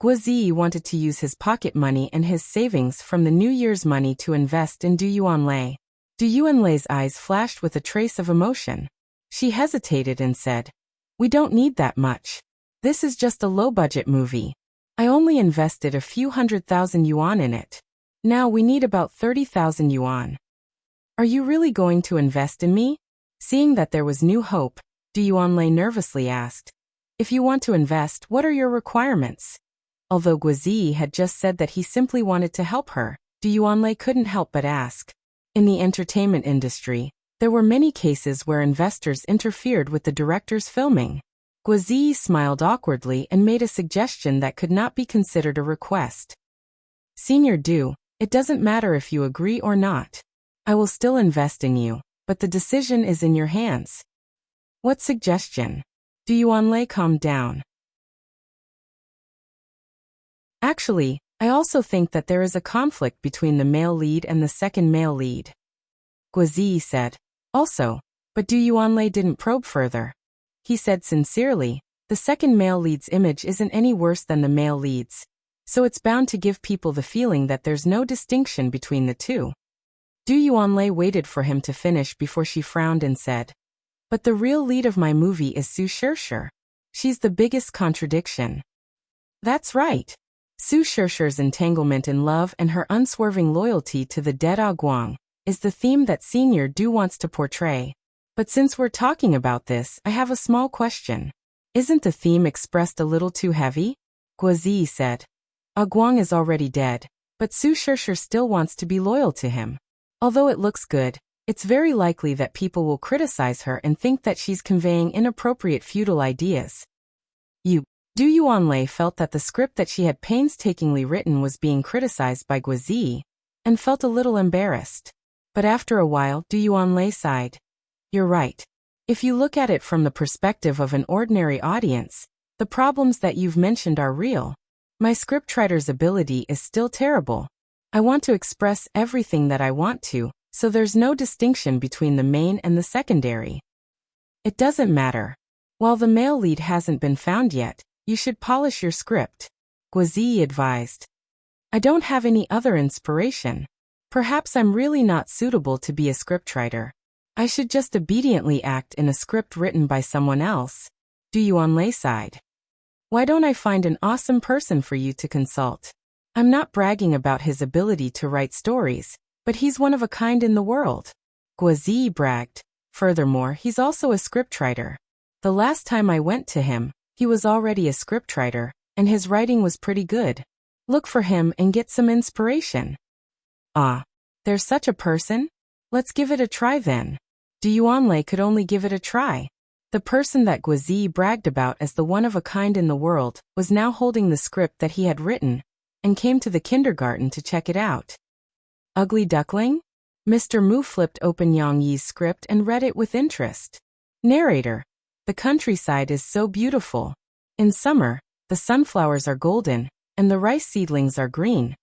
Guizi wanted to use his pocket money and his savings from the New Year's money to invest in Du Yuanlei. Du Yuanlei's eyes flashed with a trace of emotion. She hesitated and said, We don't need that much. This is just a low-budget movie. I only invested a few 100,000 yuan in it. Now we need about 30,000 yuan. Are you really going to invest in me? Seeing that there was new hope, Du Yuanlei nervously asked, If you want to invest, what are your requirements? Although Guizi had just said that he simply wanted to help her, Du Yuanlei couldn't help but ask. In the entertainment industry, There were many cases where investors interfered with the director's filming. Guazzi smiled awkwardly and made a suggestion that could not be considered a request. Senior Du, it doesn't matter if you agree or not. I will still invest in you, but the decision is in your hands. What suggestion? Du Yuanlei calmed down. Actually, I also think that there is a conflict between the male lead and the second male lead. Guazzi said. Also, but Du Yuanlei didn't probe further. He said sincerely, the second male lead's image isn't any worse than the male lead's, so it's bound to give people the feeling that there's no distinction between the two. Du Yuanlei waited for him to finish before she frowned and said, but the real lead of my movie is Su Shishir. She's the biggest contradiction. That's right. Su Shishir's entanglement in love and her unswerving loyalty to the dead Guang is the theme that Senior Du wants to portray. But since we're talking about this, I have a small question. Isn't the theme expressed a little too heavy? Guazzi said. Guang is already dead, but Su Shishir still wants to be loyal to him. Although it looks good, it's very likely that people will criticize her and think that she's conveying inappropriate feudal ideas. Du Yuanlei felt that the script that she had painstakingly written was being criticized by Guazzi, and felt a little embarrassed. But after a while, Du Yuanlei sighed. You're right. If you look at it from the perspective of an ordinary audience, the problems that you've mentioned are real. My scriptwriter's ability is still terrible. I want to express everything that I want to, so there's no distinction between the main and the secondary. It doesn't matter. While the male lead hasn't been found yet, you should polish your script, Guazzi advised. I don't have any other inspiration. Perhaps I'm really not suitable to be a scriptwriter. I should just obediently act in a script written by someone else. Du Yuanlei sighed. Why don't I find an awesome person for you to consult? I'm not bragging about his ability to write stories, but he's one of a kind in the world. Guazzi bragged. Furthermore, he's also a scriptwriter. The last time I went to him, he was already a scriptwriter, and his writing was pretty good. Look for him and get some inspiration. Ah, there's such a person? Let's give it a try then. Du Yuanlei could only give it a try. The person that Guazzi bragged about as the one of a kind in the world was now holding the script that he had written, and came to the kindergarten to check it out. Ugly Duckling? Mr. Mu flipped open Yang Yi's script and read it with interest. Narrator. The countryside is so beautiful. In summer, the sunflowers are golden, and the rice seedlings are green.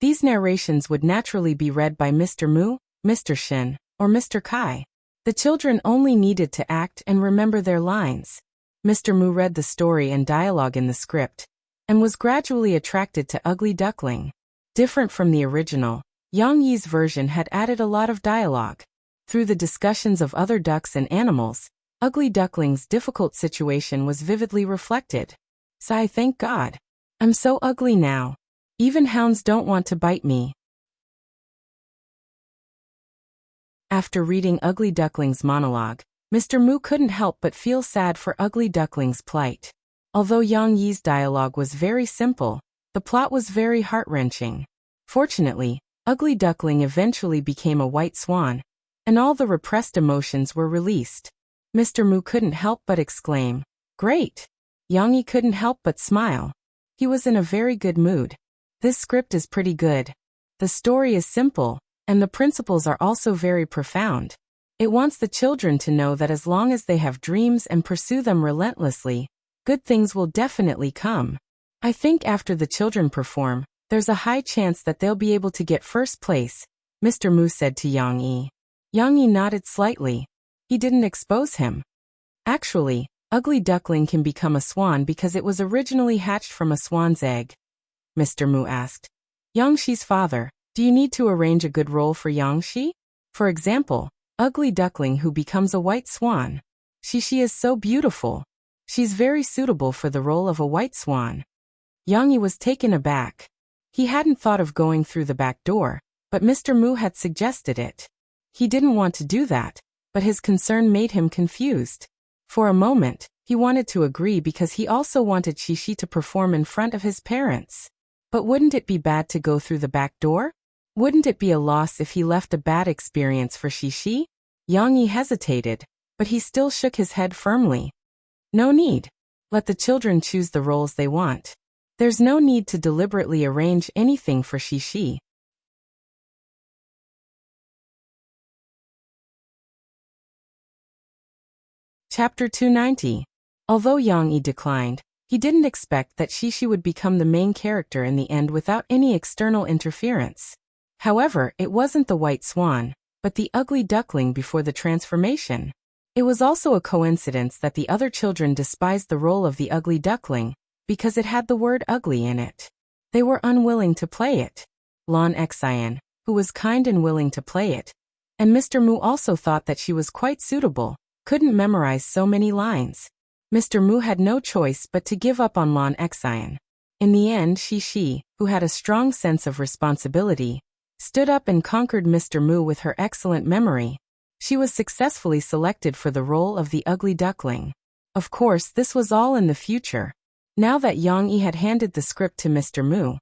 These narrations would naturally be read by Mr. Mu, Mr. Shin, or Mr. Kai. The children only needed to act and remember their lines. Mr. Mu read the story and dialogue in the script, and was gradually attracted to Ugly Duckling. Different from the original, Yang Yi's version had added a lot of dialogue. Through the discussions of other ducks and animals, Ugly Duckling's difficult situation was vividly reflected. Sigh, thank God. I'm so ugly now. Even hounds don't want to bite me. After reading Ugly Duckling's monologue, Mr. Mu couldn't help but feel sad for Ugly Duckling's plight. Although Yang Yi's dialogue was very simple, the plot was very heart-wrenching. Fortunately, Ugly Duckling eventually became a white swan, and all the repressed emotions were released. Mr. Mu couldn't help but exclaim, "Great!" Yang Yi couldn't help but smile. He was in a very good mood. This script is pretty good. The story is simple, and the principles are also very profound. It wants the children to know that as long as they have dreams and pursue them relentlessly, good things will definitely come. I think after the children perform, there's a high chance that they'll be able to get first place, Mr. Mu said to Yang Yi. Yang Yi nodded slightly. He didn't expose him. Actually, Ugly Duckling can become a swan because it was originally hatched from a swan's egg. Mr. Mu asked. Yang Shi's father, do you need to arrange a good role for Yang Shi? For example, Ugly Duckling who becomes a white swan. She is so beautiful. She's very suitable for the role of a white swan. Yang Yi was taken aback. He hadn't thought of going through the back door, but Mr. Mu had suggested it. He didn't want to do that, but his concern made him confused. For a moment, he wanted to agree because he also wanted Shi to perform in front of his parents. But wouldn't it be bad to go through the back door? Wouldn't it be a loss if he left a bad experience for Shi? Yang Yi hesitated, but he still shook his head firmly. No need. Let the children choose the roles they want. There's no need to deliberately arrange anything for Shishi. Chapter 290. Although Yang Yi declined, he didn't expect that Shishi would become the main character in the end without any external interference. However, it wasn't the white swan, but the ugly duckling before the transformation. It was also a coincidence that the other children despised the role of the ugly duckling, because it had the word ugly in it. They were unwilling to play it. Lan Xian, who was kind and willing to play it, and Mr. Mu also thought that she was quite suitable, couldn't memorize so many lines. Mr. Mu had no choice but to give up on Lan Xian. In the end, Shishi, who had a strong sense of responsibility, stood up and conquered Mr. Mu with her excellent memory. She was successfully selected for the role of the ugly duckling. Of course, this was all in the future. Now that Yang Yi had handed the script to Mr. Mu,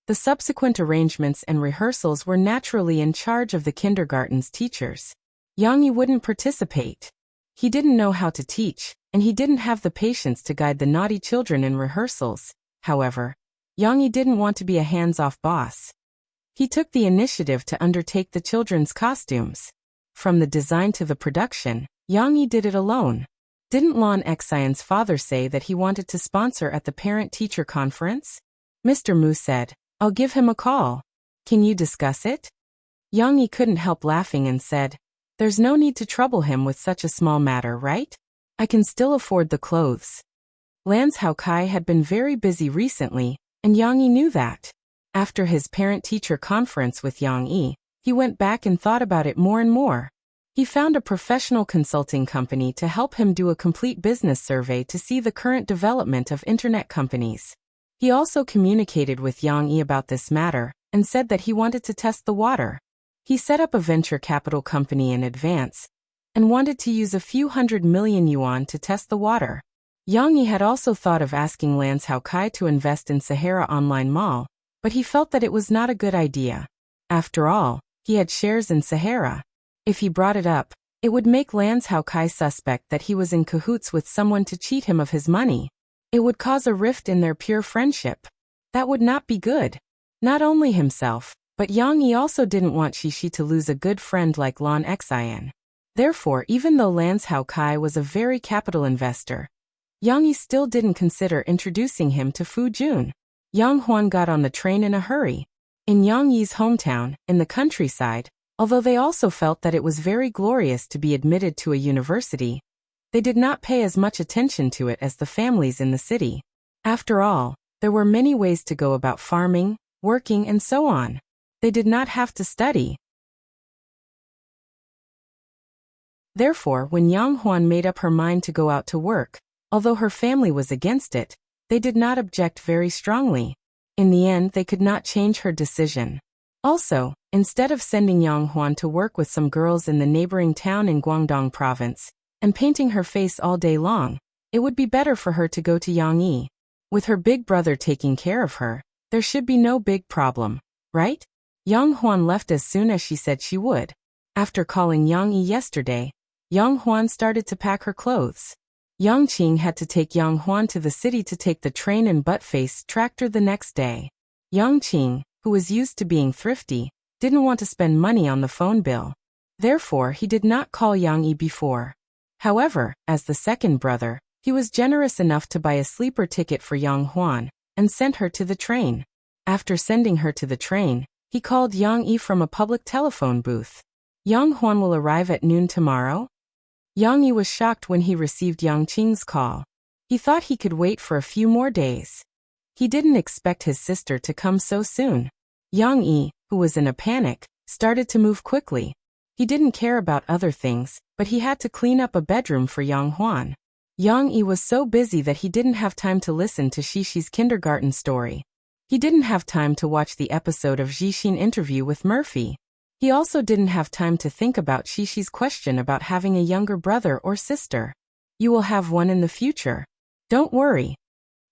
the subsequent arrangements and rehearsals were naturally in charge of the kindergarten's teachers. Yang Yi wouldn't participate. He didn't know how to teach, and he didn't have the patience to guide the naughty children in rehearsals. However, Yang Yi didn't want to be a hands-off boss. He took the initiative to undertake the children's costumes. From the design to the production, Yang Yi did it alone. Didn't Lan Xian's father say that he wanted to sponsor at the parent-teacher conference? Mr. Mu said, "I'll give him a call. Can you discuss it?" Yang Yi couldn't help laughing and said, "There's no need to trouble him with such a small matter, right? I can still afford the clothes." Lan Xiaokai had been very busy recently, and Yang Yi knew that. After his parent-teacher conference with Yang Yi, he went back and thought about it more and more. He found a professional consulting company to help him do a complete business survey to see the current development of internet companies. He also communicated with Yang Yi about this matter, and said that he wanted to test the water. He set up a venture capital company in advance, and wanted to use a few 100 million yuan to test the water. Yang Yi had also thought of asking Lan Xiaokai to invest in Sahara Online Mall, but he felt that it was not a good idea. After all, he had shares in Sahara. If he brought it up, it would make Lan Xiaokai suspect that he was in cahoots with someone to cheat him of his money. It would cause a rift in their pure friendship. That would not be good. Not only himself, but Yang Yi also didn't want Shishi to lose a good friend like Lan Xian. Therefore, even though Lan Xiaokai was a very capital investor, Yang Yi still didn't consider introducing him to Fu Jun. Yang Huan got on the train in a hurry. In Yang Yi's hometown, in the countryside, although they also felt that it was very glorious to be admitted to a university, they did not pay as much attention to it as the families in the city. After all, there were many ways to go about farming, working, and so on. They did not have to study. Therefore, when Yang Huan made up her mind to go out to work, although her family was against it, they did not object very strongly. In the end, they could not change her decision. Also, instead of sending Yang Huan to work with some girls in the neighboring town in Guangdong province, and painting her face all day long, it would be better for her to go to Yang Yi. With her big brother taking care of her, there should be no big problem, right? Yang Huan left as soon as she said she would. After calling Yang Yi yesterday, Yang Huan started to pack her clothes. Yang Qing had to take Yang Huan to the city to take the train and butt-face tractor the next day. Yang Qing, who was used to being thrifty, didn't want to spend money on the phone bill. Therefore, he did not call Yang Yi before. However, as the second brother, he was generous enough to buy a sleeper ticket for Yang Huan, and sent her to the train. After sending her to the train, he called Yang Yi from a public telephone booth. Yang Huan will arrive at noon tomorrow? Yang Yi was shocked when he received Yang Qing's call. He thought he could wait for a few more days. He didn't expect his sister to come so soon. Yang Yi, who was in a panic, started to move quickly. He didn't care about other things, but he had to clean up a bedroom for Yang Huan. Yang Yi was so busy that he didn't have time to listen to Shishi's kindergarten story. He didn't have time to watch the episode of Jixin interview with Murphy. He also didn't have time to think about Shishi's question about having a younger brother or sister. You will have one in the future. Don't worry.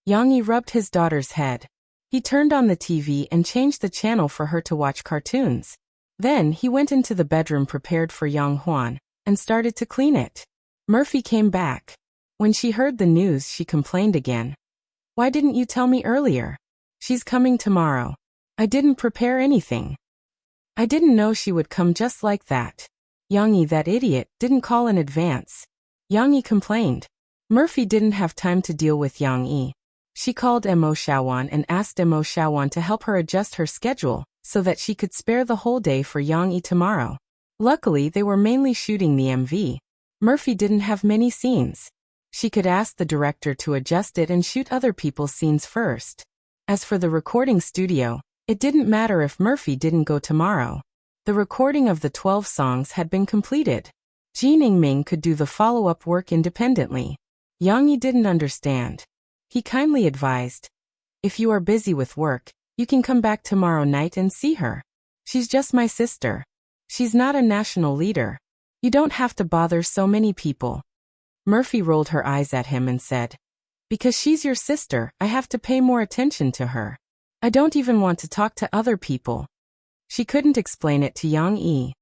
Yang Yi rubbed his daughter's head. He turned on the TV and changed the channel for her to watch cartoons. Then he went into the bedroom prepared for Yang Huan, and started to clean it. Murphy came back. When she heard the news, she complained again. "Why didn't you tell me earlier? She's coming tomorrow. I didn't prepare anything. I didn't know she would come just like that. Yang-yi, that idiot, didn't call in advance." Yang-yi complained. Murphy didn't have time to deal with Yang-yi. She called Mo Shaowan and asked Mo Shaowan to help her adjust her schedule so that she could spare the whole day for Yang-yi tomorrow. Luckily, they were mainly shooting the MV. Murphy didn't have many scenes. She could ask the director to adjust it and shoot other people's scenes first. As for the recording studio, it didn't matter if Murphy didn't go tomorrow. The recording of the 12 songs had been completed. Jin Ming could do the follow-up work independently. Yang-yi didn't understand. He kindly advised, "If you are busy with work, you can come back tomorrow night and see her. She's just my sister. She's not a national leader. You don't have to bother so many people." Murphy rolled her eyes at him and said, "Because she's your sister, I have to pay more attention to her. I don't even want to talk to other people." She couldn't explain it to Yang-yi.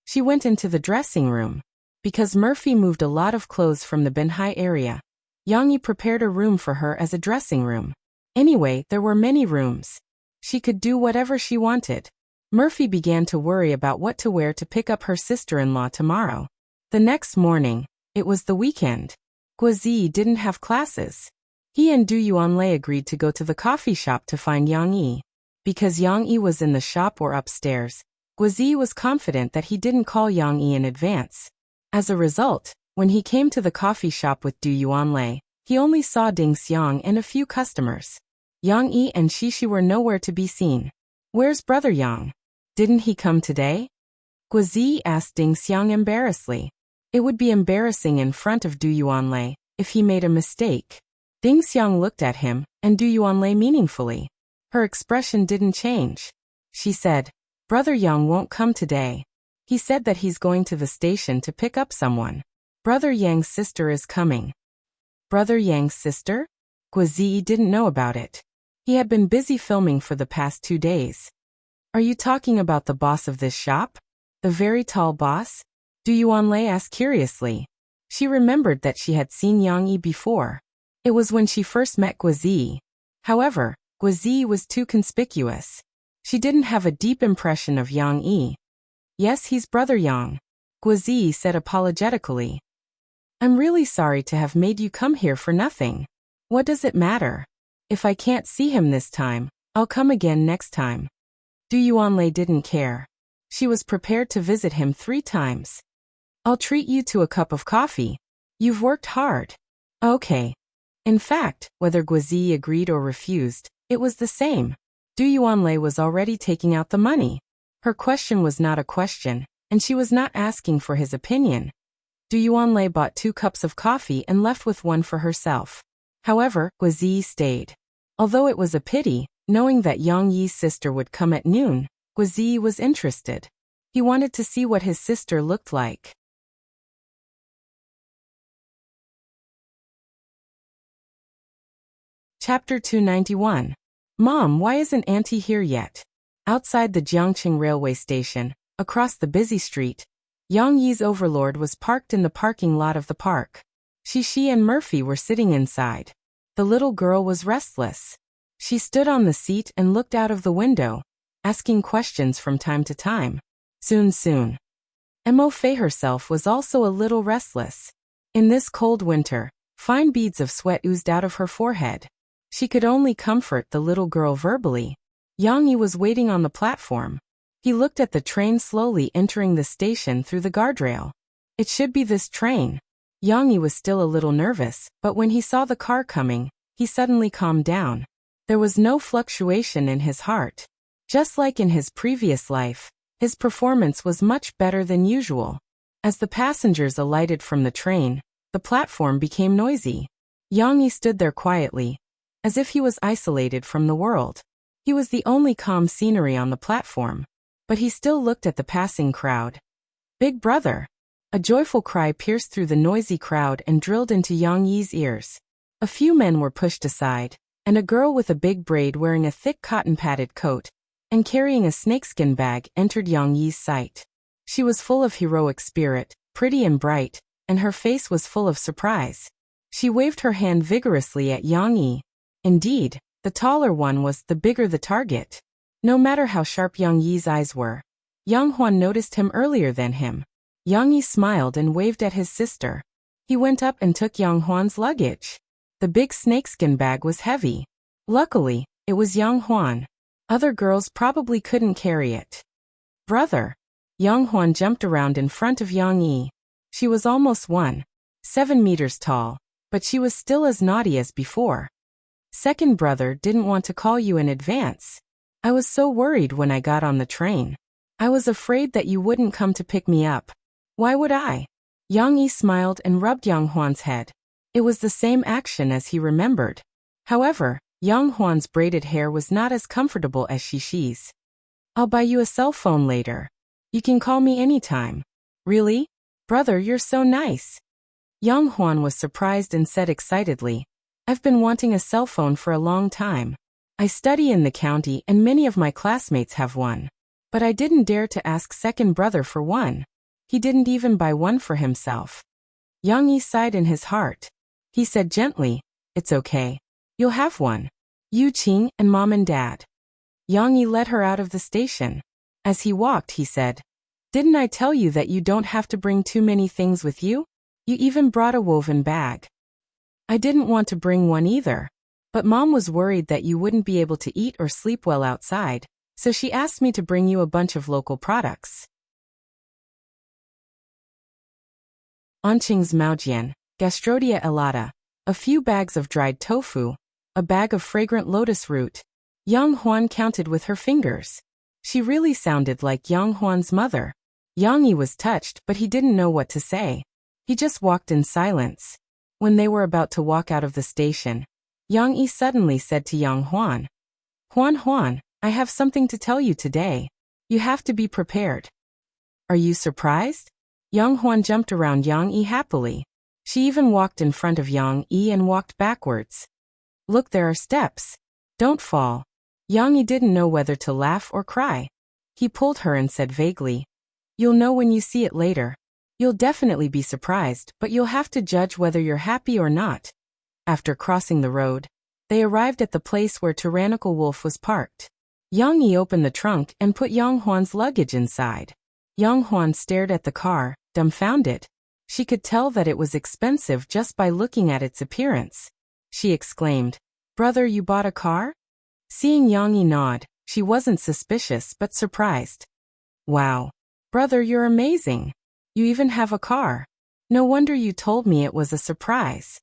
She went into the dressing room. Because Murphy moved a lot of clothes from the Binhai area, Yang-yi prepared a room for her as a dressing room. Anyway, there were many rooms. She could do whatever she wanted. Murphy began to worry about what to wear to pick up her sister-in-law tomorrow. The next morning, it was the weekend. Guozi didn't have classes. He and Du Yuanlei agreed to go to the coffee shop to find Yang-yi. Because Yang-yi was in the shop or upstairs, Guozi was confident that he didn't call Yang-yi in advance. As a result, when he came to the coffee shop with Du Yuanlei, he only saw Ding Xiang and a few customers. Yang-yi and Shishi were nowhere to be seen. "Where's Brother Yang? Didn't he come today?" Guozi asked Ding Xiang embarrassedly. It would be embarrassing in front of Du Yuanlei if he made a mistake. Ding Xiang looked at him and Du Yuanlei meaningfully. Her expression didn't change. She said, "Brother Yang won't come today. He said that he's going to the station to pick up someone. Brother Yang's sister is coming." Brother Yang's sister? Guozi didn't know about it. He had been busy filming for the past 2 days. "Are you talking about the boss of this shop? The very tall boss?" Du Yuanlei asked curiously. She remembered that she had seen Yang-yi before. It was when she first met Guozi. However, Guozi was too conspicuous. She didn't have a deep impression of Yang-yi. "Yes, he's Brother Yang," Guozi said apologetically. "I'm really sorry to have made you come here for nothing. What does it matter? If I can't see him this time, I'll come again next time." Du Yuanlei didn't care. She was prepared to visit him 3 times. "I'll treat you to a cup of coffee. You've worked hard." "Okay." In fact, whether Guozi agreed or refused, it was the same. Du Yuanlei was already taking out the money. Her question was not a question, and she was not asking for his opinion. Du Yuanlei bought 2 cups of coffee and left with one for herself. However, Guozi stayed. Although it was a pity, knowing that Yang-yi's sister would come at noon, Guozi was interested. He wanted to see what his sister looked like. Chapter 291. "Mom, why isn't Auntie here yet?" Outside the Jiangqing railway station, across the busy street, Yang-yi's overlord was parked in the parking lot of the park. Shishi and Murphy were sitting inside. The little girl was restless. She stood on the seat and looked out of the window, asking questions from time to time. Soon. Mo Fei herself was also a little restless. In this cold winter, fine beads of sweat oozed out of her forehead. She could only comfort the little girl verbally. Yang-yi was waiting on the platform. He looked at the train slowly entering the station through the guardrail. It should be this train. Yang-yi was still a little nervous, but when he saw the car coming, he suddenly calmed down. There was no fluctuation in his heart. Just like in his previous life, his performance was much better than usual. As the passengers alighted from the train, the platform became noisy. Yang-yi stood there quietly, as if he was isolated from the world. He was the only calm scenery on the platform, but he still looked at the passing crowd. "Big brother!" A joyful cry pierced through the noisy crowd and drilled into Yang-yi's ears. A few men were pushed aside, and a girl with a big braid wearing a thick cotton-padded coat and carrying a snakeskin bag entered Yang-yi's sight. She was full of heroic spirit, pretty and bright, and her face was full of surprise. She waved her hand vigorously at Yang Yi. Indeed, the taller one was the bigger the target. No matter how sharp Yang Yi's eyes were, Yang Huan noticed him earlier than him. Yang Yi smiled and waved at his sister. He went up and took Yang Huan's luggage. The big snakeskin bag was heavy. Luckily, it was Yang Huan. Other girls probably couldn't carry it. Brother. Yang Huan jumped around in front of Yang Yi. She was almost 1.7 meters tall, but she was still as naughty as before. Second brother didn't want to call you in advance. I was so worried when I got on the train. I was afraid that you wouldn't come to pick me up. Why would I? Yang Yi smiled and rubbed Yang Huan's head. It was the same action as he remembered. However, Yang Huan's braided hair was not as comfortable as Shishi's. I'll buy you a cell phone later. You can call me anytime. Really? Brother, you're so nice. Yang Huan was surprised and said excitedly, I've been wanting a cell phone for a long time. I study in the county and many of my classmates have one. But I didn't dare to ask second brother for one. He didn't even buy one for himself. Yang Yi sighed in his heart. He said gently, It's okay. You'll have one. You, Qing, and Mom and Dad. Yang Yi led her out of the station. As he walked, he said, Didn't I tell you that you don't have to bring too many things with you? You even brought a woven bag. I didn't want to bring one either. But Mom was worried that you wouldn't be able to eat or sleep well outside, so she asked me to bring you a bunch of local products. Onqing's Maojian, Gastrodia elata, a few bags of dried tofu, a bag of fragrant lotus root. Yang Huan counted with her fingers. She really sounded like Yang Huan's mother. Yang Yi was touched, but he didn't know what to say. He just walked in silence. When they were about to walk out of the station, Yang Yi suddenly said to Yang Huan, Huan, I have something to tell you today. You have to be prepared. Are you surprised? Yang Huan jumped around Yang Yi happily. She even walked in front of Yang Yi and walked backwards. Look, there are steps. Don't fall. Yang Yi didn't know whether to laugh or cry. He pulled her and said vaguely, You'll know when you see it later. You'll definitely be surprised, but you'll have to judge whether you're happy or not. After crossing the road, they arrived at the place where Tyrannical Wolf was parked. Yang Yi opened the trunk and put Yang Huan's luggage inside. Yang Huan stared at the car, dumbfounded. She could tell that it was expensive just by looking at its appearance. She exclaimed, Brother, you bought a car? Seeing Yang Yi nod, she wasn't suspicious but surprised. Wow. Brother, you're amazing. You even have a car. No wonder you told me it was a surprise.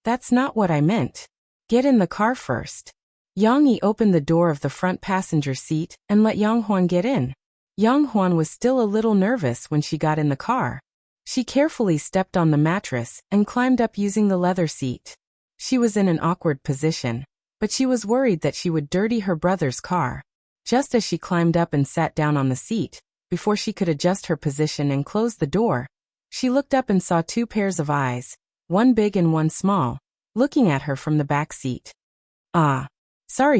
That's not what I meant. Get in the car first. Yang Yi opened the door of the front passenger seat and let Yang Huan get in. Yang Huan was still a little nervous when she got in the car. She carefully stepped on the mattress and climbed up using the leather seat. She was in an awkward position, but she was worried that she would dirty her brother's car. Just as she climbed up and sat down on the seat, before she could adjust her position and close the door, she looked up and saw two pairs of eyes, one big and one small, looking at her from the back seat.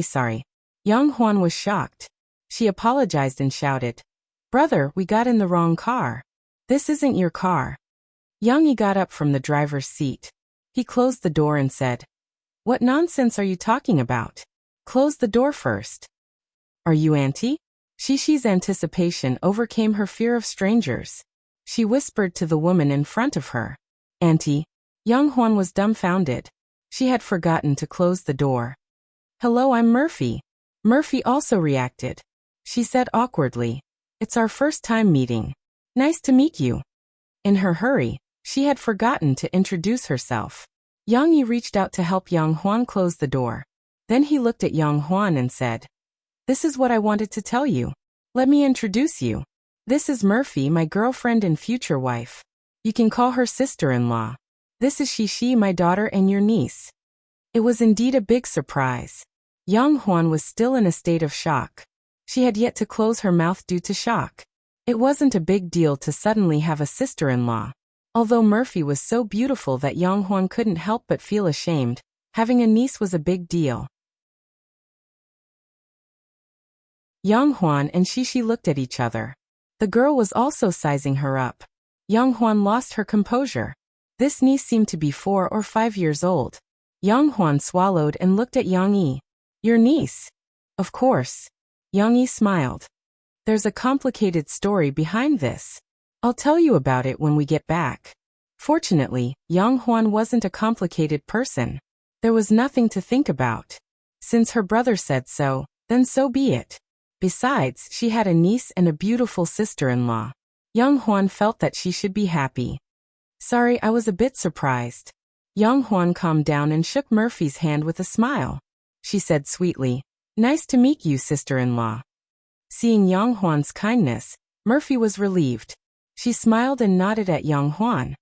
Sorry. Yang Huan was shocked. She apologized and shouted, Brother, we got in the wrong car. This isn't your car. Yang Yi got up from the driver's seat. He closed the door and said, What nonsense are you talking about? Close the door first. Are you Auntie? Shishi's anticipation overcame her fear of strangers. She whispered to the woman in front of her. Auntie. Yang Huan was dumbfounded. She had forgotten to close the door. Hello, I'm Murphy. Murphy also reacted. She said awkwardly, It's our first time meeting. Nice to meet you. In her hurry, she had forgotten to introduce herself. Yang Yi reached out to help Yang Huan close the door. Then he looked at Yang Huan and said, This is what I wanted to tell you. Let me introduce you. This is Murphy, my girlfriend and future wife. You can call her sister-in-law. This is Shishi, my daughter and your niece. It was indeed a big surprise. Yang Huan was still in a state of shock. She had yet to close her mouth due to shock. It wasn't a big deal to suddenly have a sister-in-law. Although Murphy was so beautiful that Yang Huan couldn't help but feel ashamed, having a niece was a big deal. Yang Huan and Shishi looked at each other. The girl was also sizing her up. Young Huan lost her composure. This niece seemed to be 4 or 5 years old. Young Huan swallowed and looked at Yang Yi. Your niece? Of course. Yang Yi smiled. There's a complicated story behind this. I'll tell you about it when we get back. Fortunately, Yang Huan wasn't a complicated person. There was nothing to think about. Since her brother said so, then so be it. Besides, she had a niece and a beautiful sister-in-law. Young Huan felt that she should be happy. Sorry, I was a bit surprised. Young Huan calmed down and shook Murphy's hand with a smile. She said sweetly, Nice to meet you, sister-in-law. Seeing Yang Huan's kindness, Murphy was relieved. She smiled and nodded at Yang Huan.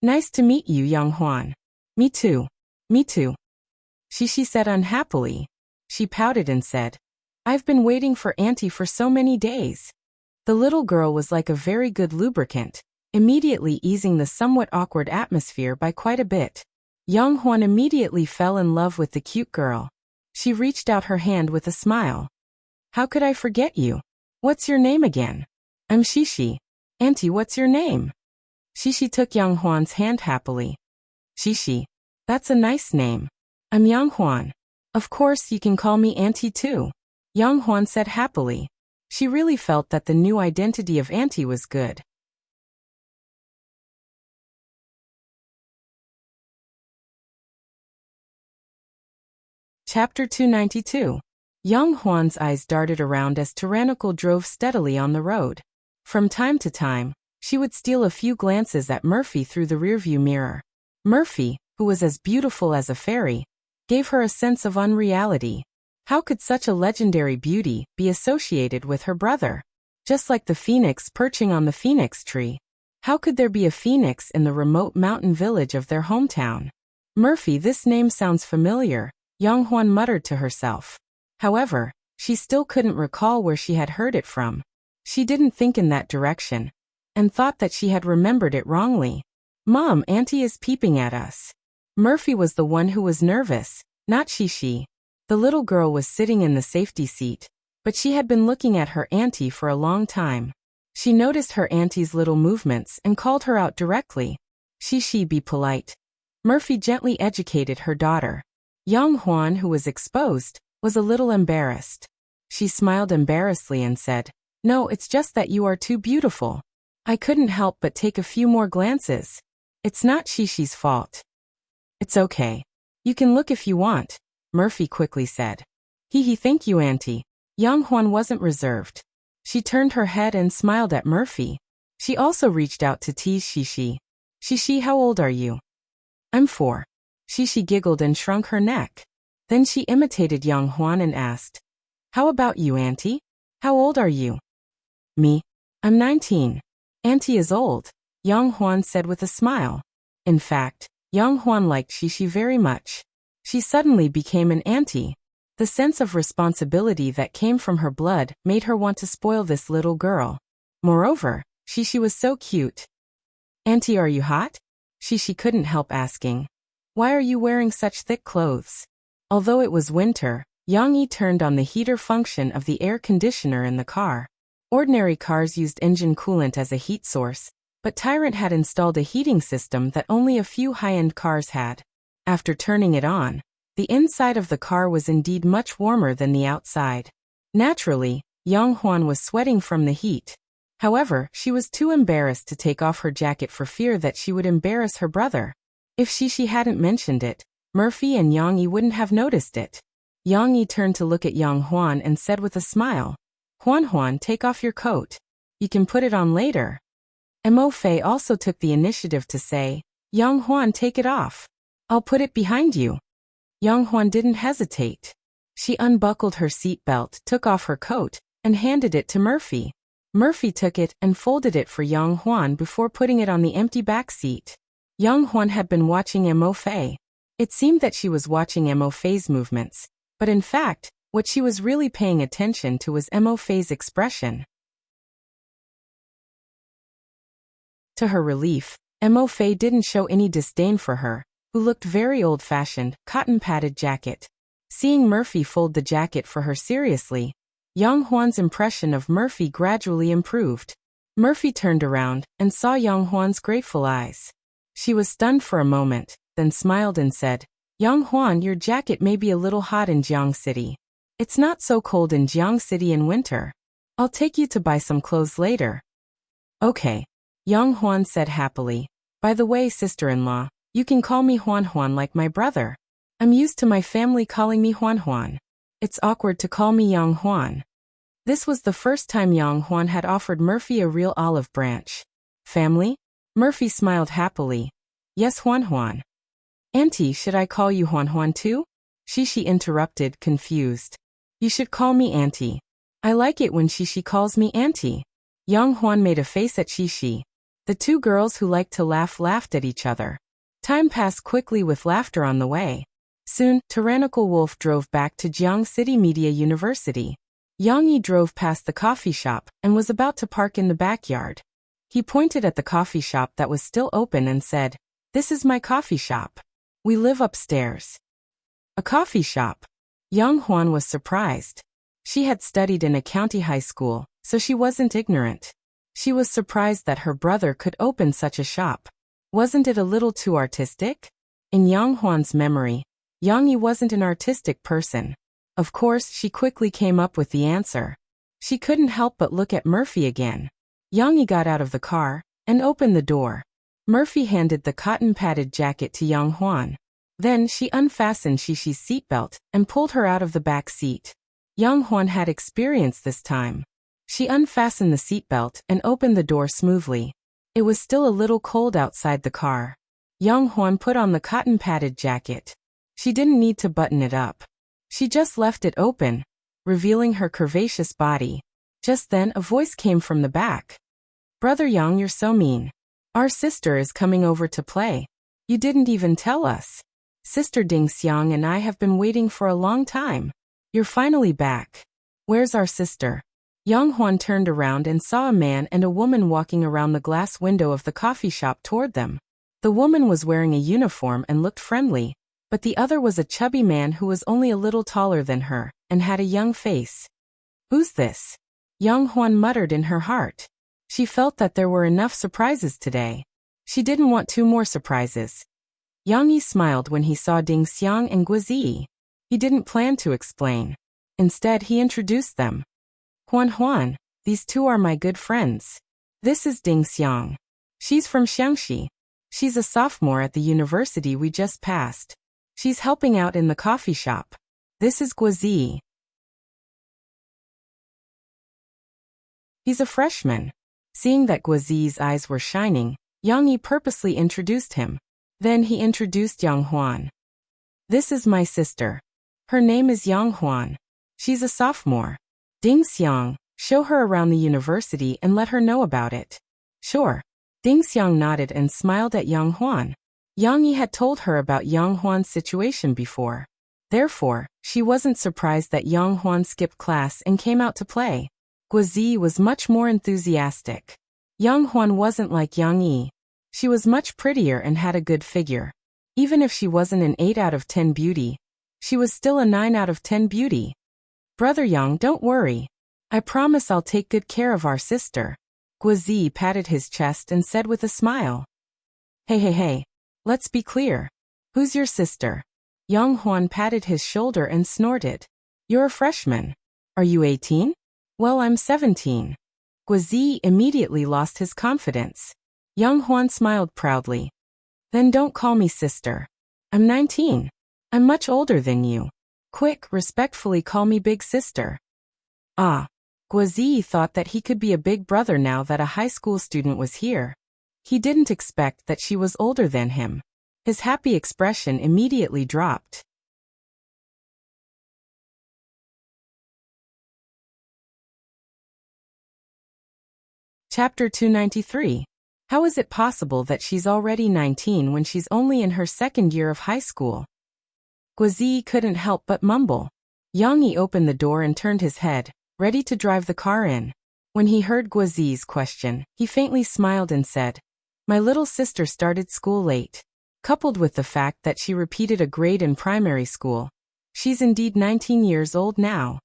Nice to meet you, Yang Huan. Me too. Me too. She said unhappily. She pouted and said, I've been waiting for Auntie for so many days. The little girl was like a very good lubricant, immediately easing the somewhat awkward atmosphere by quite a bit. Yang Huan immediately fell in love with the cute girl. She reached out her hand with a smile. How could I forget you? What's your name again? I'm Shishi. Auntie, what's your name? Shishi took Yang Huan's hand happily. Shishi. That's a nice name. I'm Yang Huan. Of course, you can call me Auntie too. Yang Huan said happily. She really felt that the new identity of Auntie was good. Chapter 292. Young Huan's eyes darted around as Tyrannical drove steadily on the road. From time to time, she would steal a few glances at Murphy through the rearview mirror. Murphy, who was as beautiful as a fairy, gave her a sense of unreality. How could such a legendary beauty be associated with her brother? Just like the phoenix perching on the phoenix tree. How could there be a phoenix in the remote mountain village of their hometown? Murphy, this name sounds familiar, Yang Huan muttered to herself. However, she still couldn't recall where she had heard it from. She didn't think in that direction, and thought that she had remembered it wrongly. Mom, Auntie is peeping at us. Murphy was the one who was nervous, not Shishi. The little girl was sitting in the safety seat, but she had been looking at her auntie for a long time. She noticed her auntie's little movements and called her out directly. Shishi, be polite. Murphy gently educated her daughter. Yang Huan, who was exposed, was a little embarrassed. She smiled embarrassedly and said, No, it's just that you are too beautiful. I couldn't help but take a few more glances. It's not Shishi's fault. It's okay. You can look if you want, Murphy quickly said. Thank you, Auntie. Yang Huan wasn't reserved. She turned her head and smiled at Murphy. She also reached out to tease Shishi. Shishi, how old are you? I'm 4. Shishi giggled and shrunk her neck. Then she imitated Yang Huan and asked, How about you, Auntie? How old are you? Me? I'm 19. Auntie is old, Yang Huan said with a smile. In fact, Yang Huan liked Shishi very much. She suddenly became an auntie. The sense of responsibility that came from her blood made her want to spoil this little girl. Moreover, Shishi was so cute. Auntie, are you hot? Shishi couldn't help asking. Why are you wearing such thick clothes? Although it was winter, Yang Yi turned on the heater function of the air conditioner in the car. Ordinary cars used engine coolant as a heat source, but Tyrant had installed a heating system that only a few high-end cars had. After turning it on, the inside of the car was indeed much warmer than the outside. Naturally, Yang Huan was sweating from the heat. However, she was too embarrassed to take off her jacket for fear that she would embarrass her brother. If Shishi hadn't mentioned it, Murphy and Yang Yi wouldn't have noticed it. Yang Yi turned to look at Yang Huan and said with a smile, Huan, take off your coat. You can put it on later. Mo Fei also took the initiative to say, Yang Huan, take it off. I'll put it behind you. Yang Huan didn't hesitate. She unbuckled her seatbelt, took off her coat, and handed it to Murphy. Murphy took it and folded it for Yang Huan before putting it on the empty back seat. Yang Huan had been watching Mo Fei. It seemed that she was watching Mo Fei's movements, but in fact, what she was really paying attention to was Mo Fei's expression. To her relief, Mo Fei didn't show any disdain for her, who looked very old-fashioned, cotton-padded jacket. Seeing Murphy fold the jacket for her seriously, Yang Huan's impression of Murphy gradually improved. Murphy turned around and saw Yang Huan's grateful eyes. She was stunned for a moment, then smiled and said, Yang Huan, your jacket may be a little hot in Jiang City. It's not so cold in Jiang City in winter. I'll take you to buy some clothes later. Okay, Yang Huan said happily. By the way, sister-in-law, you can call me Huan Huan like my brother. I'm used to my family calling me Huan Huan. It's awkward to call me Yang Huan. This was the first time Yang Huan had offered Murphy a real olive branch. Family? Murphy smiled happily. Yes, Huan Huan. Auntie, should I call you Huan Huan too? Shishi interrupted, confused. You should call me Auntie. I like it when Shishi calls me Auntie. Yang Huan made a face at Shishi. The two girls who liked to laugh laughed at each other. Time passed quickly with laughter on the way. Soon, Tyrannical Wolf drove back to Jiang City Media University. Yang Yi drove past the coffee shop and was about to park in the backyard. He pointed at the coffee shop that was still open and said, This is my coffee shop. We live upstairs. A coffee shop. Yang Huan was surprised. She had studied in a county high school, so she wasn't ignorant. She was surprised that her brother could open such a shop. Wasn't it a little too artistic? In Yang Huan's memory, Yang Yi wasn't an artistic person. Of course, she quickly came up with the answer. She couldn't help but look at Murphy again. Yang Yi got out of the car and opened the door. Murphy handed the cotton-padded jacket to Yang Huan. Then she unfastened Shishi's seatbelt and pulled her out of the back seat. Yang Huan had experience this time. She unfastened the seatbelt and opened the door smoothly. It was still a little cold outside the car. Yang Huan put on the cotton-padded jacket. She didn't need to button it up. She just left it open, revealing her curvaceous body. Just then a voice came from the back. Brother Yang, you're so mean. Our sister is coming over to play. You didn't even tell us. Sister Ding Xiang and I have been waiting for a long time. You're finally back. Where's our sister? Yang Huan turned around and saw a man and a woman walking around the glass window of the coffee shop toward them. The woman was wearing a uniform and looked friendly, but the other was a chubby man who was only a little taller than her and had a young face. Who's this? Yang Huan muttered in her heart. She felt that there were enough surprises today. She didn't want two more surprises. Yang Yi smiled when he saw Ding Xiang and Guizi. He didn't plan to explain. Instead, he introduced them. Huan Huan, these two are my good friends. This is Ding Xiang. She's from Xiangxi. She's a sophomore at the university we just passed. She's helping out in the coffee shop. This is Guizi. He's a freshman. Seeing that Guizi's eyes were shining, Yang Yi purposely introduced him. Then he introduced Yang Huan. This is my sister. Her name is Yang Huan. She's a sophomore. Ding Xiang, show her around the university and let her know about it. Sure. Ding Xiang nodded and smiled at Yang Huan. Yang Yi had told her about Yang Huan's situation before. Therefore, she wasn't surprised that Yang Huan skipped class and came out to play. Guizi was much more enthusiastic. Yang Huan wasn't like Yang Yi. She was much prettier and had a good figure. Even if she wasn't an 8 out of 10 beauty, she was still a 9 out of 10 beauty. Brother Yang, don't worry. I promise I'll take good care of our sister. Guizi patted his chest and said with a smile. Hey, let's be clear. Who's your sister? Yang Huan patted his shoulder and snorted. You're a freshman. Are you 18? Well, I'm 17. Guizi immediately lost his confidence. Yang Huan smiled proudly. Then don't call me sister. I'm 19. I'm much older than you. Quick, respectfully call me big sister. Ah. Guizi thought that he could be a big brother now that a high school student was here. He didn't expect that she was older than him. His happy expression immediately dropped. Chapter 293. How is it possible that she's already 19 when she's only in her second year of high school? Guizi couldn't help but mumble. Yang Yi opened the door and turned his head, ready to drive the car in. When he heard Guizi's question, he faintly smiled and said, My little sister started school late. Coupled with the fact that she repeated a grade in primary school, she's indeed 19 years old now.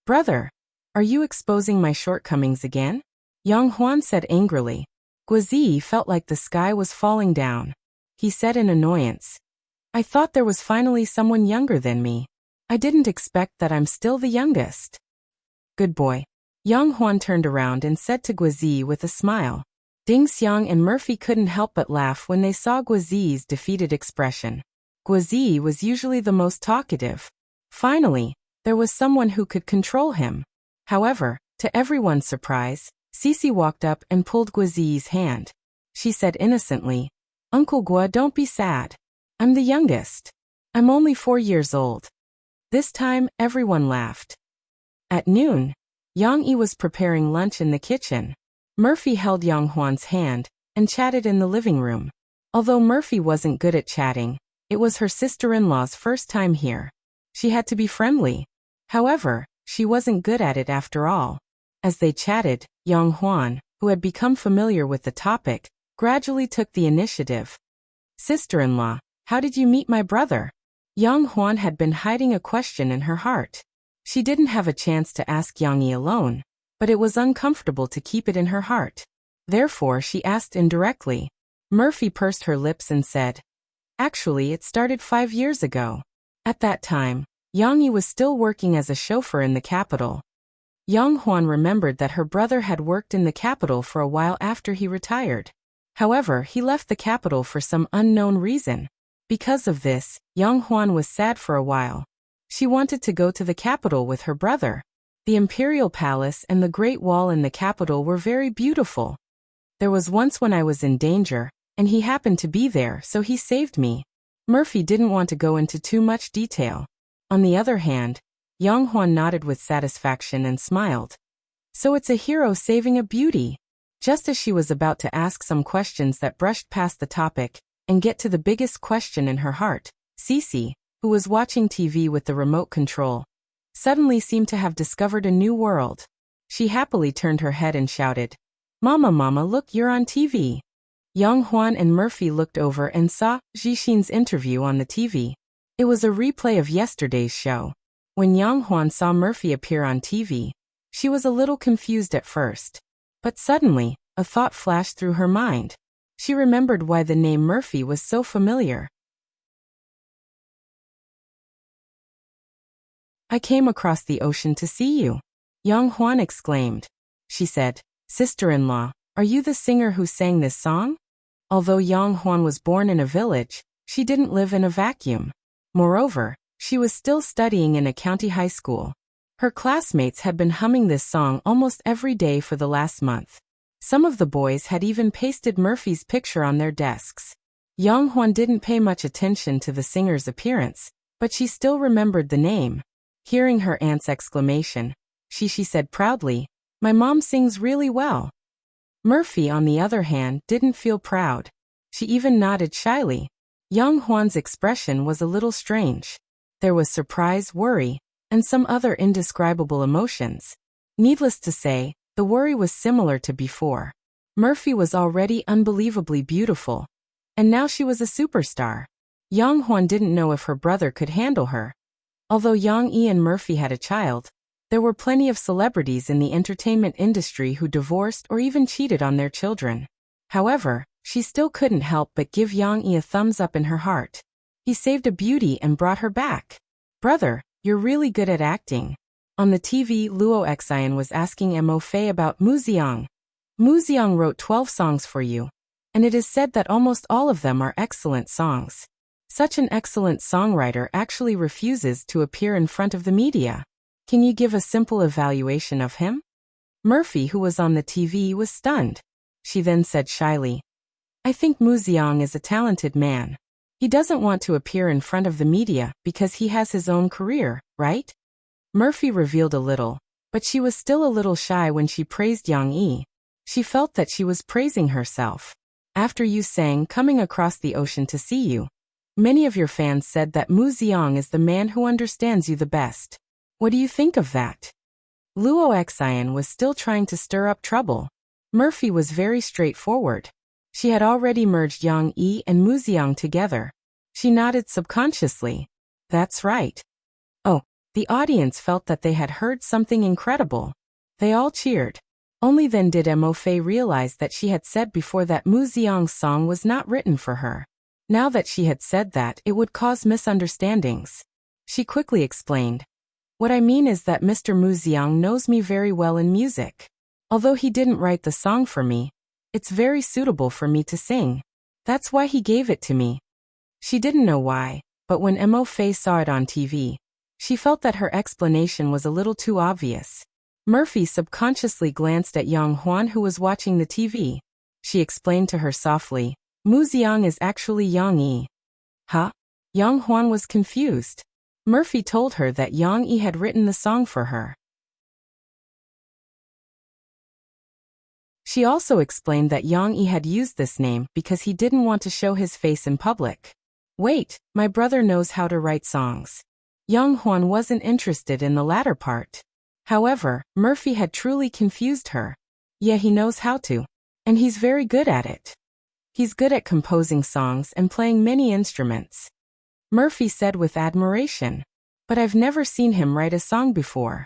Brother, are you exposing my shortcomings again? Yang Huan said angrily. Guizi felt like the sky was falling down. He said in annoyance, I thought there was finally someone younger than me. I didn't expect that I'm still the youngest. Good boy. Yang Huan turned around and said to Guizi with a smile. Ding Xiang and Murphy couldn't help but laugh when they saw Guizi's defeated expression. Guizi was usually the most talkative. Finally, there was someone who could control him. However, to everyone's surprise, Cici walked up and pulled Guizi's hand. She said innocently, Uncle Gua, don't be sad. I'm the youngest. I'm only 4 years old. This time, everyone laughed. At noon, Yang Yi was preparing lunch in the kitchen. Murphy held Yang Huan's hand and chatted in the living room. Although Murphy wasn't good at chatting, it was her sister-in-law's first time here. She had to be friendly. However, she wasn't good at it after all. As they chatted, Yang Huan, who had become familiar with the topic, gradually took the initiative. Sister-in-law, how did you meet my brother? Yang Huan had been hiding a question in her heart. She didn't have a chance to ask Yang Yi alone, but it was uncomfortable to keep it in her heart. Therefore, she asked indirectly. Murphy pursed her lips and said, Actually, it started 5 years ago. At that time, Yang Yi was still working as a chauffeur in the capital. Yang Huan remembered that her brother had worked in the capital for a while after he retired. However, he left the capital for some unknown reason. Because of this, Yang Huan was sad for a while. She wanted to go to the capital with her brother. The imperial palace and the Great Wall in the capital were very beautiful. There was once when I was in danger, and he happened to be there, so he saved me. Murphy didn't want to go into too much detail. On the other hand, Yang Huan nodded with satisfaction and smiled. So it's a hero saving a beauty. Just as she was about to ask some questions that brushed past the topic and get to the biggest question in her heart, Cici, who was watching TV with the remote control, suddenly seemed to have discovered a new world. She happily turned her head and shouted, Mama, Mama, look, you're on TV. Yang Huan and Murphy looked over and saw Zhixin's interview on the TV. It was a replay of yesterday's show. When Yang Huan saw Murphy appear on TV, she was a little confused at first. But suddenly, a thought flashed through her mind. She remembered why the name Murphy was so familiar. I came across the ocean to see you, Yang Huan exclaimed. She said, Sister-in-law, are you the singer who sang this song? Although Yang Huan was born in a village, she didn't live in a vacuum. Moreover, she was still studying in a county high school. Her classmates had been humming this song almost every day for the last month. Some of the boys had even pasted Murphy's picture on their desks. Yang Huan didn't pay much attention to the singer's appearance, but she still remembered the name. Hearing her aunt's exclamation, she said proudly, My mom sings really well. Murphy, on the other hand, didn't feel proud. She even nodded shyly. Yang Huan's expression was a little strange. There was surprise, worry, and some other indescribable emotions. Needless to say, the worry was similar to before. Murphy was already unbelievably beautiful, and now she was a superstar. Yang Huan didn't know if her brother could handle her. Although Yang Yi and Murphy had a child, there were plenty of celebrities in the entertainment industry who divorced or even cheated on their children. However, she still couldn't help but give Yang Yi a thumbs up in her heart. He saved a beauty and brought her back. Brother, you're really good at acting. On the TV, Luo Xian was asking Mo Fei about Mu Xiang. Mu Xiang wrote 12 songs for you, and it is said that almost all of them are excellent songs. Such an excellent songwriter actually refuses to appear in front of the media. Can you give a simple evaluation of him? Murphy, who was on the TV, was stunned. She then said shyly, I think Mu Xiang is a talented man. He doesn't want to appear in front of the media because he has his own career, right? Murphy revealed a little, but she was still a little shy when she praised Yang Yi. She felt that she was praising herself. After you sang Coming Across the Ocean to See You, many of your fans said that Mu Xiang is the man who understands you the best. What do you think of that? Luo Xian was still trying to stir up trouble. Murphy was very straightforward. She had already merged Yang Yi and Mu Xiang together. She nodded subconsciously. That's right. Oh, the audience felt that they had heard something incredible. They all cheered. Only then did Mo Fei realize that she had said before that Mu Xiang's song was not written for her. Now that she had said that, it would cause misunderstandings. She quickly explained. What I mean is that Mr. Mu Xiang knows me very well in music. Although he didn't write the song for me, it's very suitable for me to sing. That's why he gave it to me. She didn't know why, but when Mo Fei saw it on TV, she felt that her explanation was a little too obvious. Murphy subconsciously glanced at Yang Huan, who was watching the TV. She explained to her softly, Mu Xiang is actually Yang Yi. Huh? Yang Huan was confused. Murphy told her that Yang Yi had written the song for her. She also explained that Yang Yi had used this name because he didn't want to show his face in public. Wait, my brother knows how to write songs. Yang Huan wasn't interested in the latter part. However, Murphy had truly confused her. Yeah, he knows how to. And he's very good at it. He's good at composing songs and playing many instruments. Murphy said with admiration. But I've never seen him write a song before.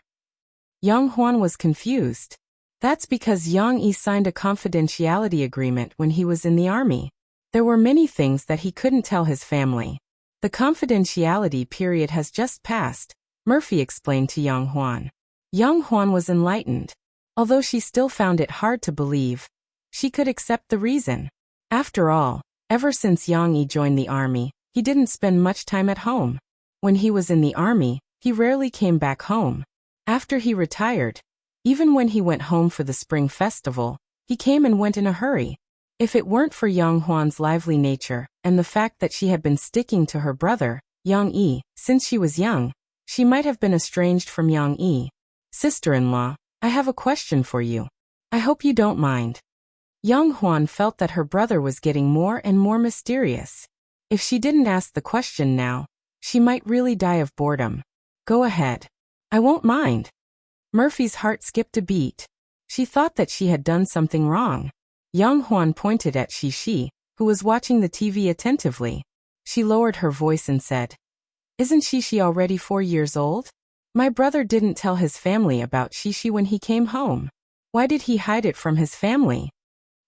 Yang Huan was confused. That's because Yang Yi signed a confidentiality agreement when he was in the army. There were many things that he couldn't tell his family. The confidentiality period has just passed, Murphy explained to Yang Huan. Yang Huan was enlightened. Although she still found it hard to believe, she could accept the reason. After all, ever since Yang Yi joined the army, he didn't spend much time at home. When he was in the army, he rarely came back home. After he retired, even when he went home for the spring festival, he came and went in a hurry. If it weren't for Yang Huan's lively nature and the fact that she had been sticking to her brother, Yang Yi, since she was young, she might have been estranged from Yang Yi. Sister-in-law, I have a question for you. I hope you don't mind. Yang Huan felt that her brother was getting more and more mysterious. If she didn't ask the question now, she might really die of boredom. Go ahead. I won't mind. Murphy's heart skipped a beat. She thought that she had done something wrong. Yang Huan pointed at Shishi, who was watching the TV attentively. She lowered her voice and said, Isn't Shishi already 4 years old? My brother didn't tell his family about Shishi when he came home. Why did he hide it from his family?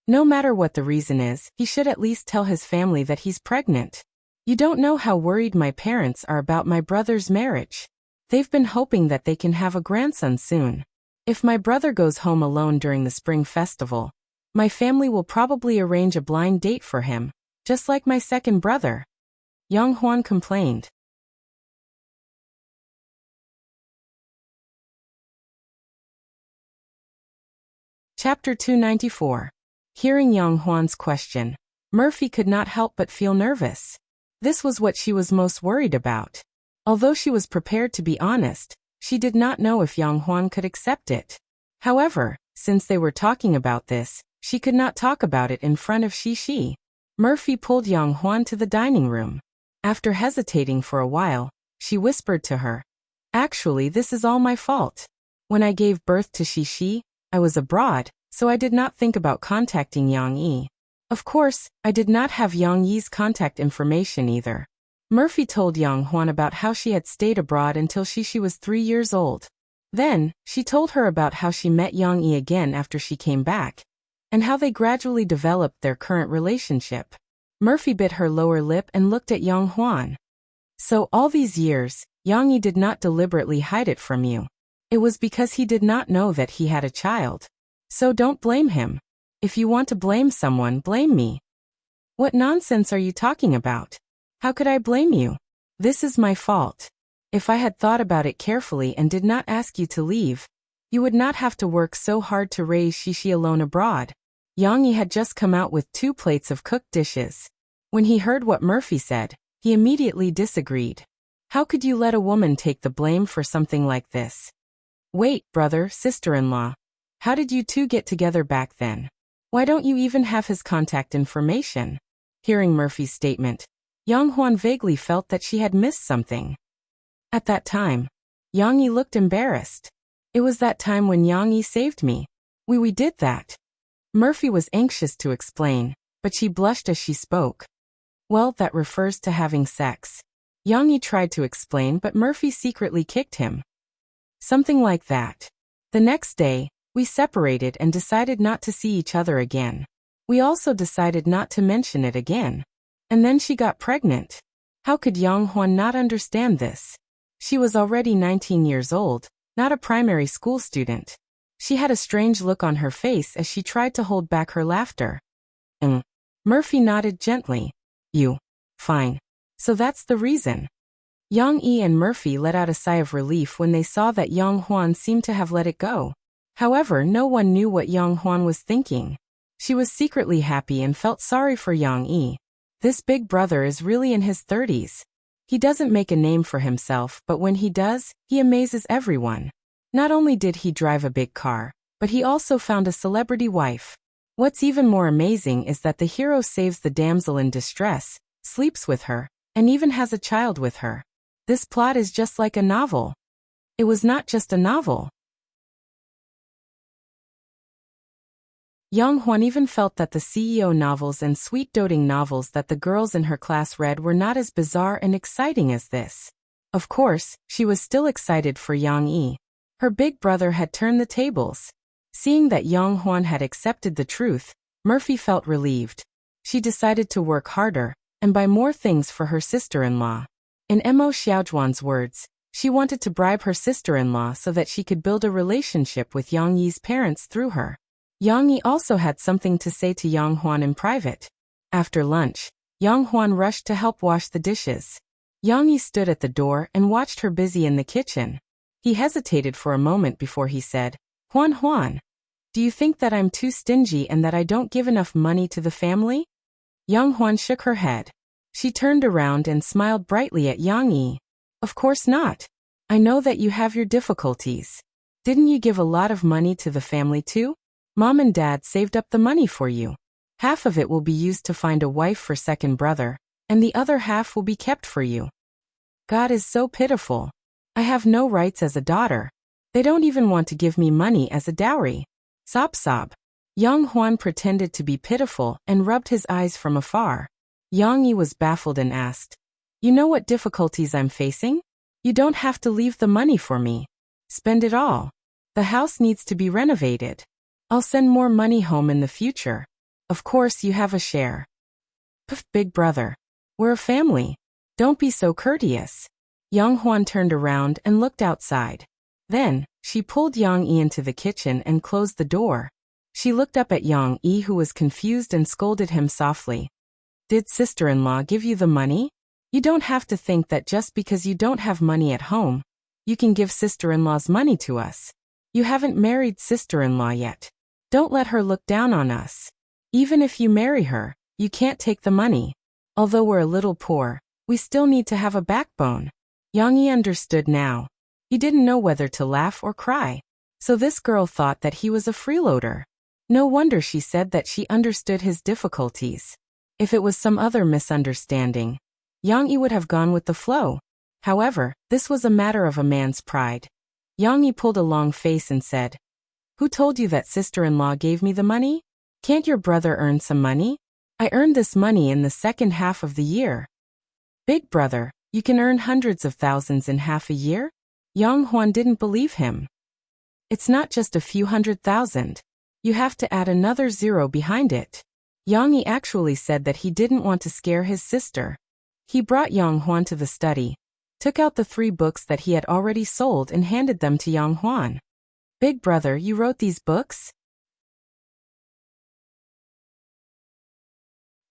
No matter what the reason is, he should at least tell his family that he's pregnant. You don't know how worried my parents are about my brother's marriage. They've been hoping that they can have a grandson soon. If my brother goes home alone during the spring festival, my family will probably arrange a blind date for him, just like my second brother. Yang Huan complained. Chapter 294. Hearing Yang Huan's question, Murphy could not help but feel nervous. This was what she was most worried about. Although she was prepared to be honest, she did not know if Yang Huan could accept it. However, since they were talking about this, she could not talk about it in front of Shishi. Murphy pulled Yang Huan to the dining room. After hesitating for a while, she whispered to her, Actually, this is all my fault. When I gave birth to Shishi, I was abroad, so I did not think about contacting Yang Yi. Of course, I did not have Yang Yi's contact information either. Murphy told Yang Huan about how she had stayed abroad until Shishi was 3 years old. Then, she told her about how she met Yang Yi again after she came back, and how they gradually developed their current relationship. Murphy bit her lower lip and looked at Yang Huan. So all these years, Yang Yi did not deliberately hide it from you. It was because he did not know that he had a child. So don't blame him. If you want to blame someone, blame me. What nonsense are you talking about? How could I blame you? This is my fault. If I had thought about it carefully and did not ask you to leave, you would not have to work so hard to raise Shishi alone abroad. Yang Yi had just come out with 2 plates of cooked dishes. When he heard what Murphy said, he immediately disagreed. How could you let a woman take the blame for something like this? Wait, brother, sister-in-law. How did you two get together back then? Why don't you even have his contact information? Hearing Murphy's statement, Yang Huan vaguely felt that she had missed something. At that time, Yang Yi looked embarrassed. It was that time when Yang Yi saved me. We did that. Murphy was anxious to explain, but she blushed as she spoke. Well, that refers to having sex. Yang Yi tried to explain, but Murphy secretly kicked him. Something like that. The next day, We separated and decided not to see each other again. We also decided not to mention it again. And then she got pregnant. How could Yang Huan not understand this? She was already 19 years old, not a primary school student. She had a strange look on her face as she tried to hold back her laughter. Murphy nodded gently. Fine. So that's the reason. Yang Yi and Murphy let out a sigh of relief when they saw that Yang Huan seemed to have let it go. However, no one knew what Yang Huan was thinking. She was secretly happy and felt sorry for Yang Yi. This big brother is really in his 30s. He doesn't make a name for himself, but when he does, he amazes everyone. Not only did he drive a big car, but he also found a celebrity wife. What's even more amazing is that the hero saves the damsel in distress, sleeps with her, and even has a child with her. This plot is just like a novel. It was not just a novel. Yang Huan even felt that the CEO novels and sweet doting novels that the girls in her class read were not as bizarre and exciting as this. Of course, she was still excited for Yang Yi. Her big brother had turned the tables. Seeing that Yang Huan had accepted the truth, Murphy felt relieved. She decided to work harder and buy more things for her sister-in-law. In Mo Xiaozhuan's words, she wanted to bribe her sister-in-law so that she could build a relationship with Yang Yi's parents through her. Yang Yi also had something to say to Yang Huan in private. After lunch, Yang Huan rushed to help wash the dishes. Yang Yi stood at the door and watched her busy in the kitchen. He hesitated for a moment before he said, Huan, do you think that I'm too stingy and that I don't give enough money to the family? Yang Huan shook her head. She turned around and smiled brightly at Yang Yi. Of course not. I know that you have your difficulties. Didn't you give a lot of money to the family too? Mom and Dad saved up the money for you. Half of it will be used to find a wife for second brother, and the other half will be kept for you. God is so pitiful. I have no rights as a daughter. They don't even want to give me money as a dowry. Sob. Yang Huan pretended to be pitiful and rubbed his eyes from afar. Yang Yi was baffled and asked, You know what difficulties I'm facing? You don't have to leave the money for me. Spend it all. The house needs to be renovated. I'll send more money home in the future. Of course you have a share. Big brother. We're a family. Don't be so courteous. Yang Huan turned around and looked outside. Then, she pulled Yang Yi into the kitchen and closed the door. She looked up at Yang Yi, who was confused, and scolded him softly. Did sister-in-law give you the money? You don't have to think that just because you don't have money at home, you can give sister-in-law's money to us. You haven't married sister-in-law yet. Don't let her look down on us. Even if you marry her, you can't take the money. Although we're a little poor, we still need to have a backbone. Yang Yi understood now. He didn't know whether to laugh or cry. So this girl thought that he was a freeloader. No wonder she said that she understood his difficulties. If it was some other misunderstanding, Yang Yi would have gone with the flow. However, this was a matter of a man's pride. Yang Yi pulled a long face and said, Who told you that sister-in-law gave me the money? Can't your brother earn some money? I earned this money in the second half of the year. Big brother, you can earn hundreds of thousands in half a year? Yang Huan didn't believe him. It's not just a few 100,000. You have to add another zero behind it. Yang Yi actually said that he didn't want to scare his sister. He brought Yang Huan to the study, took out the 3 books that he had already sold and handed them to Yang Huan. Big brother, you wrote these books?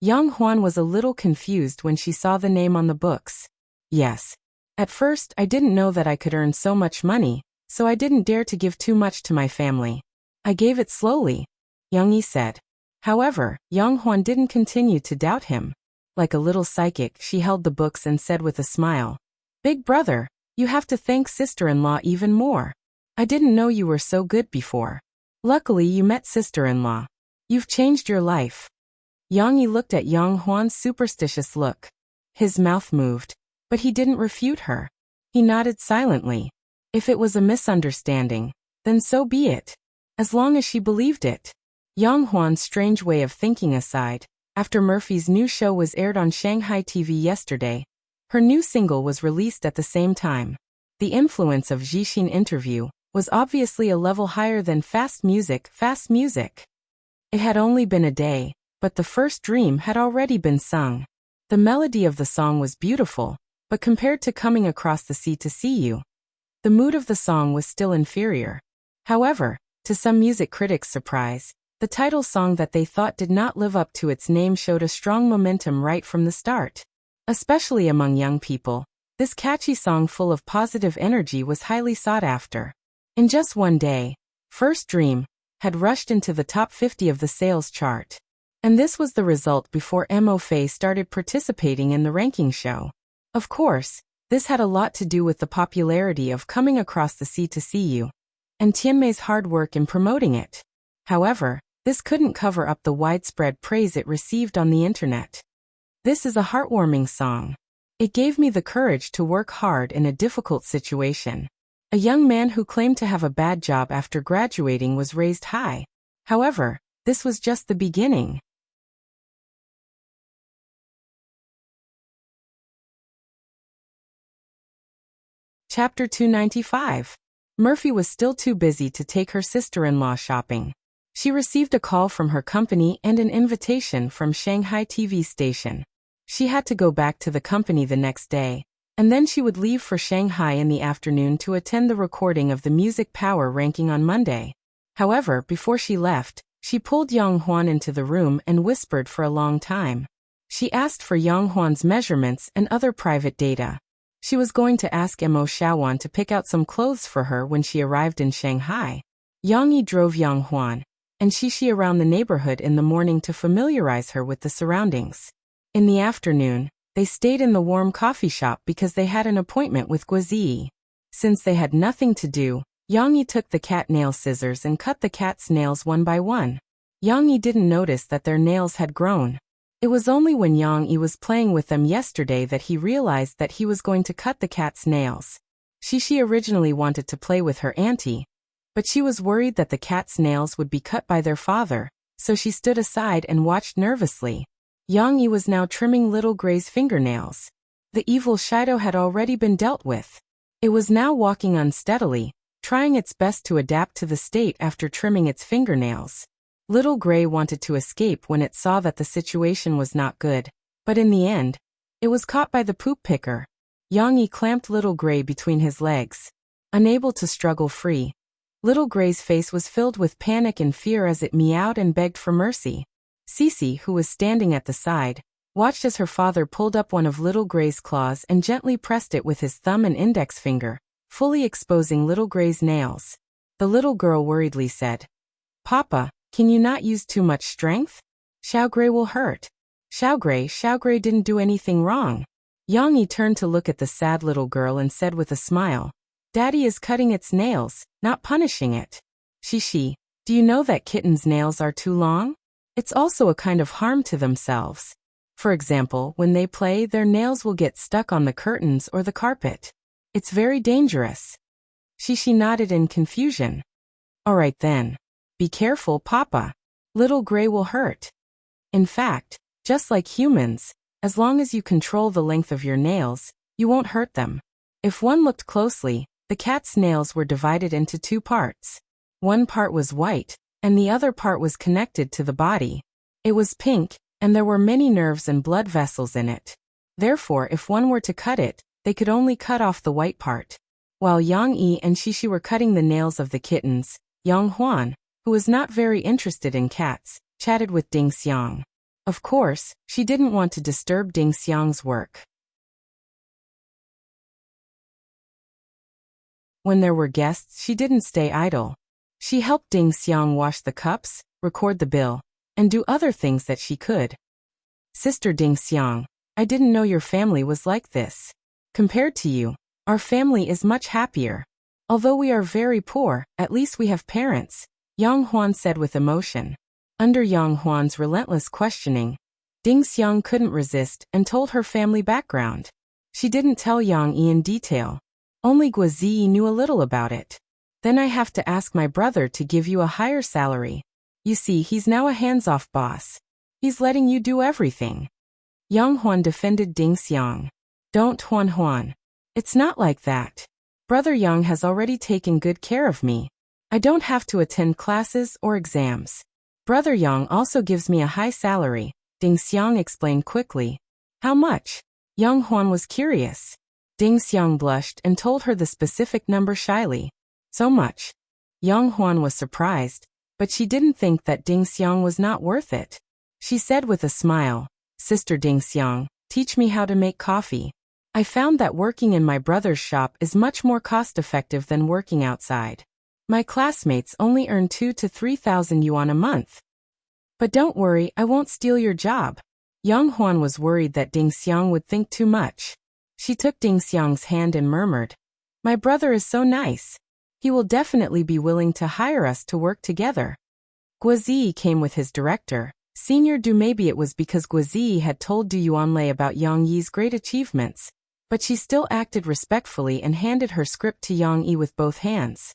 Yang Huan was a little confused when she saw the name on the books. Yes. At first, I didn't know that I could earn so much money, so I didn't dare to give too much to my family. I gave it slowly, Yang Yi said. However, Yang Huan didn't continue to doubt him. Like a little psychic, she held the books and said with a smile, Big brother, you have to thank sister-in-law even more. I didn't know you were so good before. Luckily you met sister-in-law. You've changed your life. Yang Yi looked at Yang Huan's superstitious look. His mouth moved, but he didn't refute her. He nodded silently. If it was a misunderstanding, then so be it. As long as she believed it. Yang Huan's strange way of thinking aside, after Murphy's new show was aired on Shanghai TV yesterday, her new single was released at the same time. The influence of Jixin interview was obviously a level higher than fast music, fast music. It had only been a day, but the first dream had already been sung. The melody of the song was beautiful, but compared to coming across the sea to see you, the mood of the song was still inferior. However, to some music critics' surprise, the title song that they thought did not live up to its name showed a strong momentum right from the start. Especially among young people, this catchy song full of positive energy was highly sought after. In just one day, First Dream had rushed into the top 50 of the sales chart. And this was the result before Mo Faye started participating in the ranking show. Of course, this had a lot to do with the popularity of Coming Across the Sea to See You, and Tianmei's hard work in promoting it. However, this couldn't cover up the widespread praise it received on the internet. This is a heartwarming song. It gave me the courage to work hard in a difficult situation. A young man who claimed to have a bad job after graduating was raised high. However, this was just the beginning. Chapter 295. Murphy was still too busy to take her sister-in-law shopping. She received a call from her company and an invitation from Shanghai TV station. She had to go back to the company the next day, and then she would leave for Shanghai in the afternoon to attend the recording of the Music Power ranking on Monday. However, before she left, she pulled Yang Huan into the room and whispered for a long time. She asked for Yang Huan's measurements and other private data. She was going to ask Mo Shaowan to pick out some clothes for her when she arrived in Shanghai. Yang Yi drove Yang Huan and Shishi around the neighborhood in the morning to familiarize her with the surroundings. In the afternoon, they stayed in the warm coffee shop because they had an appointment with Guazi. Since they had nothing to do, Yang Yi took the cat nail scissors and cut the cat's nails one by one. Yang Yi didn't notice that their nails had grown. It was only when Yang Yi was playing with them yesterday that he realized that he was going to cut the cat's nails. Shishi originally wanted to play with her auntie, but she was worried that the cat's nails would be cut by their father, so she stood aside and watched nervously. Yang Yi was now trimming Little Gray's fingernails. The evil shadow had already been dealt with. It was now walking unsteadily, trying its best to adapt to the state after trimming its fingernails. Little Gray wanted to escape when it saw that the situation was not good, but in the end, it was caught by the poop picker. Yang Yi clamped Little Gray between his legs. Unable to struggle free, Little Gray's face was filled with panic and fear as it meowed and begged for mercy. Cece, who was standing at the side, watched as her father pulled up one of Little Gray's claws and gently pressed it with his thumb and index finger, fully exposing Little Gray's nails. The little girl worriedly said, "Papa, can you not use too much strength? Xiao Gray will hurt." Xiao Gray didn't do anything wrong. Yang Yi turned to look at the sad little girl and said with a smile, "Daddy is cutting its nails, not punishing it." Shishi, do you know that kittens' nails are too long? It's also a kind of harm to themselves. For example, when they play, their nails will get stuck on the curtains or the carpet. It's very dangerous. Shishi nodded in confusion. All right then. Be careful, Papa. Little Gray will hurt. In fact, just like humans, as long as you control the length of your nails, you won't hurt them. If one looked closely, the cat's nails were divided into two parts. One part was white, and the other part was connected to the body. It was pink, and there were many nerves and blood vessels in it. Therefore, if one were to cut it, they could only cut off the white part. While Yang Yi and Shishi were cutting the nails of the kittens, Yang Huan, who was not very interested in cats, chatted with Ding Xiang. Of course, she didn't want to disturb Ding Xiang's work. When there were guests, she didn't stay idle. She helped Ding Xiang wash the cups, record the bill, and do other things that she could. Sister Ding Xiang, I didn't know your family was like this. Compared to you, our family is much happier. Although we are very poor, at least we have parents, Yang Huan said with emotion. Under Yang Huan's relentless questioning, Ding Xiang couldn't resist and told her family background. She didn't tell Yang Yi in detail. Only Guazi knew a little about it. Then I have to ask my brother to give you a higher salary. You see, he's now a hands-off boss. He's letting you do everything. Yang Huan defended Ding Xiang. Don't Huan. It's not like that. Brother Yang has already taken good care of me. I don't have to attend classes or exams. Brother Yang also gives me a high salary, Ding Xiang explained quickly. How much? Yang Huan was curious. Ding Xiang blushed and told her the specific number shyly. So much. Yang Huan was surprised, but she didn't think that Ding Xiang was not worth it. She said with a smile, Sister Ding Xiang, teach me how to make coffee. I found that working in my brother's shop is much more cost-effective than working outside. My classmates only earn 2,000 to 3,000 yuan a month. But don't worry, I won't steal your job. Yang Huan was worried that Ding Xiang would think too much. She took Ding Xiang's hand and murmured, My brother is so nice. He will definitely be willing to hire us to work together. Guozi came with his director, Senior Du. Maybe it was because Guozi had told Du Yuanlei about Yang Yi's great achievements, but she still acted respectfully and handed her script to Yang Yi with both hands.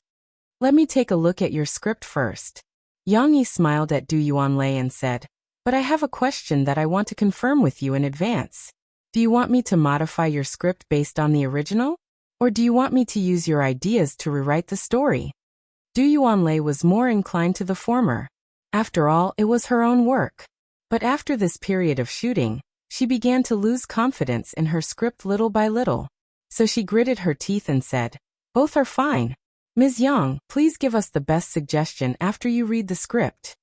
Let me take a look at your script first. Yang Yi smiled at Du Yuanlei and said, But I have a question that I want to confirm with you in advance. Do you want me to modify your script based on the original? Or do you want me to use your ideas to rewrite the story? Du Yuanlei was more inclined to the former. After all, it was her own work. But after this period of shooting, she began to lose confidence in her script little by little. So she gritted her teeth and said, Both are fine. Ms. Yang, please give us the best suggestion after you read the script.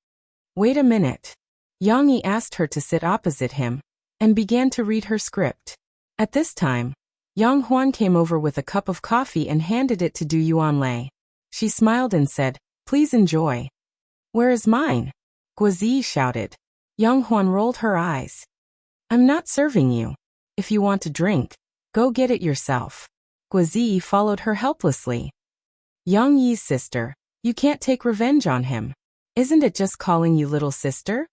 Wait a minute. Yang Yi asked her to sit opposite him, and began to read her script. At this time, Yang Huan came over with a cup of coffee and handed it to Du Yuanlei. She smiled and said, Please enjoy. Where is mine? Guozi shouted. Yang Huan rolled her eyes. I'm not serving you. If you want to drink, go get it yourself. Guozi followed her helplessly. Yang Yi's sister, you can't take revenge on him. Isn't it just calling you little sister?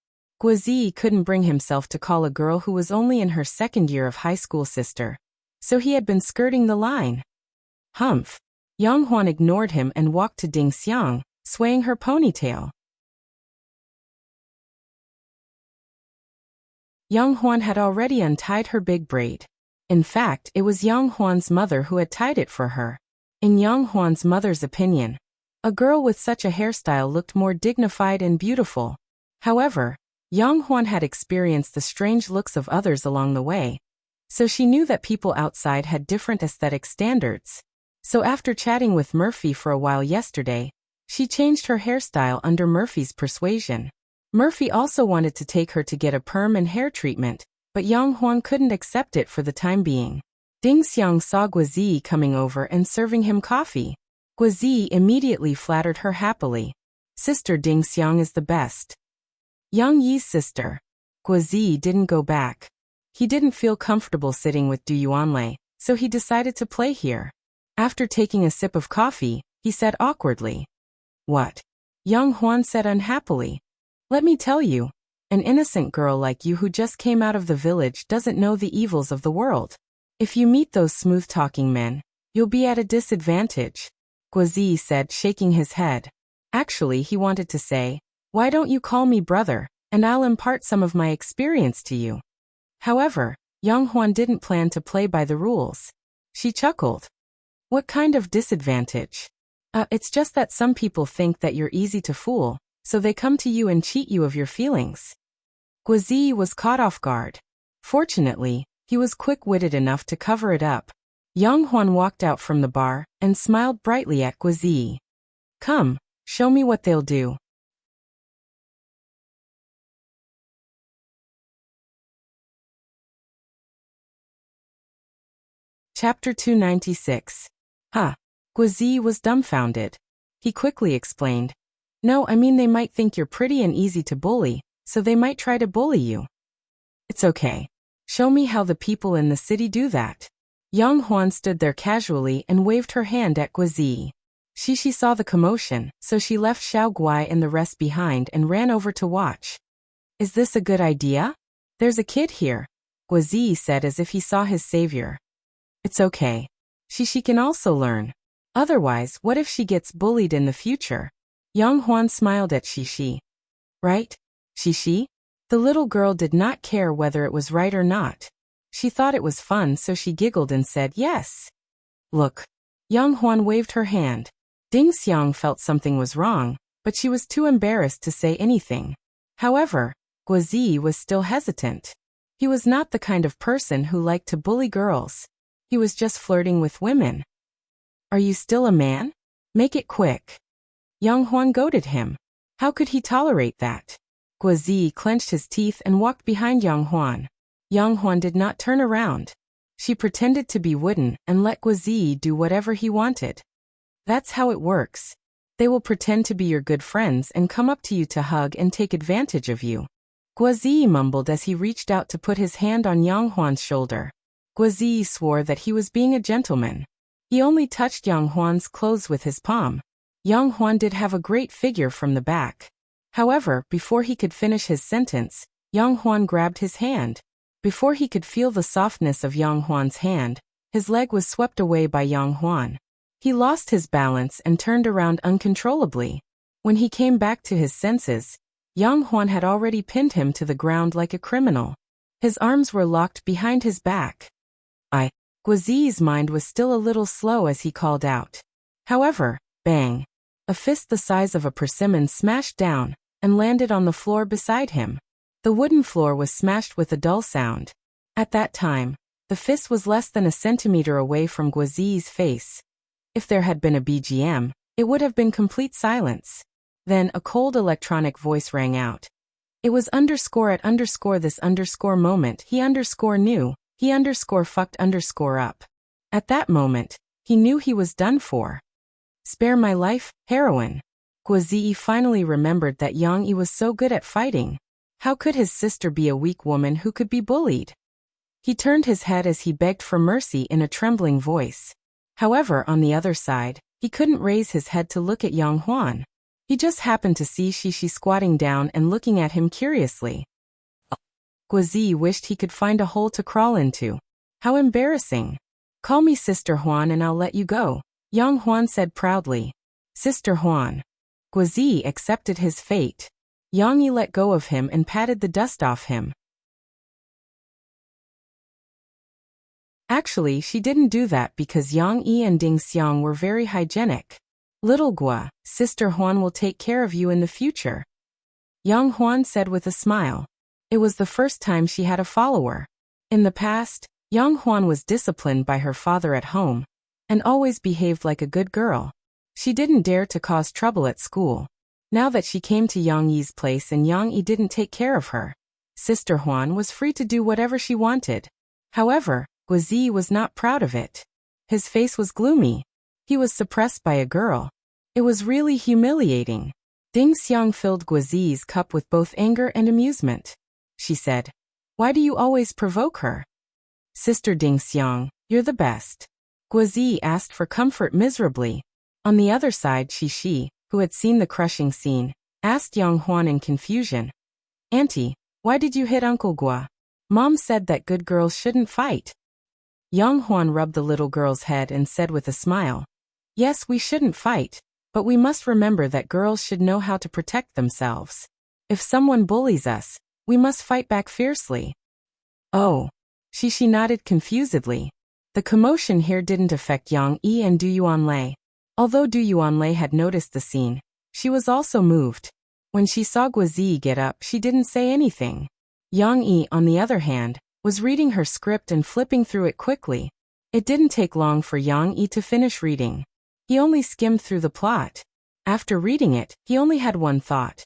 Guozi couldn't bring himself to call a girl who was only in her second year of high school sister. So he had been skirting the line. Humph. Yang Huan ignored him and walked to Ding Xiang, swaying her ponytail. Yang Huan had already untied her big braid. In fact, it was Yang Huan's mother who had tied it for her. In Yang Huan's mother's opinion, a girl with such a hairstyle looked more dignified and beautiful. However, Yang Huan had experienced the strange looks of others along the way, so she knew that people outside had different aesthetic standards. So after chatting with Murphy for a while yesterday, she changed her hairstyle under Murphy's persuasion. Murphy also wanted to take her to get a perm and hair treatment, but Yang Huan couldn't accept it for the time being. Ding Xiang saw Guozi coming over and serving him coffee. Guozi immediately flattered her happily. Sister Ding Xiang is the best. Yang Yi's sister. Guozi didn't go back. He didn't feel comfortable sitting with Du Yuanlei, so he decided to play here. After taking a sip of coffee, he said awkwardly. What? Yang Huan said unhappily. Let me tell you, an innocent girl like you who just came out of the village doesn't know the evils of the world. If you meet those smooth-talking men, you'll be at a disadvantage, Guozi said, shaking his head. Actually, he wanted to say, why don't you call me brother, and I'll impart some of my experience to you. However, Yang Huan didn't plan to play by the rules. She chuckled. What kind of disadvantage? It's just that some people think that you're easy to fool, so they come to you and cheat you of your feelings. Guozi was caught off guard. Fortunately, he was quick-witted enough to cover it up. Yang Huan walked out from the bar and smiled brightly at Guozi. Come, show me what they'll do. Chapter 296. Huh. Guozi was dumbfounded. He quickly explained. No, I mean they might think you're pretty and easy to bully, so they might try to bully you. It's okay. Show me how the people in the city do that. Yang Huan stood there casually and waved her hand at Guozi. She saw the commotion, so she left Xiao Guai and the rest behind and ran over to watch. Is this a good idea? There's a kid here, Guozi said as if he saw his savior. It's okay. She can also learn. Otherwise, what if she gets bullied in the future? Yang Huan smiled at Xi. Right? Xi? The little girl did not care whether it was right or not. She thought it was fun, so she giggled and said yes. Look. Yang Huan waved her hand. Ding Xiang felt something was wrong, but she was too embarrassed to say anything. However, Guozi was still hesitant. He was not the kind of person who liked to bully girls. He was just flirting with women. Are you still a man? Make it quick. Yang Huan goaded him. How could he tolerate that? Guozi clenched his teeth and walked behind Yang Huan. Yang Huan did not turn around. She pretended to be wooden and let Guozi do whatever he wanted. That's how it works. They will pretend to be your good friends and come up to you to hug and take advantage of you. Guozi mumbled as he reached out to put his hand on Yang Huan's shoulder. Guozi swore that he was being a gentleman. He only touched Yang Huan's clothes with his palm. Yang Huan did have a great figure from the back. However, before he could finish his sentence, Yang Huan grabbed his hand. Before he could feel the softness of Yang Huan's hand, his leg was swept away by Yang Huan. He lost his balance and turned around uncontrollably. When he came back to his senses, Yang Huan had already pinned him to the ground like a criminal. His arms were locked behind his back. Guozi's mind was still a little slow as he called out. However, bang! A fist the size of a persimmon smashed down and landed on the floor beside him. The wooden floor was smashed with a dull sound. At that time, the fist was less than a centimeter away from Guozi's face. If there had been a BGM, it would have been complete silence. Then a cold electronic voice rang out. It was _at_this_ moment he_knew, he_fucked_up. At that moment, he knew he was done for. Spare my life, heroine. Guozi finally remembered that Yang Yi was so good at fighting. How could his sister be a weak woman who could be bullied? He turned his head as he begged for mercy in a trembling voice. However, on the other side, he couldn't raise his head to look at Yang Huan. He just happened to see Shishi squatting down and looking at him curiously. Guozi wished he could find a hole to crawl into. How embarrassing. Call me Sister Huan and I'll let you go, Yang Huan said proudly. Sister Huan. Guozi accepted his fate. Yang Yi let go of him and patted the dust off him. Actually, she didn't do that because Yang Yi and Ding Xiang were very hygienic. Little Gua, Sister Huan will take care of you in the future, Yang Huan said with a smile. It was the first time she had a follower. In the past, Yang Huan was disciplined by her father at home and always behaved like a good girl. She didn't dare to cause trouble at school. Now that she came to Yang Yi's place and Yang Yi didn't take care of her, Sister Huan was free to do whatever she wanted. However, Guozi was not proud of it. His face was gloomy. He was suppressed by a girl. It was really humiliating. Ding Xiang filled Guozi's cup with both anger and amusement. She said, "Why do you always provoke her?" Sister Ding Xiang, you're the best. Guozi asked for comfort miserably. On the other side, Shishi, who had seen the crushing scene, asked Yang Huan in confusion. Auntie, why did you hit Uncle Gua? Mom said that good girls shouldn't fight. Yang Huan rubbed the little girl's head and said with a smile, Yes, we shouldn't fight, but we must remember that girls should know how to protect themselves. If someone bullies us, we must fight back fiercely. Oh. Shishi nodded confusedly. The commotion here didn't affect Yang Yi and Du Yuanlei. Although Du Yuanlei had noticed the scene, she was also moved. When she saw Guozi get up, she didn't say anything. Yang Yi, on the other hand, was reading her script and flipping through it quickly. It didn't take long for Yang Yi to finish reading. He only skimmed through the plot. After reading it, he only had one thought.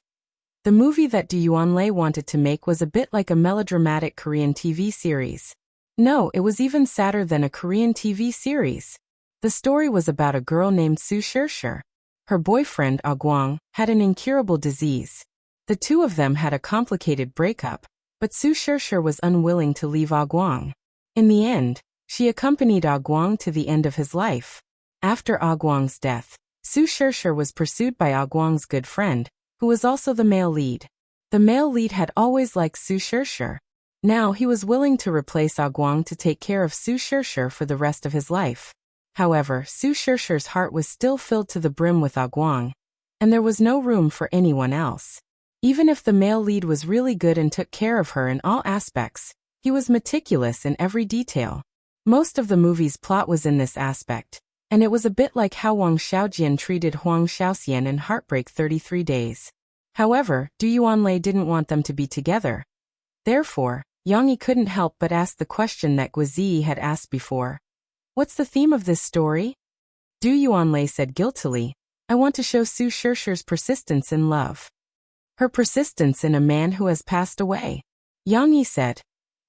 The movie that Du Yuanlei wanted to make was a bit like a melodramatic Korean TV series. No, it was even sadder than a Korean TV series. The story was about a girl named Su Shirshir. Her boyfriend, Ah Guang, had an incurable disease. The two of them had a complicated breakup, but Su Shirshir was unwilling to leave Ah Guang. In the end, she accompanied Ah Guang to the end of his life. After Ah Guang's death, Su Shirshir was pursued by Ah Guang's good friend, who was also the male lead. The male lead had always liked Su Shirshir. Now he was willing to replace Ah Guang to take care of Su Shirshir for the rest of his life. However, Su Shirshir's heart was still filled to the brim with Ah Guang, and there was no room for anyone else. Even if the male lead was really good and took care of her in all aspects, he was meticulous in every detail. Most of the movie's plot was in this aspect, And it was a bit like how Wang Xiaojian treated Huang Xiaoxian in Heartbreak 33 Days. However, Du Yuanlei didn't want them to be together. Therefore, Yang Yi couldn't help but ask the question that Guizi had asked before. What's the theme of this story? Du Yuanlei said guiltily, I want to show Su Shishir's persistence in love. Her persistence in a man who has passed away. Yang Yi said,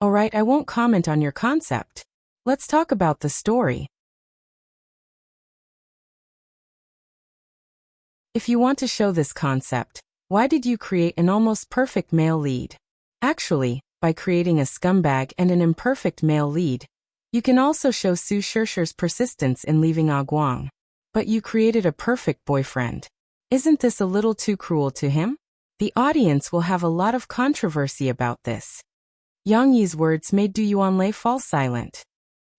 all right, I won't comment on your concept. Let's talk about the story. If you want to show this concept, why did you create an almost perfect male lead? Actually, by creating a scumbag and an imperfect male lead, you can also show Su Shishir's persistence in leaving Guang. But you created a perfect boyfriend. Isn't this a little too cruel to him? The audience will have a lot of controversy about this. Yang Yi's words made Du Yuanlei fall silent.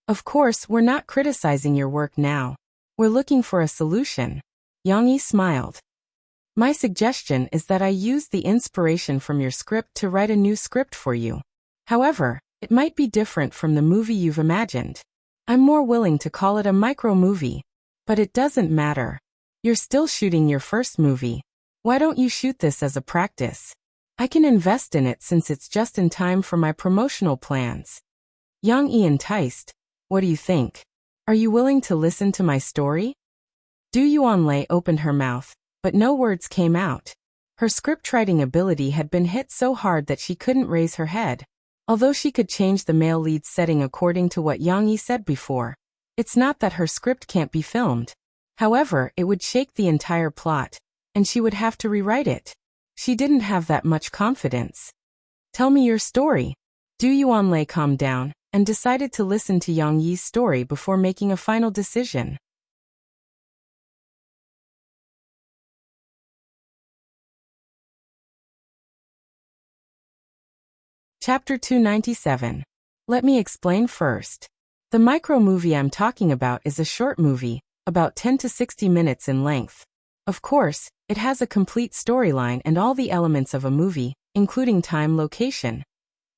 Of course, we're not criticizing your work now. We're looking for a solution. Yang Yi smiled. My suggestion is that I use the inspiration from your script to write a new script for you. However, it might be different from the movie you've imagined. I'm more willing to call it a micro-movie. But it doesn't matter. You're still shooting your first movie. Why don't you shoot this as a practice? I can invest in it since it's just in time for my promotional plans. Yang Yi enticed. What do you think? Are you willing to listen to my story? Du Yuanlei opened her mouth, but no words came out. Her scriptwriting ability had been hit so hard that she couldn't raise her head. Although she could change the male lead setting according to what Yang Yi said before. It's not that her script can't be filmed. However, it would shake the entire plot, and she would have to rewrite it. She didn't have that much confidence. Tell me your story. Du Yuanlei calmed down, and decided to listen to Yang Yi's story before making a final decision. Chapter 297. Let me explain first. The micro-movie I'm talking about is a short movie, about 10 to 60 minutes in length. Of course, it has a complete storyline and all the elements of a movie, including time, location.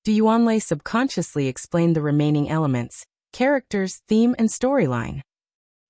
Du Yuanlei subconsciously explained the remaining elements, characters, theme, and storyline.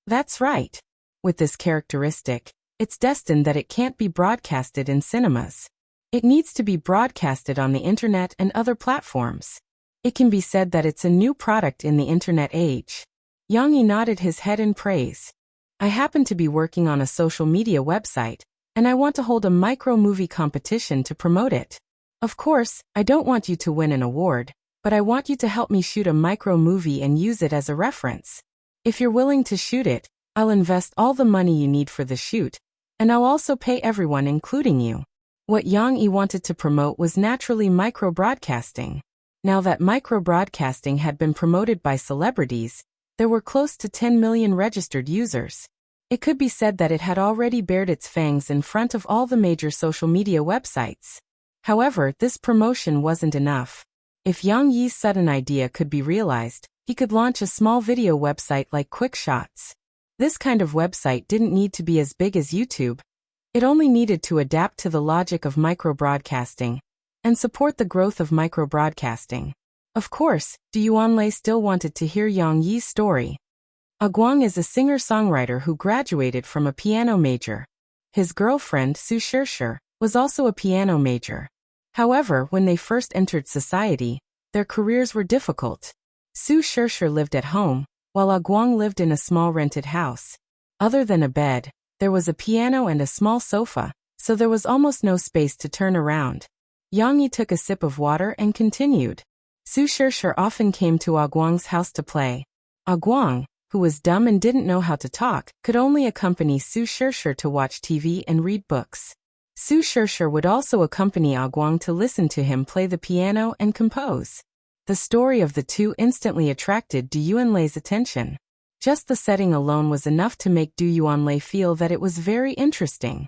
That's right. With this characteristic, it's destined that it can't be broadcasted in cinemas. It needs to be broadcasted on the internet and other platforms. It can be said that it's a new product in the internet age. Yang Yi nodded his head in praise. I happen to be working on a social media website, and I want to hold a micro-movie competition to promote it. Of course, I don't want you to win an award, but I want you to help me shoot a micro-movie and use it as a reference. If you're willing to shoot it, I'll invest all the money you need for the shoot, and I'll also pay everyone including you. What Yang Yi wanted to promote was naturally micro-broadcasting. Now that micro-broadcasting had been promoted by celebrities, there were close to 10 million registered users. It could be said that it had already bared its fangs in front of all the major social media websites. However, this promotion wasn't enough. If Yang Yi's sudden idea could be realized, he could launch a small video website like Quick Shots. This kind of website didn't need to be as big as YouTube. It only needed to adapt to the logic of micro-broadcasting and support the growth of micro-broadcasting. Of course, Du Yuanlei still wanted to hear Yang Yi's story. Guang is a singer-songwriter who graduated from a piano major. His girlfriend, Su Shishir, was also a piano major. However, when they first entered society, their careers were difficult. Su Shishir lived at home, while Guang lived in a small rented house. Other than a bed, there was a piano and a small sofa, so there was almost no space to turn around. Yang Yi took a sip of water and continued. Su Shishir often came to Guang's house to play. Guang, who was dumb and didn't know how to talk, could only accompany Su Shishir to watch TV and read books. Su Shishir would also accompany Guang to listen to him play the piano and compose. The story of the two instantly attracted Du Yuanlei's attention. Just the setting alone was enough to make Du Yuanlei feel that it was very interesting.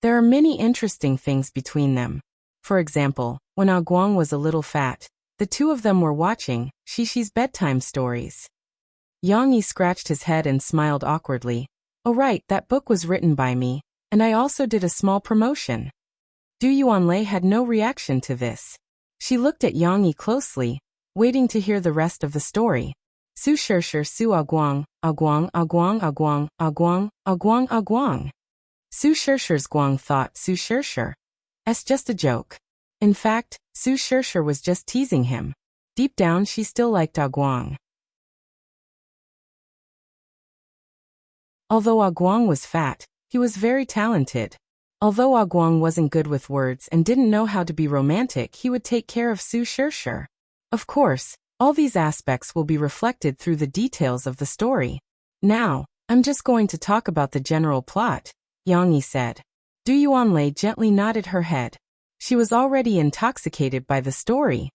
There are many interesting things between them. For example, when Guang was a little fat, the two of them were watching Shishi's bedtime stories. Yang Yi scratched his head and smiled awkwardly. Oh right, that book was written by me, and I also did a small promotion. Du Yuanlei had no reaction to this. She looked at Yang Yi closely, waiting to hear the rest of the story. Su Shishir, Su Guang, Aguang, aguang, aguang, aguang, aguang, aguang. Su Shirshir's Guang thought Su Shirshir. It's just a joke. In fact, Su Shirshir was just teasing him. Deep down she still liked Aguang. Although Aguang was fat, he was very talented. Although Aguang wasn't good with words and didn't know how to be romantic, he would take care of Su Shirshir. Of course, all these aspects will be reflected through the details of the story. Now, I'm just going to talk about the general plot, Yang Yi said. Du Yuanlei gently nodded her head. She was already intoxicated by the story.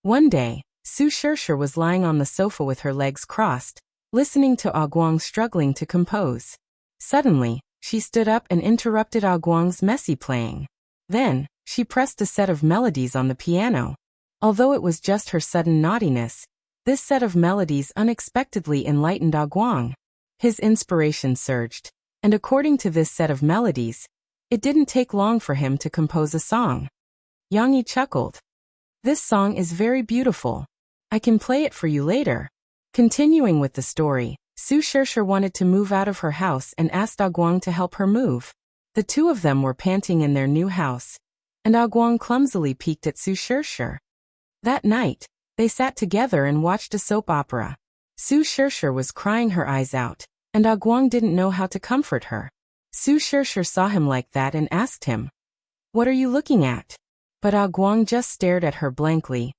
One day, Su Shirshir was lying on the sofa with her legs crossed, listening to Aguang struggling to compose. Suddenly, she stood up and interrupted Aguang's messy playing. Then, she pressed a set of melodies on the piano. Although it was just her sudden naughtiness, this set of melodies unexpectedly enlightened Aguang. His inspiration surged, and according to this set of melodies, it didn't take long for him to compose a song. Yang Yi chuckled. This song is very beautiful. I can play it for you later. Continuing with the story, Su Shirshir wanted to move out of her house and asked Aguang to help her move. The two of them were panting in their new house, and Aguang clumsily peeked at Su Shirshir. That night, they sat together and watched a soap opera. Su Shirshir was crying her eyes out, and Aguang didn't know how to comfort her. Su Shirshir saw him like that and asked him, "What are you looking at?" But Aguang just stared at her blankly,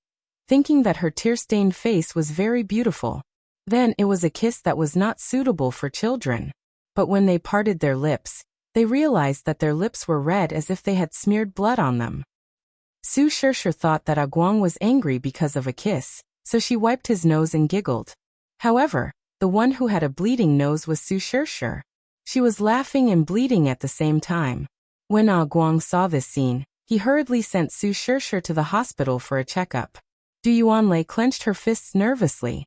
thinking that her tear-stained face was very beautiful. Then it was a kiss that was not suitable for children. But when they parted their lips, they realized that their lips were red as if they had smeared blood on them. Su Shirshir thought that Aguang was angry because of a kiss, so she wiped his nose and giggled. However, the one who had a bleeding nose was Su Shirshir. She was laughing and bleeding at the same time. When Aguang saw this scene, he hurriedly sent Su Shirshir to the hospital for a checkup. Du Yuanlei clenched her fists nervously.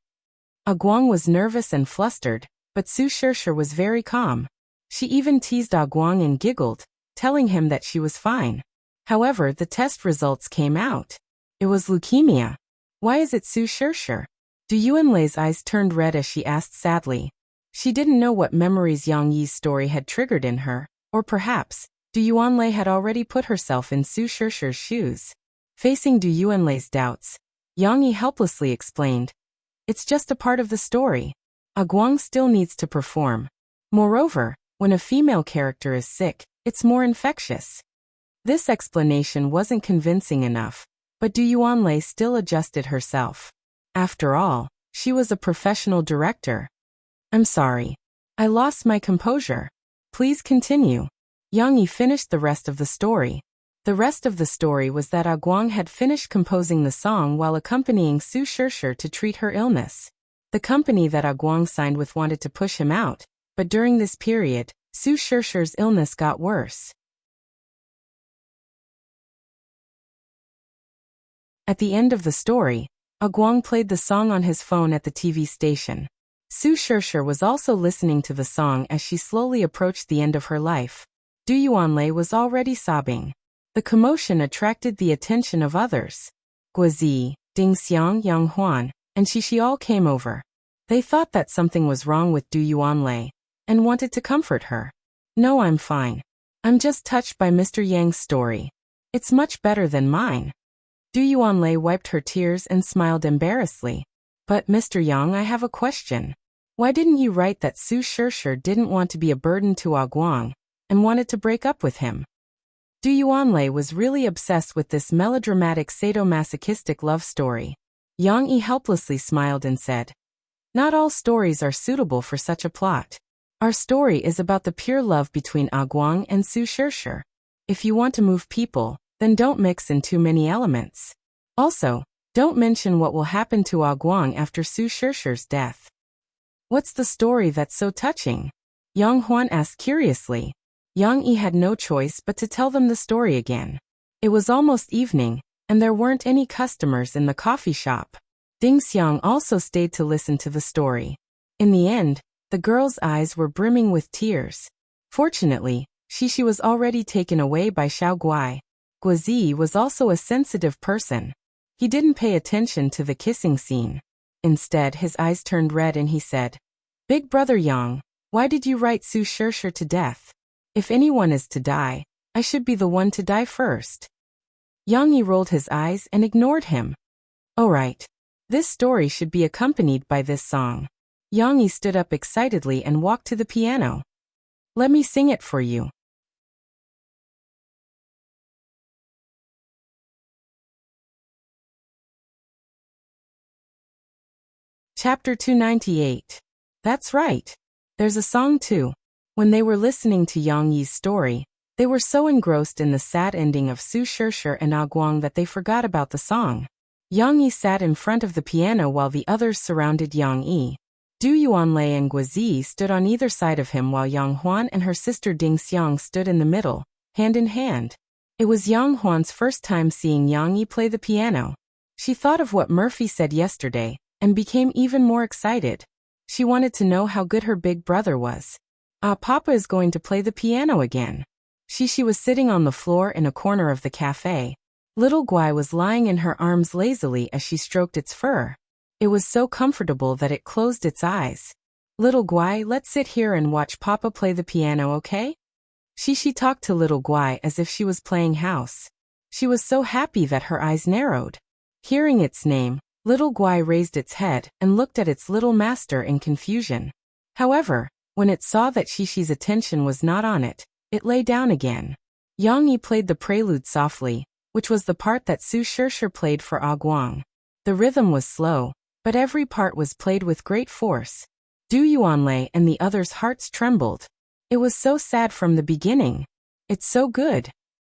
Aguang was nervous and flustered, but Su Shirshir was very calm. She even teased Aguang and giggled, telling him that she was fine. However, the test results came out. It was leukemia. Why is it Su Shirshir? Du Yuanlei's eyes turned red as she asked sadly. She didn't know what memories Yang Yi's story had triggered in her, or perhaps, Du Yuanlei had already put herself in Su Shirshir's shoes. Facing Du Yuanlei's doubts, Yang Yi helplessly explained, "It's just a part of the story. Aguang still needs to perform. Moreover, when a female character is sick, it's more infectious." This explanation wasn't convincing enough, but Du Yuanlei still adjusted herself. After all, she was a professional director. "I'm sorry. I lost my composure. Please continue." Yang Yi finished the rest of the story. The rest of the story was that Aguang had finished composing the song while accompanying Su Shirshir to treat her illness. The company that Aguang signed with wanted to push him out, but during this period, Su Shirshir's illness got worse. At the end of the story, Aguang played the song on his phone at the TV station. Su Shirshir was also listening to the song as she slowly approached the end of her life. Du Yuanlei was already sobbing. The commotion attracted the attention of others. Guozi, Ding Xiang, Yang Huan, and Xixi all came over. They thought that something was wrong with Du Yuanlei, and wanted to comfort her. "No, I'm fine. I'm just touched by Mr. Yang's story. It's much better than mine." Du Yuanlei wiped her tears and smiled embarrassedly. "But Mr. Yang, I have a question. Why didn't you write that Su Shirshir didn't want to be a burden to Aguang, and wanted to break up with him?" Du Yuanlei was really obsessed with this melodramatic sadomasochistic love story. Yang Yi helplessly smiled and said, "Not all stories are suitable for such a plot. Our story is about the pure love between Aguang and Su Shirshir. If you want to move people, then don't mix in too many elements. Also, don't mention what will happen to Aguang after Su Shirshir's death." "What's the story that's so touching?" Yang Huan asked curiously. Yang Yi had no choice but to tell them the story again. It was almost evening, and there weren't any customers in the coffee shop. Ding Xiang also stayed to listen to the story. In the end, the girl's eyes were brimming with tears. Fortunately, Xixi was already taken away by Xiao Guai. Guozi was also a sensitive person. He didn't pay attention to the kissing scene. Instead, his eyes turned red and he said, Big brother Yang, why did you write Su Shirshir to death? If anyone is to die, I should be the one to die first. Yang Yi rolled his eyes and ignored him. Oh right. This story should be accompanied by this song. Yang Yi stood up excitedly and walked to the piano. Let me sing it for you. Chapter 298. That's right. There's a song too. When they were listening to Yang Yi's story, they were so engrossed in the sad ending of Su Shirshir and Ah Guang that they forgot about the song. Yang Yi sat in front of the piano while the others surrounded Yang Yi. Du Yuanlei and Guozi stood on either side of him while Yang Huan and her sister Ding Xiang stood in the middle, hand in hand. It was Yang Huan's first time seeing Yang Yi play the piano. She thought of what Murphy said yesterday, and became even more excited. She wanted to know how good her big brother was. Papa is going to play the piano again. She was sitting on the floor in a corner of the cafe. Little Guai was lying in her arms lazily as she stroked its fur. It was so comfortable that it closed its eyes. Little Guai, let's sit here and watch Papa play the piano, okay? She talked to Little Guai as if she was playing house. She was so happy that her eyes narrowed. Hearing its name, Little Guai raised its head and looked at its little master in confusion. However, when it saw that Shishi's attention was not on it, it lay down again. Yang Yi played the prelude softly, which was the part that Su Shirshir played for Ah Guang. The rhythm was slow, but every part was played with great force. Du Yuanlei and the others' hearts trembled. It was so sad from the beginning. It's so good.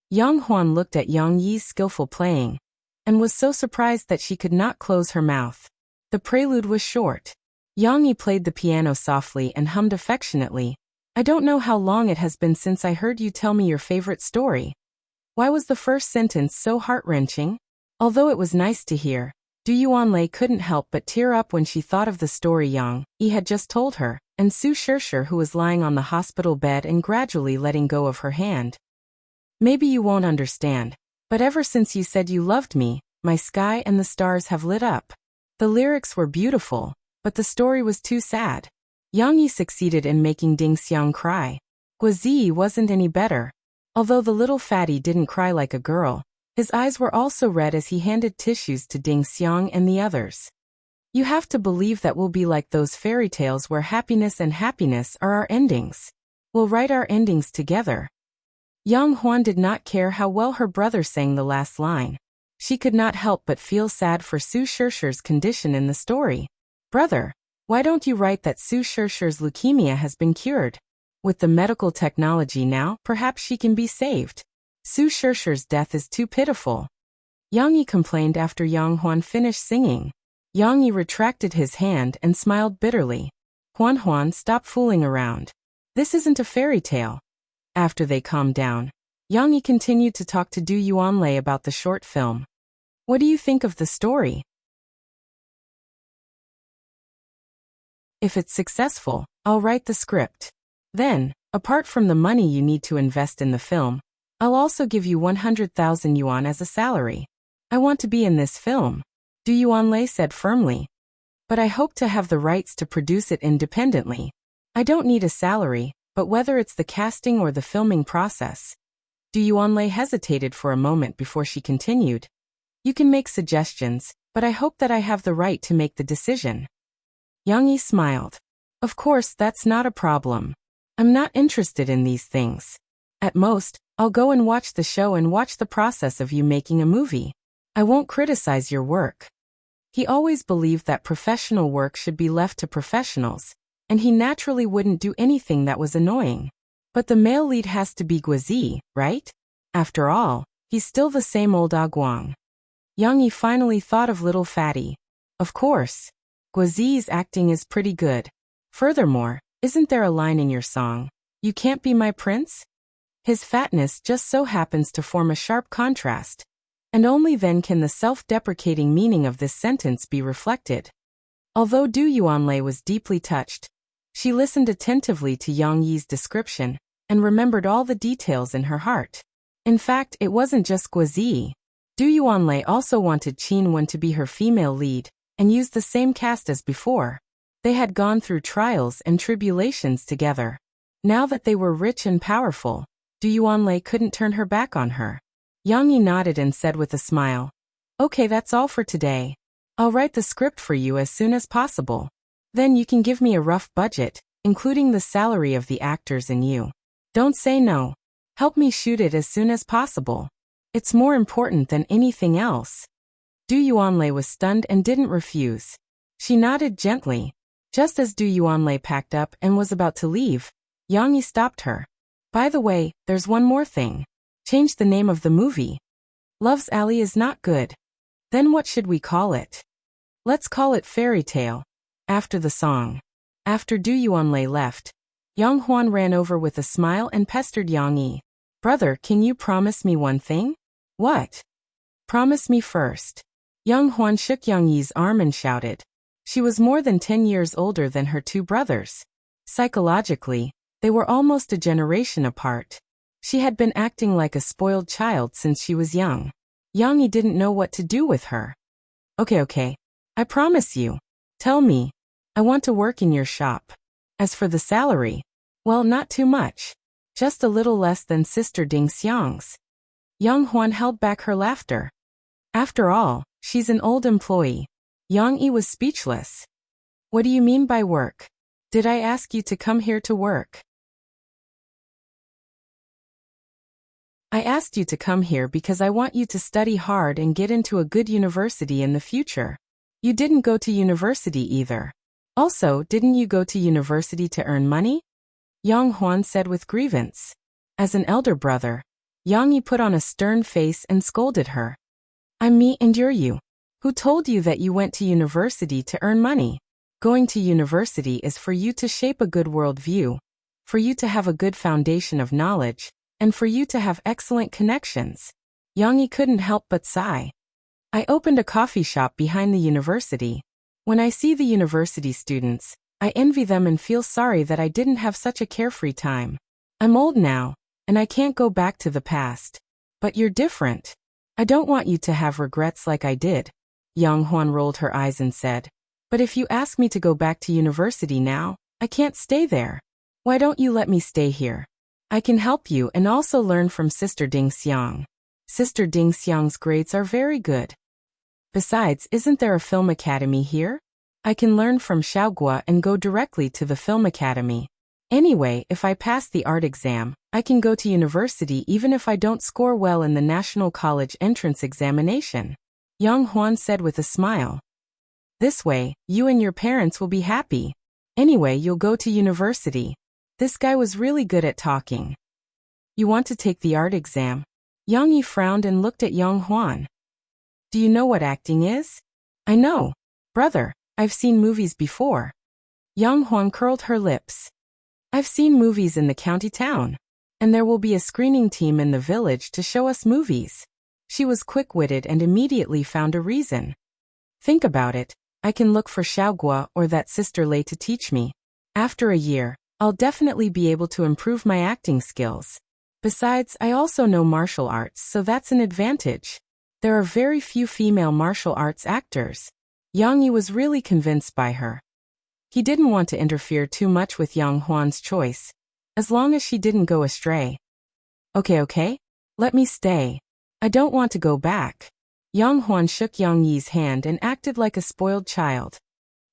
Yang Huan looked at Yang Yi's skillful playing, and was so surprised that she could not close her mouth. The prelude was short. Yang Yi played the piano softly and hummed affectionately. I don't know how long it has been since I heard you tell me your favorite story. Why was the first sentence so heart-wrenching? Although it was nice to hear, Du Yuanlei couldn't help but tear up when she thought of the story Yang Yi had just told her, and Su Shirshir who was lying on the hospital bed and gradually letting go of her hand. Maybe you won't understand, but ever since you said you loved me, my sky and the stars have lit up. The lyrics were beautiful, but the story was too sad. Yang Yi succeeded in making Ding Xiang cry. Guozi wasn't any better. Although the little fatty didn't cry like a girl, his eyes were also red as he handed tissues to Ding Xiang and the others. You have to believe that we'll be like those fairy tales where happiness and happiness are our endings. We'll write our endings together. Yang Huan did not care how well her brother sang the last line. She could not help but feel sad for Su Shirshir's condition in the story. Brother, why don't you write that Su Shirshir's leukemia has been cured? With the medical technology now, perhaps she can be saved. Su Shirshir's death is too pitiful. Yang Yi complained after Yang Huan finished singing. Yang Yi retracted his hand and smiled bitterly. Huan, stop fooling around. This isn't a fairy tale. After they calmed down, Yang Yi continued to talk to Du Yuanlei about the short film. What do you think of the story? If it's successful, I'll write the script. Then, apart from the money you need to invest in the film, I'll also give you 100,000 yuan as a salary. I want to be in this film, Du Yuanlei said firmly. But I hope to have the rights to produce it independently. I don't need a salary, but whether it's the casting or the filming process. Du Yuanlei hesitated for a moment before she continued. You can make suggestions, but I hope that I have the right to make the decision. Yang Yi smiled. Of course, that's not a problem. I'm not interested in these things. At most, I'll go and watch the show and watch the process of you making a movie. I won't criticize your work. He always believed that professional work should be left to professionals, and he naturally wouldn't do anything that was annoying. But the male lead has to be Guozi, right? After all, he's still the same old Ah Guang. Yang Yi finally thought of little fatty. Of course. Guozi's acting is pretty good. Furthermore, isn't there a line in your song, "You can't be my prince"? His fatness just so happens to form a sharp contrast, and only then can the self-deprecating meaning of this sentence be reflected. Although Du Yuanlei was deeply touched, she listened attentively to Yang Yi's description, and remembered all the details in her heart. In fact, it wasn't just Guozi. Du Yuanlei also wanted Qin Wen to be her female lead, and used the same cast as before. They had gone through trials and tribulations together. Now that they were rich and powerful, Du Yuanlei couldn't turn her back on her. Yang Yi nodded and said with a smile, "Okay, that's all for today. I'll write the script for you as soon as possible. Then you can give me a rough budget, including the salary of the actors and you. Don't say no. Help me shoot it as soon as possible. It's more important than anything else." Du Yuanlei was stunned and didn't refuse. She nodded gently. Just as Du Yuanlei packed up and was about to leave, Yang Yi stopped her. "By the way, there's one more thing. Change the name of the movie. Love's Alley is not good. Then what should we call it? Let's call it Fairy Tale." After the song. After Du Yuanlei left, Yang Huan ran over with a smile and pestered Yang Yi. "Brother, can you promise me one thing?" "What?" "Promise me first." Yang Huan shook Yang Yi's arm and shouted. She was more than 10 years older than her two brothers. Psychologically, they were almost a generation apart. She had been acting like a spoiled child since she was young. Yang Yi didn't know what to do with her. Okay. I promise you. Tell me. I want to work in your shop. As for the salary, well, not too much. Just a little less than Sister Ding Xiang's. Yang Huan held back her laughter. After all, she's an old employee. Yang Yi was speechless. "What do you mean by work? Did I ask you to come here to work?" "I asked you to come here because I want you to study hard and get into a good university in the future. You didn't go to university either. Also, didn't you go to university to earn money?" Yang Huan said with grievance. As an elder brother, Yang Yi put on a stern face and scolded her. "I'm me and you're you. Who told you that you went to university to earn money? Going to university is for you to shape a good world view, for you to have a good foundation of knowledge, and for you to have excellent connections." Yang Yi couldn't help but sigh. "I opened a coffee shop behind the university. When I see the university students, I envy them and feel sorry that I didn't have such a carefree time. I'm old now, and I can't go back to the past. But you're different. I don't want you to have regrets like I did." Yang Huan rolled her eyes and said, "But if you ask me to go back to university now, I can't stay there. Why don't you let me stay here? I can help you and also learn from Sister Ding Xiang. Sister Ding Xiang's grades are very good. Besides, isn't there a film academy here? I can learn from Xiaogua and go directly to the film academy. Anyway, if I pass the art exam, I can go to university even if I don't score well in the National College entrance examination." Yang Huan said with a smile. "This way, you and your parents will be happy. Anyway, you'll go to university." This guy was really good at talking. "You want to take the art exam?" Yang Yi frowned and looked at Yang Huan. "Do you know what acting is?" "I know. Brother, I've seen movies before." Yang Huan curled her lips. "I've seen movies in the county town. And there will be a screening team in the village to show us movies." She was quick-witted and immediately found a reason. "Think about it. I can look for Xiaogua or that Sister Lei to teach me. After a year, I'll definitely be able to improve my acting skills. Besides, I also know martial arts, so that's an advantage. There are very few female martial arts actors." Yang Yi was really convinced by her. He didn't want to interfere too much with Yang Huan's choice, as long as she didn't go astray. Okay. Let me stay. I don't want to go back." Yang Huan shook Yang Yi's hand and acted like a spoiled child.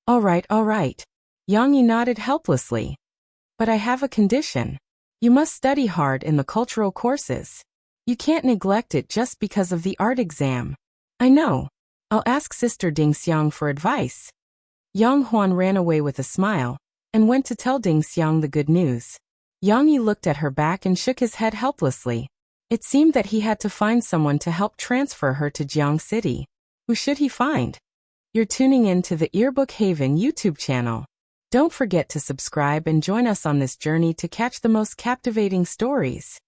All right. Yang Yi nodded helplessly. "But I have a condition. You must study hard in the cultural courses. You can't neglect it just because of the art exam." "I know. I'll ask Sister Ding Xiang for advice." Yang Huan ran away with a smile, and went to tell Ding Xiang the good news. Yang Yi looked at her back and shook his head helplessly. It seemed that he had to find someone to help transfer her to Jiang City. Who should he find? You're tuning in to the Earbook Haven YouTube channel. Don't forget to subscribe and join us on this journey to catch the most captivating stories.